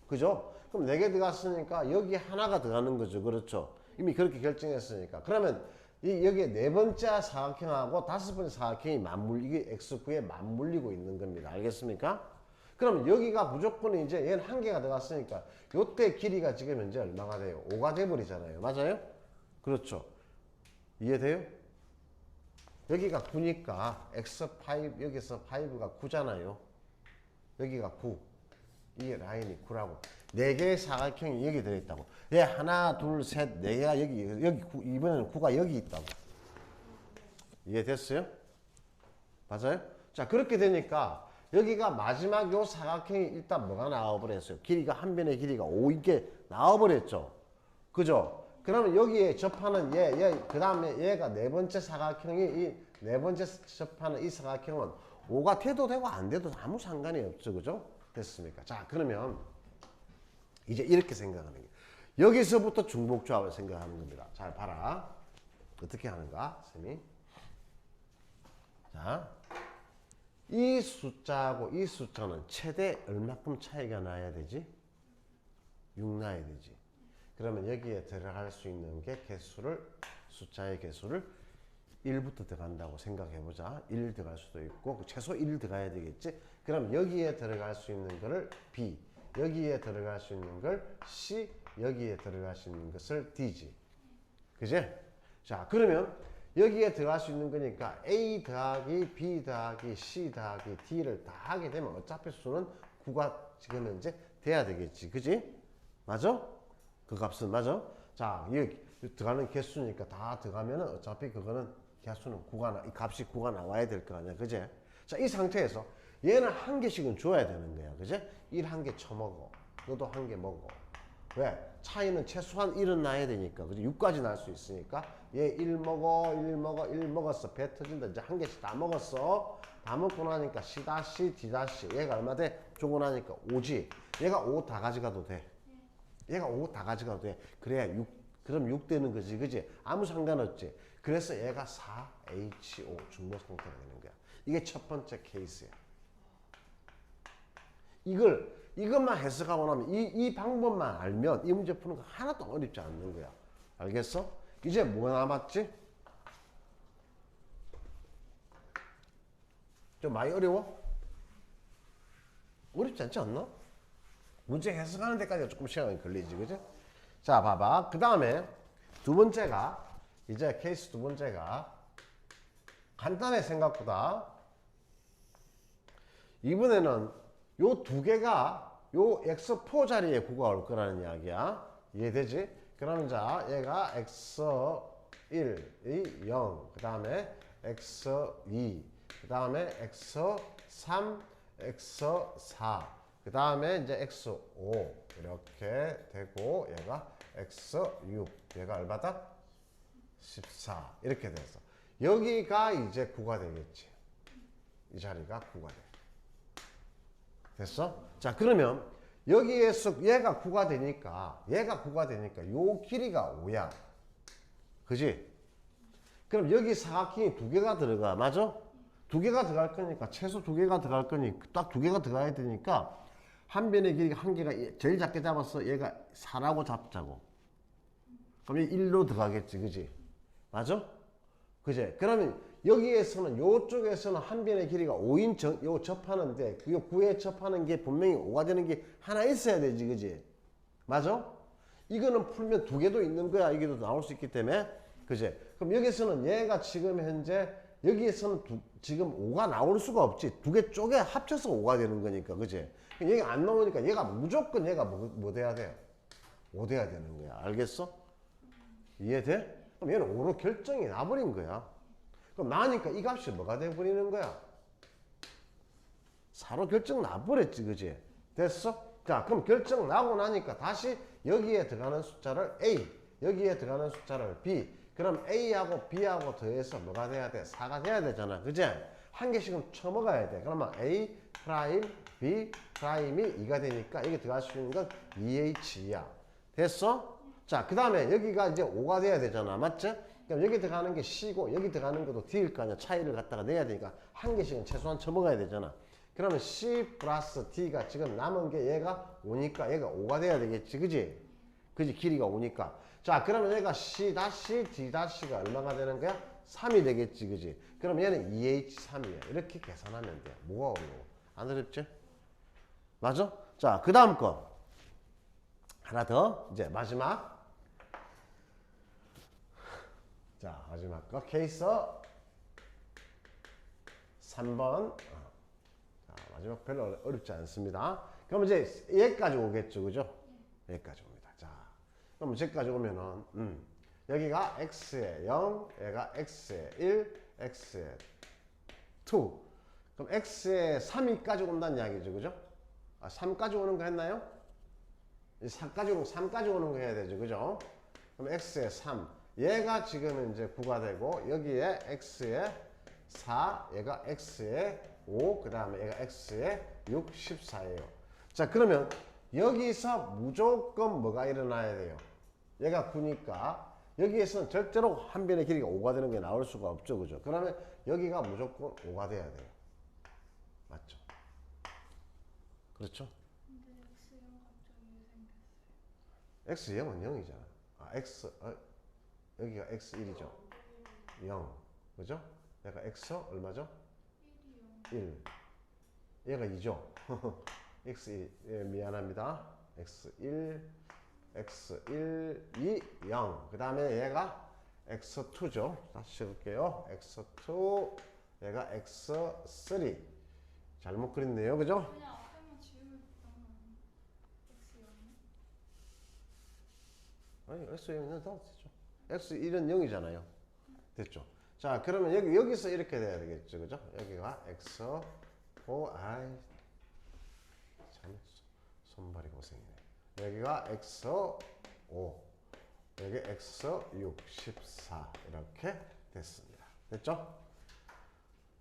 Speaker 1: 그죠? 그럼 4개 들어갔으니까 여기 하나가 들어가는 거죠. 그렇죠? 이미 그렇게 결정했으니까. 그러면 여기 네 번째 사각형하고 5번째 사각형이 이게 x9에 맞물리고 있는 겁니다. 알겠습니까? 그럼 여기가 무조건 이제 얘는 한 개가 들어갔으니까 요때 길이가 지금 현재 얼마가 돼요? 5가 돼버리잖아요. 맞아요? 그렇죠. 이해돼요? 여기가 9니까 x5 여기서 5가 9잖아요. 여기가 9. 이 라인이 9라고. 4개의 사각형이 여기 들어있다고. 얘 하나 둘 셋 4개가 여기 9, 이번에는 9가 여기 있다고. 이해됐어요? 맞아요? 자 그렇게 되니까 여기가 마지막 요 사각형이 일단 뭐가 나와버렸어요? 길이가 한 변의 길이가 5 이게 나와버렸죠. 그죠? 그러면 여기에 접하는 그 다음에 얘가 네 번째 사각형이 이 네 번째 접하는 이 사각형은 5가 돼도 되고 안 돼도 아무 상관이 없죠. 그죠? 됐습니까? 자, 그러면 이제 이렇게 생각하는 게 여기서부터 중복조합을 생각하는 겁니다. 잘 봐라. 어떻게 하는가? 쌤이. 자, 이 숫자하고 이 숫자는 최대 얼마큼 차이가 나야 되지? 6 나야 되지. 그러면 여기에 들어갈 수 있는 게 숫자의 개수를 1부터 들어간다고 생각해보자. 1 들어갈 수도 있고 최소 1 들어가야 되겠지. 그럼 여기에 들어갈 수 있는 거를 B, 여기에 들어갈 수 있는 걸 C, 여기에 들어갈 수 있는 것을 D지. 그제? 자 그러면 여기에 들어갈 수 있는 거니까 A 더하기 B 더하기 C 더하기 D를 다 하게 되면 어차피 수는 9가 지금 현재 돼야 되겠지. 그지? 맞아? 그 값은 맞아? 자, 여기 들어가는 개수니까 다 들어가면은 어차피 그거는 개수는 9가 이 값이 9가 나와야 될 거 아니야. 그제? 자, 이 상태에서 얘는 한 개씩은 줘야 되는 거야. 그제? 1 한 개 쳐먹어. 너도 한 개 먹어. 왜? 차이는 최소한 1은 나야 되니까. 그지? 6까지 날 수 있으니까 얘 1 먹어, 1 먹어, 1 먹었어. 배 터진다. 이제 한 개씩 다 먹었어. 다 먹고 나니까 C 다시 D 다시 얘가 얼마 돼? 주고 나니까 5지. 얘가 5 다 가져가도 돼. 얘가 5 다 가져가도 돼. 그래야 6, 그럼 6 되는 거지. 그지? 아무 상관없지. 그래서 얘가 4H5 중력 상태가 되는 거야. 이게 첫 번째 케이스야. 이것만 해석하고 나면 이 방법만 알면 이 문제 푸는 거 하나도 어렵지 않는 거야. 알겠어? 이제 뭐 남았지? 좀 많이 어려워? 어렵지 않지 않나? 문제 해석하는 데까지가 조금 시간이 걸리지, 그죠? 자, 봐봐. 그 다음에 두 번째가, 이제 케이스 두 번째가 간단해, 생각보다. 이번에는 요 두 개가 요 x4 자리에 9가 올 거라는 이야기야. 이해되지? 그러면 자, 얘가 x1이 0, 그 다음에 x2, 그 다음에 x3, x4, 그 다음에 이제 x5 이렇게 되고 얘가 x6 얘가 얼마다? 14 이렇게 돼서 여기가 이제 9가 되겠지. 이 자리가 9가 돼. 됐어? 자 그러면 여기에서 얘가 9가 되니까 요 길이가 5야. 그지? 그럼 여기 사각형이 2개가 들어가. 맞아? 2개가 들어갈 거니까 최소 2개가 들어갈 거니 딱 2개가 들어가야 되니까 한 변의 길이가 1개가 제일 작게 잡아서 얘가 4라고 잡자고. 그럼 1로 들어가겠지. 그지? 맞아? 그지? 그러면 여기에서는 요쪽에서는 한 변의 길이가 5인 요 접하는데 요 9에 접하는 게 분명히 5가 되는 게 하나 있어야 되지. 그지? 맞아? 이거는 풀면 2개도 있는 거야. 이게도 나올 수 있기 때문에. 그지? 그럼 여기서는 얘가 지금 현재 여기에서는 지금 5가 나올 수가 없지. 2개 쪼개 합쳐서 5가 되는 거니까. 그지? 여기 안 나오니까 얘가 무조건 얘가 뭐 돼야 돼? 5 돼야 되는 거야. 알겠어? 이해돼? 그럼 얘는 5로 결정이 나버린 거야. 그럼 나니까 이 값이 뭐가 돼버리는 거야? 4로 결정 나버렸지. 그지? 됐어? 자, 그럼 결정 나고 나니까 다시 여기에 들어가는 숫자를 A, 여기에 들어가는 숫자를 B. 그럼 A하고 B하고 더해서 뭐가 돼야 돼? 4가 돼야 되잖아. 그지? 한 개씩은 쳐먹어야 돼. 그러면 A 프라임, B 프라임이 2가 되니까 여기 들어갈 수 있는 건 2H야. 됐어? 자, 그 다음에 여기가 이제 5가 돼야 되잖아. 맞지? 그럼 여기 들어가는 게 C고 여기 들어가는 것도 D일 거 아니야. 차이를 갖다가 내야 되니까 한 개씩은 최소한 쳐먹어야 되잖아. 그러면 C 플러스 D가 지금 남은 게 얘가 5니까 얘가 5가 돼야 되겠지. 그지? 그지? 길이가 5니까. 자, 그러면 얘가 C 다시 D 다시가 얼마가 되는 거야? 3이 되겠지. 그지? 그럼 얘는 2H3이야. 이렇게 계산하면 돼. 뭐가 어려워? 안 어렵지? 맞아? 자, 그 다음 거. 하나 더. 이제 마지막. 자, 마지막 거. 케이스 3번. 자, 마지막 별로 어렵지 않습니다. 그럼 이제 얘까지 오겠죠. 그죠? 여기까지 옵니다. 자, 그럼 여기까지 오면은, 여기가 x에 0, 얘가 x에 1, x에 2. 그럼 x에 3이까지 온다는 이야기죠. 그죠? 아, 3까지 오는 거 했나요? 3까지 오는 거 해야 되죠. 그죠? 그럼 x에 3. 얘가 지금 이제 9가 되고, 여기에 x에 4, 얘가 x에 5, 그 다음에 얘가 x에 6, 14예요. 자, 그러면 여기서 무조건 뭐가 일어나야 돼요? 얘가 9니까 여기에서는 절대로 한 변의 길이가 5가 되는 게 나올 수가 없죠. 그죠? 그러면 여기가 무조건 5가 돼야 돼요. 맞죠? 그렇죠?
Speaker 2: 근데 X0 갑자기 생겼어요.
Speaker 1: X0은 0이잖아. 아, 여기가 X1이죠. 0. 그죠? 얘가 X 얼마죠?
Speaker 2: 1이요.
Speaker 1: 1. 얘가 2죠. X1. 예, 미안합니다. X1, X1, 2, 0. 그 다음에 얘가 X2죠. 다시 해볼게요. X2, 얘가 X3. 잘못 그렸네요. 그죠?
Speaker 2: 그냥 앞에만 지우면 되는 X0은?
Speaker 1: 아니, X0은 더 됐죠. X1은 0이잖아요. 됐죠. 자, 그러면 여기서 이렇게 돼야 되겠죠. 그죠? 여기가 X5, 아이, 참, 손발이 고생이네. 여기가 X5, 여기 X6, 14. 이렇게 됐습니다. 됐죠?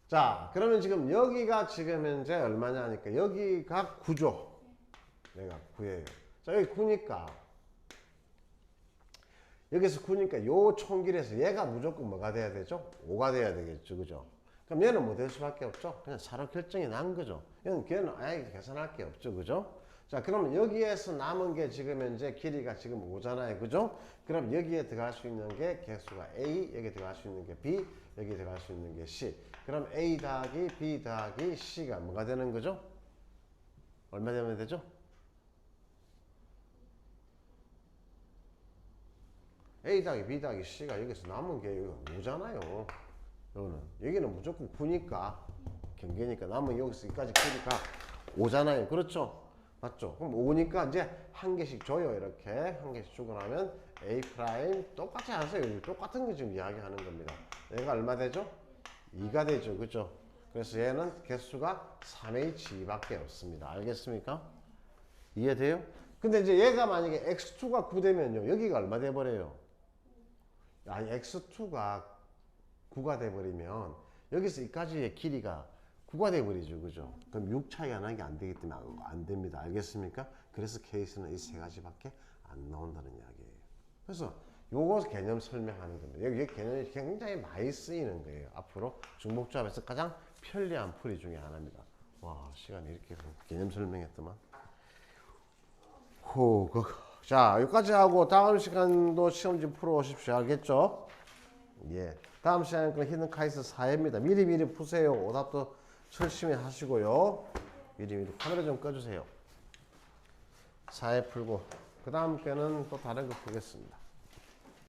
Speaker 1: 자, 그러면 지금 여기가 지금 현재 얼마냐 하니까 여기가 9죠. 얘가 9예요. 자, 여기 9니까 여기서 9니까 요 총길에서 얘가 무조건 뭐가 돼야 되죠? 5가 돼야 되겠죠. 그죠? 그럼 얘는 뭐 될 수밖에 없죠? 그냥 4로 결정이 난 거죠. 걔는 아예 계산할 게 없죠. 그죠? 자, 그러면 여기에서 남은 게 지금 현재 길이가 지금 5잖아요. 그죠? 그럼 여기에 들어갈 수 있는 게 개수가 A, 여기 들어갈 수 있는 게 B, 여기 들어갈 수 있는 게 C. 그럼 A 더하기 B 더하기 C가 뭐가 되는 거죠? 얼마 되면 되죠? A 더하기 B 더하기 C가 여기서 남은 게 여기 5잖아요. 여기는 무조건 9니까 경계니까 남은 여기서 여기까지 크니까 5잖아요. 그렇죠? 맞죠? 그럼 5니까 이제 한 개씩 줘요. 이렇게 한 개씩 주고 나면 A 프라임 똑같이 하세요. 똑같은 거 지금 이야기하는 겁니다. 얘가 얼마 되죠? 2가 되죠. 그죠? 그래서 얘는 개수가 3H2밖에 없습니다. 알겠습니까? 이해돼요? 근데 이제 얘가 만약에 X2가 9 되면요. 여기가 얼마 돼버려요? 아니, X2가 9가 돼버리면 여기서 여기까지의 길이가 9가 돼버리죠. 그죠? 그럼 6 차이가 나는 게 안 되기 때문에 안 됩니다. 알겠습니까? 그래서 케이스는 이 세 가지밖에 안 나온다는 이야기예요. 그래서 요거 개념 설명하는 겁니다. 여기 개념이 굉장히 많이 쓰이는 거예요. 앞으로 중복조합에서 가장 편리한 풀이 중에 하나입니다. 와, 시간이 이렇게 개념 설명했더만. 자, 여기까지 하고 다음 시간도 시험지 풀어 오십시오. 알겠죠? 예. 다음 시간은 그 히든 카이스 4회입니다. 미리 푸세요. 오답도 열심히 하시고요. 미리 카메라 좀 꺼주세요. 4회 풀고 그 다음 게는 또 다른 거 풀겠습니다.